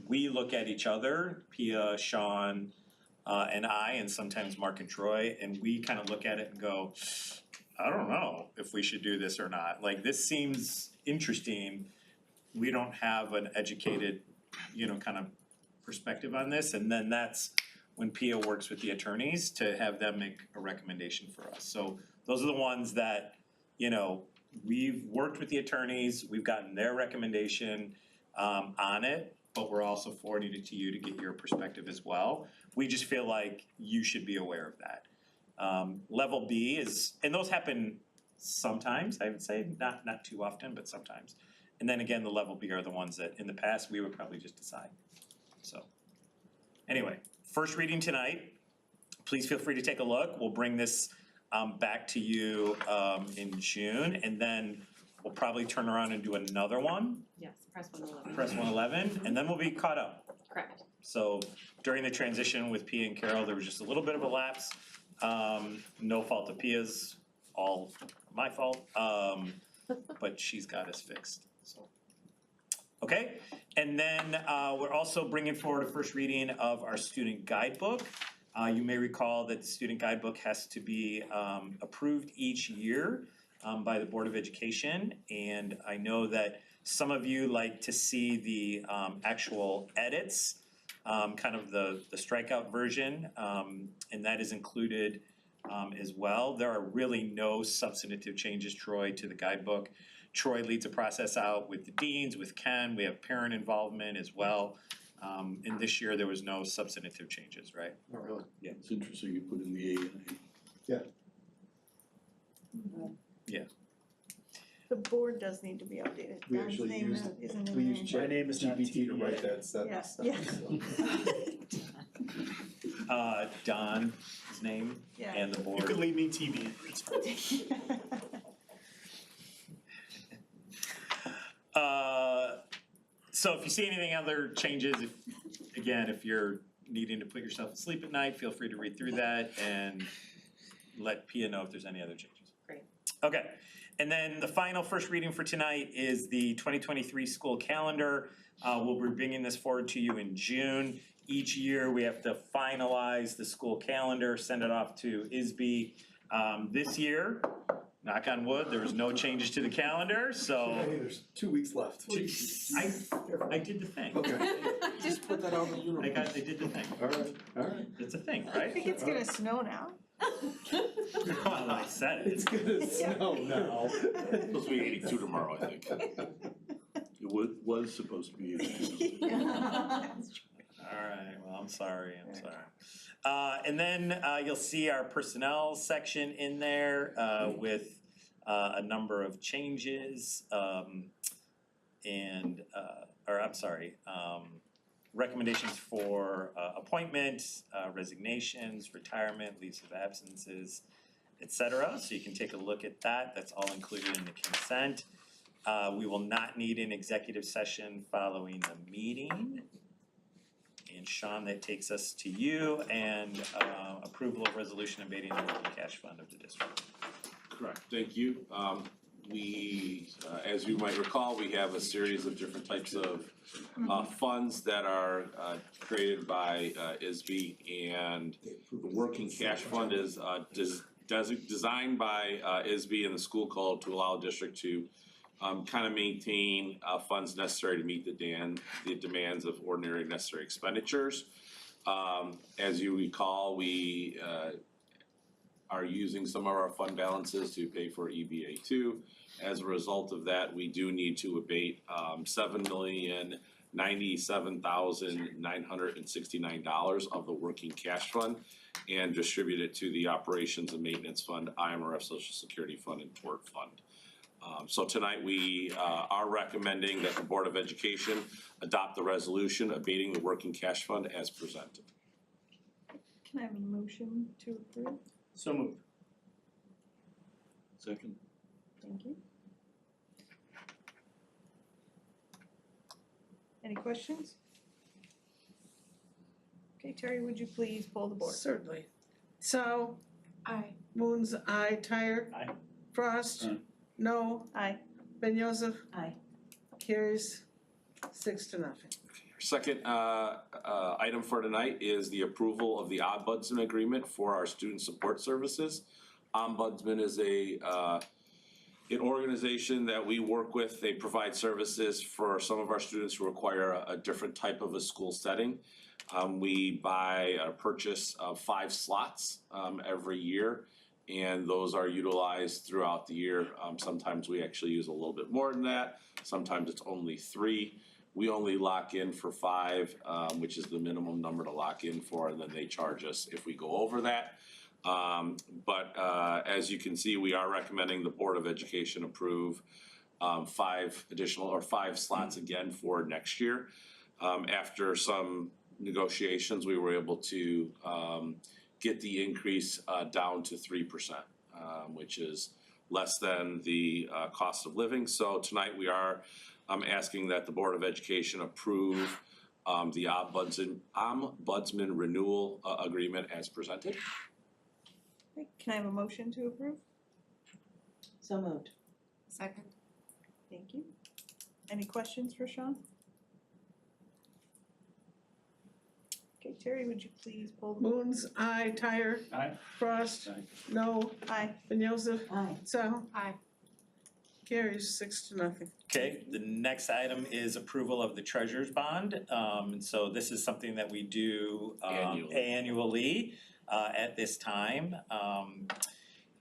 Speaker 3: we look at each other, Pia, Sean, and I, and sometimes Mark and Troy, and we kind of look at it and go, I don't know if we should do this or not. Like, this seems interesting. We don't have an educated, kind of perspective on this. And then that's when Pia works with the attorneys to have them make a recommendation for us. So those are the ones that, we've worked with the attorneys, we've gotten their recommendation on it, but we're also forwarding it to you to get your perspective as well. We just feel like you should be aware of that. Level B is, and those happen sometimes, I would say, not too often, but sometimes. And then again, the level B are the ones that in the past we would probably just decide. So anyway, first reading tonight. Please feel free to take a look. We'll bring this back to you in June, and then we'll probably turn around and do another one.
Speaker 7: Yes, press 111.
Speaker 3: Press 111, and then we'll be caught up.
Speaker 7: Correct.
Speaker 3: So during the transition with Pia and Carol, there was just a little bit of a lapse. No fault of Pia's, all my fault, but she's got us fixed. So, okay, and then we're also bringing forward a first reading of our student guidebook. You may recall that the student guidebook has to be approved each year by the Board of Education, and I know that Some of you like to see the actual edits, kind of the strikeout version, and that is included as well. There are really no substantive changes, Troy, to the guidebook. Troy leads a process out with the deans, with Ken. We have parent involvement as well. And this year there was no substantive changes, right?
Speaker 4: Oh, really? Yeah. It's interesting you put in the A and A.
Speaker 3: Yeah.
Speaker 1: The board does need to be updated.
Speaker 15: We
Speaker 1: Don's
Speaker 15: actually
Speaker 1: name
Speaker 15: used-
Speaker 1: isn't in
Speaker 15: We
Speaker 1: there.
Speaker 15: use GPT to write that stuff.
Speaker 1: Yeah,
Speaker 3: Don's name
Speaker 1: Yeah.
Speaker 3: and the board.
Speaker 12: You could leave me TV, it's fine.
Speaker 3: So if you see anything other changes, if you're needing to put yourself to sleep at night, feel free to read through that and let Pia know if there's any other changes.
Speaker 7: Great.
Speaker 3: Okay, and then the final first reading for tonight is the 2023 school calendar. We'll be bringing this forward to you in June. Each year, we have to finalize the school calendar, send it off to ISB. This year, knock on wood, there was no changes to the calendar, so.
Speaker 15: Hey, there's 2 weeks left.
Speaker 3: I did the thing.
Speaker 15: Okay. Just put that out in the universe.
Speaker 3: I did the thing.
Speaker 15: All right.
Speaker 3: It's a thing,
Speaker 1: I
Speaker 3: right?
Speaker 1: think it's gonna snow now.
Speaker 3: Well, I said it.
Speaker 15: It's gonna snow now.
Speaker 16: It's supposed to be 82 tomorrow, I think.
Speaker 4: It was supposed to be 82.
Speaker 3: Alright, well, I'm sorry. And then you'll see our personnel section in there with a number of changes recommendations for appointments, resignations, retirement, leaves of absences, etc. So you can take a look at that. That's all included in the consent. We will not need an executive session following the meeting. And Sean, that takes us to you and approval of resolution abating the working cash fund of the district.
Speaker 16: Correct, thank you. As you might recall, we have a series of different types of funds that are created by ISB, and the working cash fund is designed by ISB and the school code to allow district to kind of maintain funds necessary to meet the demands of ordinary necessary expenditures. As you recall, we are using some of our fund balances to pay for EBA 2. As a result of that, we do need to abate $7,097,969 of the working cash fund and distribute it to the operations and maintenance fund, IMRF Social Security Fund, and Tort Fund. So tonight we are recommending that the Board of Education adopt the resolution abating the working cash fund as presented.
Speaker 1: Can I have a motion to approve?
Speaker 12: So moved.
Speaker 4: Second.
Speaker 1: Thank you. Any questions? Okay, Terry, would you please pull the board?
Speaker 10: Certainly. So,
Speaker 17: Aye.
Speaker 10: Moon's aye, Tyre.
Speaker 12: Aye.
Speaker 10: Frost.
Speaker 4: Aye.
Speaker 10: No.
Speaker 1: Aye.
Speaker 10: Ben Joseph.
Speaker 17: Aye.
Speaker 10: Carries 6-0.
Speaker 16: Second item for tonight is the approval of the Ombudsman agreement for our student support services. Ombudsman is an organization that we work with. They provide services for some of our students who require a different type of a school setting. We buy or purchase 5 slots every year, and those are utilized throughout the year. Sometimes we actually use a little bit more than that. Sometimes it's only 3. We only lock in for 5, which is the minimum number to lock in for, and then they charge us if we go over that. But as you can see, we are recommending the Board of Education approve 5 slots again for next year. After some negotiations, we were able to get the increase down to 3%, which is less than the cost of living. So tonight we are asking that the Board of Education approve the Ombudsman renewal agreement as presented.
Speaker 1: Okay, can I have a motion to approve?
Speaker 17: So moved.
Speaker 1: Second. Thank you. Any questions for Sean? Okay, Terry, would you please pull the board?
Speaker 10: Moon's aye, Tyre.
Speaker 12: Aye.
Speaker 10: Frost.
Speaker 12: Aye.
Speaker 10: No.
Speaker 1: Aye.
Speaker 10: Ben Joseph.
Speaker 17: Aye.
Speaker 10: Sal.
Speaker 17: Aye.
Speaker 10: Carries 6-0.
Speaker 3: Okay, the next item is approval of the treasurer's bond. And so this is something that we do annually at this time.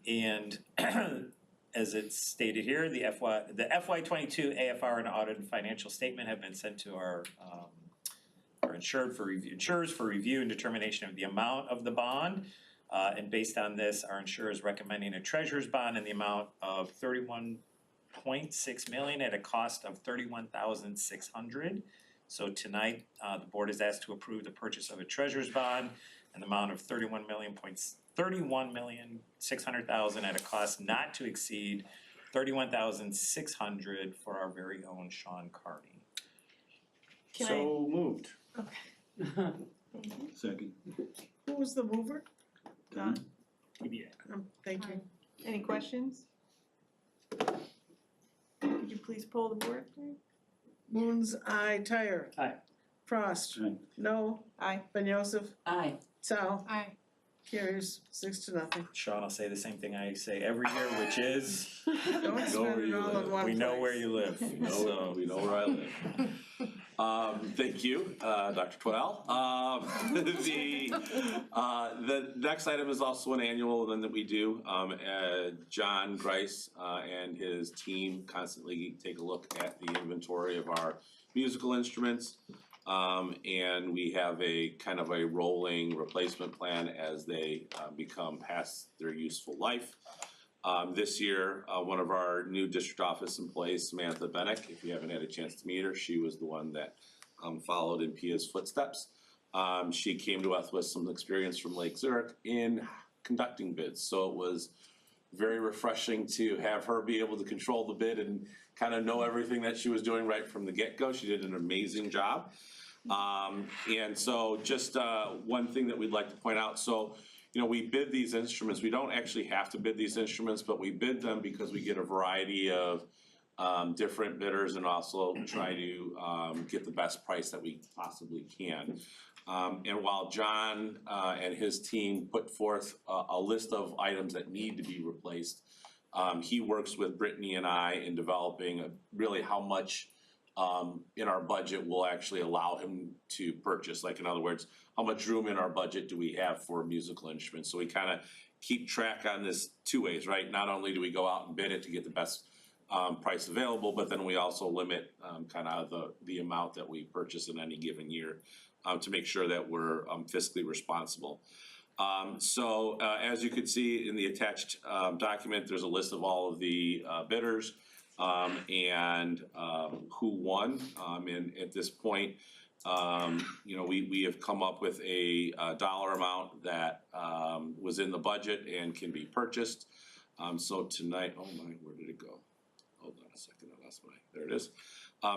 Speaker 3: And as it's stated here, the FY '22 AFR and audited financial statement have been sent to our insurers for review and determination of the amount of the bond. And based on this, our insurer is recommending a treasurer's bond in the amount of $31.6 million at a cost of $31,600. So tonight, the board is asked to approve the purchase of a treasurer's bond in the amount of $31,600,000 at a cost not to exceed $31,600 for our very own Sean Carney.
Speaker 12: So moved.
Speaker 10: Okay.
Speaker 4: Second.
Speaker 10: Who was the mover?
Speaker 12: Don?
Speaker 10: Thank you.
Speaker 1: Any questions? Could you please poll the board, please?
Speaker 10: Moon's aye. Tyre.
Speaker 12: Aye.
Speaker 10: Frost.
Speaker 4: Aye.
Speaker 10: No.
Speaker 1: Aye.
Speaker 10: Ben Joseph.
Speaker 14: Aye.
Speaker 10: Sal.
Speaker 1: Aye.
Speaker 10: Carries 6-0.
Speaker 3: Sean, I'll say the same thing I say every year, which is,
Speaker 10: Don't spend it all in one
Speaker 3: we know
Speaker 10: place.
Speaker 3: where you live, so.
Speaker 16: We know where I live. Thank you, Dr. Twell. The next item is also an annual one that we do. John Grice and his team constantly take a look at the inventory of our musical instruments. And we have a kind of a rolling replacement plan as they become past their useful life. This year, one of our new district office employees, Samantha Bennick, if you haven't had a chance to meet her, she was the one that followed in Pia's footsteps. She came to us with some experience from Lake Zurich in conducting bids, so it was very refreshing to have her be able to control the bid and kind of know everything that she was doing right from the get-go. She did an amazing job. And so just one thing that we'd like to point out, so you know, we bid these instruments. We don't actually have to bid these instruments, but we bid them because we get a variety of different bidders and also try to get the best price that we possibly can. And while John and his team put forth a list of items that need to be replaced, he works with Brittany and I in developing really how much in our budget will actually allow him to purchase. Like, in other words, how much room in our budget do we have for musical instruments? So we kind of keep track on this two ways, right? Not only do we go out and bid it to get the best price available, but then we also limit kind of the amount that we purchase in any given year to make sure that we're fiscally responsible. So as you can see in the attached document, there's a list of all of the bidders and who won. And at this point, you know, we have come up with a dollar amount that was in the budget and can be purchased. So tonight, oh my, where did it go? Hold on a second, I lost my, there it is.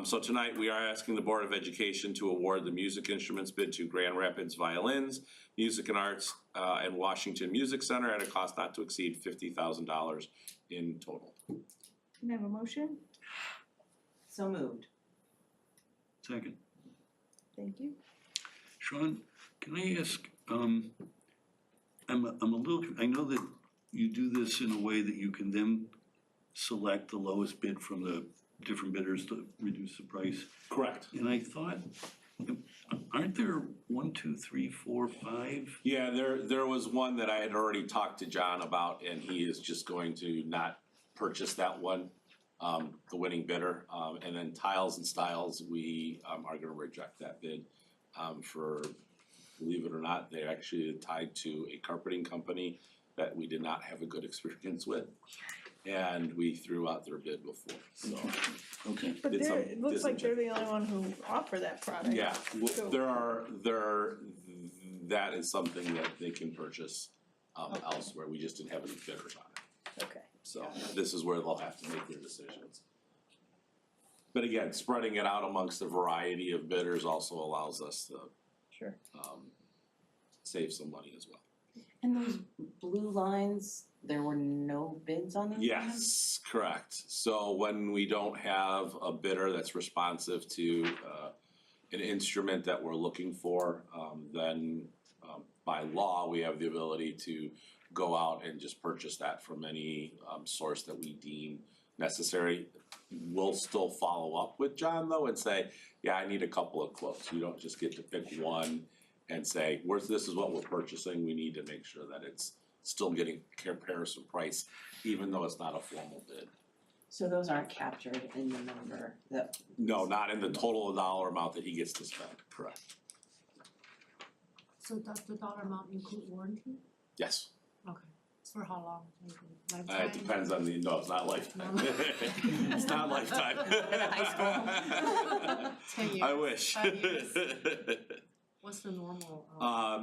Speaker 16: So tonight we are asking the Board of Education to award the music instruments bid to Grand Rapids Violins, Music and Arts, and Washington Music Center at a cost not to exceed $50,000 in total.
Speaker 1: Can I have a motion?
Speaker 14: So moved.
Speaker 4: Second.
Speaker 1: Thank you.
Speaker 4: Sean, can I ask, I'm a little, I know that you do this in a way that you can then select the lowest bid from the different bidders to reduce the price.
Speaker 16: Correct.
Speaker 4: And I thought, aren't there 1, 2, 3, 4, 5?
Speaker 16: Yeah, there was one that I had already talked to John about, and he is just going to not purchase that one, the winning bidder. And then Tiles and Styles, we are gonna reject that bid for, believe it or not, they're actually tied to a carpeting company that we did not have a good experience with. And we threw out their bid before, so.
Speaker 4: Okay.
Speaker 1: But it looks like they're the only one who offer that product.
Speaker 16: Yeah,
Speaker 1: So-
Speaker 16: that is something that they can purchase elsewhere. We just didn't have any bidders on it.
Speaker 1: Okay.
Speaker 16: So this is where they'll have to make their decisions. But again, spreading it out amongst a variety of bidders also allows us to
Speaker 1: Sure.
Speaker 16: save some money as well.
Speaker 14: And those blue lines, there were no bids on those?
Speaker 16: Yes, correct. So when we don't have a bidder that's responsive to an instrument that we're looking for, then by law, we have the ability to go out and just purchase that from any source that we deem necessary. We'll still follow up with John though and say, yeah, I need a couple of quotes. You don't just get to pick one and say, this is what we're purchasing. We need to make sure that it's still getting comparison price, even though it's not a formal bid.
Speaker 14: So those aren't captured in the number that.
Speaker 16: No, not in the total dollar amount that he gets to spend, correct?
Speaker 2: So does the dollar amount include warranty?
Speaker 16: Yes.
Speaker 2: Okay, it's for how long? Maybe
Speaker 16: It
Speaker 2: lifetime?
Speaker 16: depends on no, it's not lifetime. It's not lifetime.
Speaker 2: High school. 10 years.
Speaker 16: I wish.
Speaker 2: 5 years. What's the normal?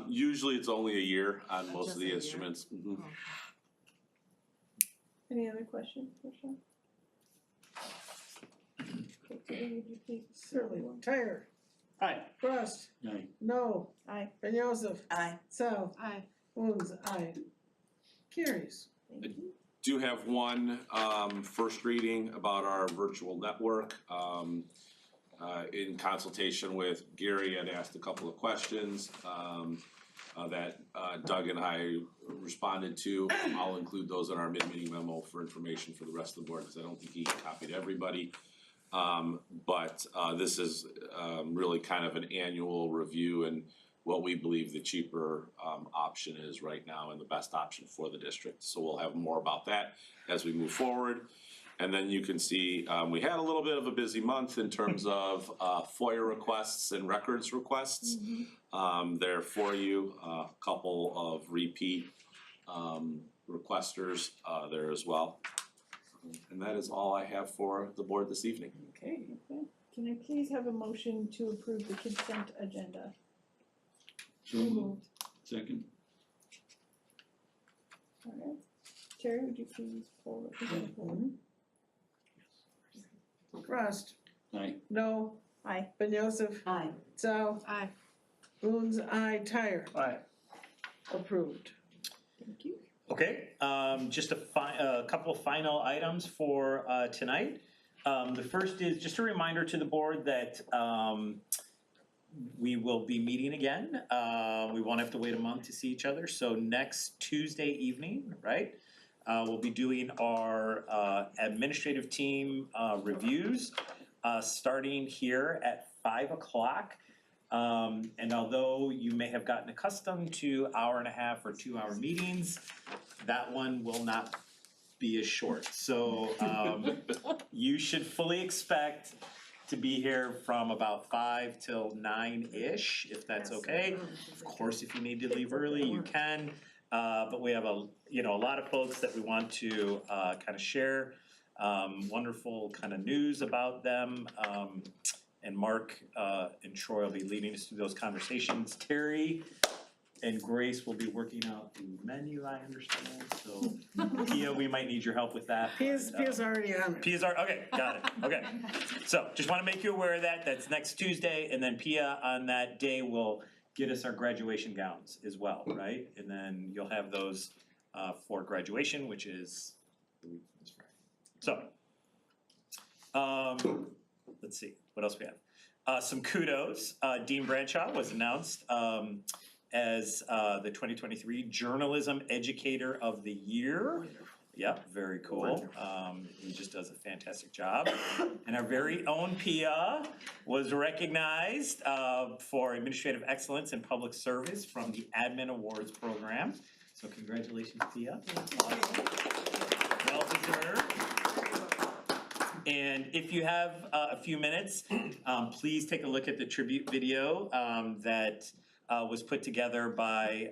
Speaker 16: Usually it's only a year on most
Speaker 2: Just
Speaker 16: of
Speaker 2: a
Speaker 16: the
Speaker 2: year?
Speaker 16: instruments. Mhm.
Speaker 1: Any other questions for Sean? Okay, would you please?
Speaker 10: Certainly. Tyre.
Speaker 12: Aye.
Speaker 10: Frost.
Speaker 4: Aye.
Speaker 10: No.
Speaker 1: Aye.
Speaker 10: Ben Joseph.
Speaker 14: Aye.
Speaker 10: South.
Speaker 2: Aye.
Speaker 10: Woods. Aye. Carries.
Speaker 1: Thank you.
Speaker 16: Do have one first reading about our virtual network. In consultation with Gary, I'd asked a couple of questions that Doug and I responded to. I'll include those in our mid-meeting memo for information for the rest of the board, because I don't think he copied everybody. But this is really kind of an annual review and what we believe the cheaper option is right now and the best option for the district. So we'll have more about that as we move forward. And then you can see we had a little bit of a busy month in terms of FOIA requests and records requests. There for you, a couple of repeat requesters there as well. And that is all I have for the board this evening.
Speaker 1: Okay. Can I please have a motion to approve the consent agenda?
Speaker 4: So moved. Second.
Speaker 1: Alright. Terry, would you please pull the consent forward?
Speaker 10: Frost.
Speaker 4: Aye.
Speaker 10: No.
Speaker 1: Aye.
Speaker 10: Ben Joseph.
Speaker 14: Aye.
Speaker 10: South.
Speaker 2: Aye.
Speaker 10: Boone's. Aye. Tyre.
Speaker 12: Aye.
Speaker 10: Approved.
Speaker 1: Thank you.
Speaker 3: Okay, just a couple of final items for tonight. The first is just a reminder to the board that we will be meeting again. We won't have to wait a month to see each other. So next Tuesday evening, right? We'll be doing our administrative team reviews starting here at 5 o'clock. And although you may have gotten accustomed to 1.5 or 2 hour meetings, that one will not be as short. So you should fully expect to be here from about 5 till 9-ish, if that's okay. Of course, if you need to leave early, you can. But we have a lot of folks that we want to kind of share wonderful kind of news about them. And Mark and Troy will be leading us through those conversations. Terry and Grace will be working out the menu, I understand. So Pia, we might need your help with that.
Speaker 10: Pia's already on it.
Speaker 3: Pia's already, okay, got it, okay. So just wanna make you aware of that, that's next Tuesday, and then Pia on that day will get us our graduation gowns as well, right? And then you'll have those for graduation, which is the week from this Friday. So, let's see, what else we have? Some kudos, Dean Bradshaw was announced as the 2023 Journalism Educator of the Year. Yep, very cool. He just does a fantastic job. And our very own Pia was recognized for Administrative Excellence in Public Service from the Admin Awards Program. So congratulations, Pia. Well deserved. And if you have a few minutes, please take a look at the tribute video that was put together by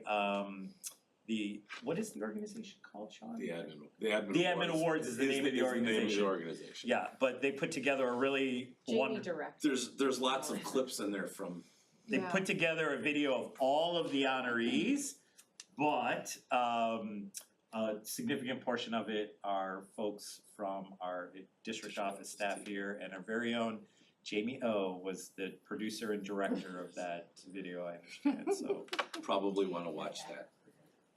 Speaker 3: what is the organization called, Sean?
Speaker 16: The Admin
Speaker 3: Awards is the name of the organization. Yeah, but they put together a really
Speaker 16: There's lots of clips in there from.
Speaker 3: They put together a video of all of the honorees, but a significant portion of it are folks from our district office staff here, and our very own Jamie O was the producer and director of that video, I understand, so.
Speaker 16: Probably wanna watch that.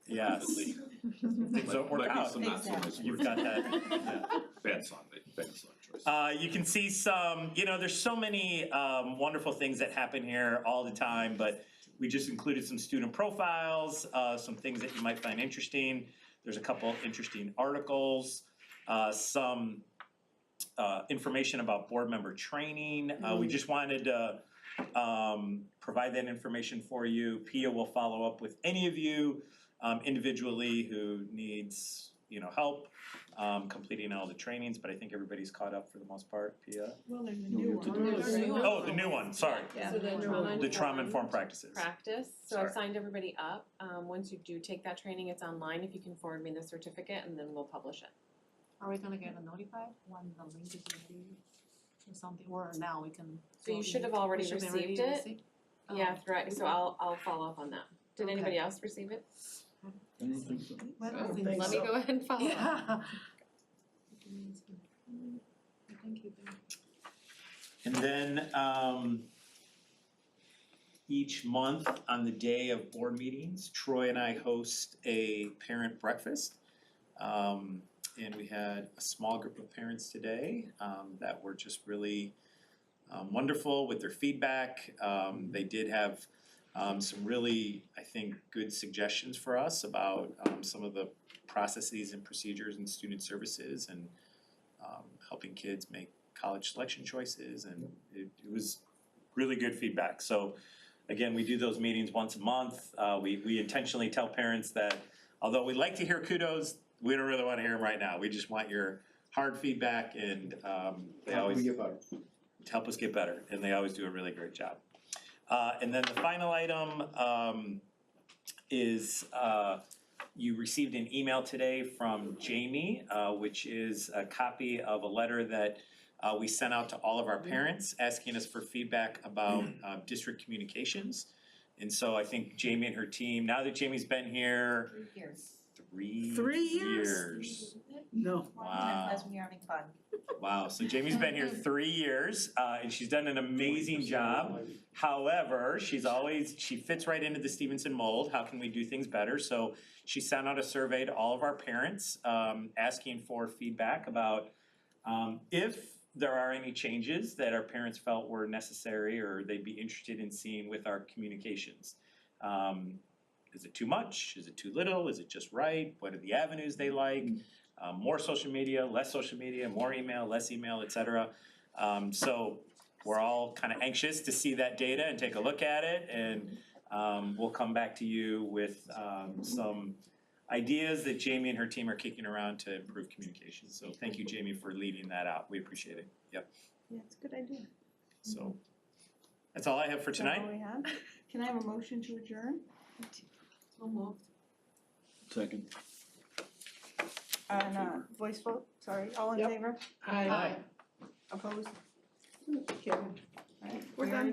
Speaker 3: Yes. Things don't work
Speaker 16: Might be
Speaker 3: out.
Speaker 16: some not so nice
Speaker 3: You've
Speaker 16: words.
Speaker 3: got that, yeah.
Speaker 16: Bad song choice.
Speaker 3: You can see some, there's so many wonderful things that happen here all the time, but we just included some student profiles, some things that you might find interesting. There's a couple interesting articles, some information about board member training. We just wanted to provide that information for you. Pia will follow up with any of you individually who needs, help completing all the trainings, but I think everybody's caught up for the most part. Pia?
Speaker 1: Well, there's a new one.
Speaker 3: Oh, the new one, sorry.
Speaker 7: So the
Speaker 3: trauma-informed practices.
Speaker 7: So I've
Speaker 3: Sorry.
Speaker 7: signed everybody up. Once you do take that training, it's online. If you can forward me the certificate, and then we'll publish it.
Speaker 17: Are we gonna get notified when the link is ready or something, or now we can?
Speaker 7: So you should have already
Speaker 17: We should be
Speaker 7: received
Speaker 17: ready to
Speaker 7: it.
Speaker 17: receive?
Speaker 7: Yeah, right, so I'll follow up on that. Did
Speaker 17: Okay.
Speaker 7: anybody else receive it?
Speaker 4: I don't think so.
Speaker 10: I don't think
Speaker 7: Let me
Speaker 10: so.
Speaker 7: go ahead and follow up.
Speaker 17: Yeah. Thank you.
Speaker 3: And then each month on the day of board meetings, Troy and I host a parent breakfast. And we had a small group of parents today that were just really wonderful with their feedback. They did have some really, I think, good suggestions for us about some of the processes and procedures and student services and helping kids make college selection choices, and it was really good feedback. So again, we do those meetings once a month. We intentionally tell parents that although we like to hear kudos, we don't really want to hear them right now. We just want your hard feedback, and they always help us get better, and they always do a really great job. And then the final item is you received an email today from Jamie, which is a copy of a letter that we sent out to all of our parents asking us for feedback about district communications. And so I think Jamie and her team, now that Jamie's been here 3 years.
Speaker 10: No.
Speaker 3: Wow.
Speaker 5: That's when you're having fun.
Speaker 3: Wow, so Jamie's been here 3 years, and she's done an amazing job. However, she fits right into the Stevenson mold. How can we do things better? So she sent out a survey to all of our parents, asking for feedback about if there are any changes that our parents felt were necessary or they'd be interested in seeing with our communications. Is it too much? Is it too little? Is it just right? What are the avenues they like? More social media, less social media, more email, less email, et cetera. So we're all kind of anxious to see that data and take a look at it, and we'll come back to you with some ideas that Jamie and her team are kicking around to improve communication. So thank you, Jamie, for leading that out. We appreciate it. Yep.
Speaker 1: Yeah, it's a good idea.
Speaker 3: So that's all I have for tonight.
Speaker 1: That's all we have. Can I have a motion to adjourn?
Speaker 17: So moved.
Speaker 4: Second.
Speaker 1: And voice vote, sorry, all in
Speaker 10: Yep.
Speaker 1: favor?
Speaker 10: Aye.
Speaker 1: Opposed?
Speaker 10: Okay.
Speaker 1: Alright,
Speaker 10: We're
Speaker 1: we
Speaker 10: done.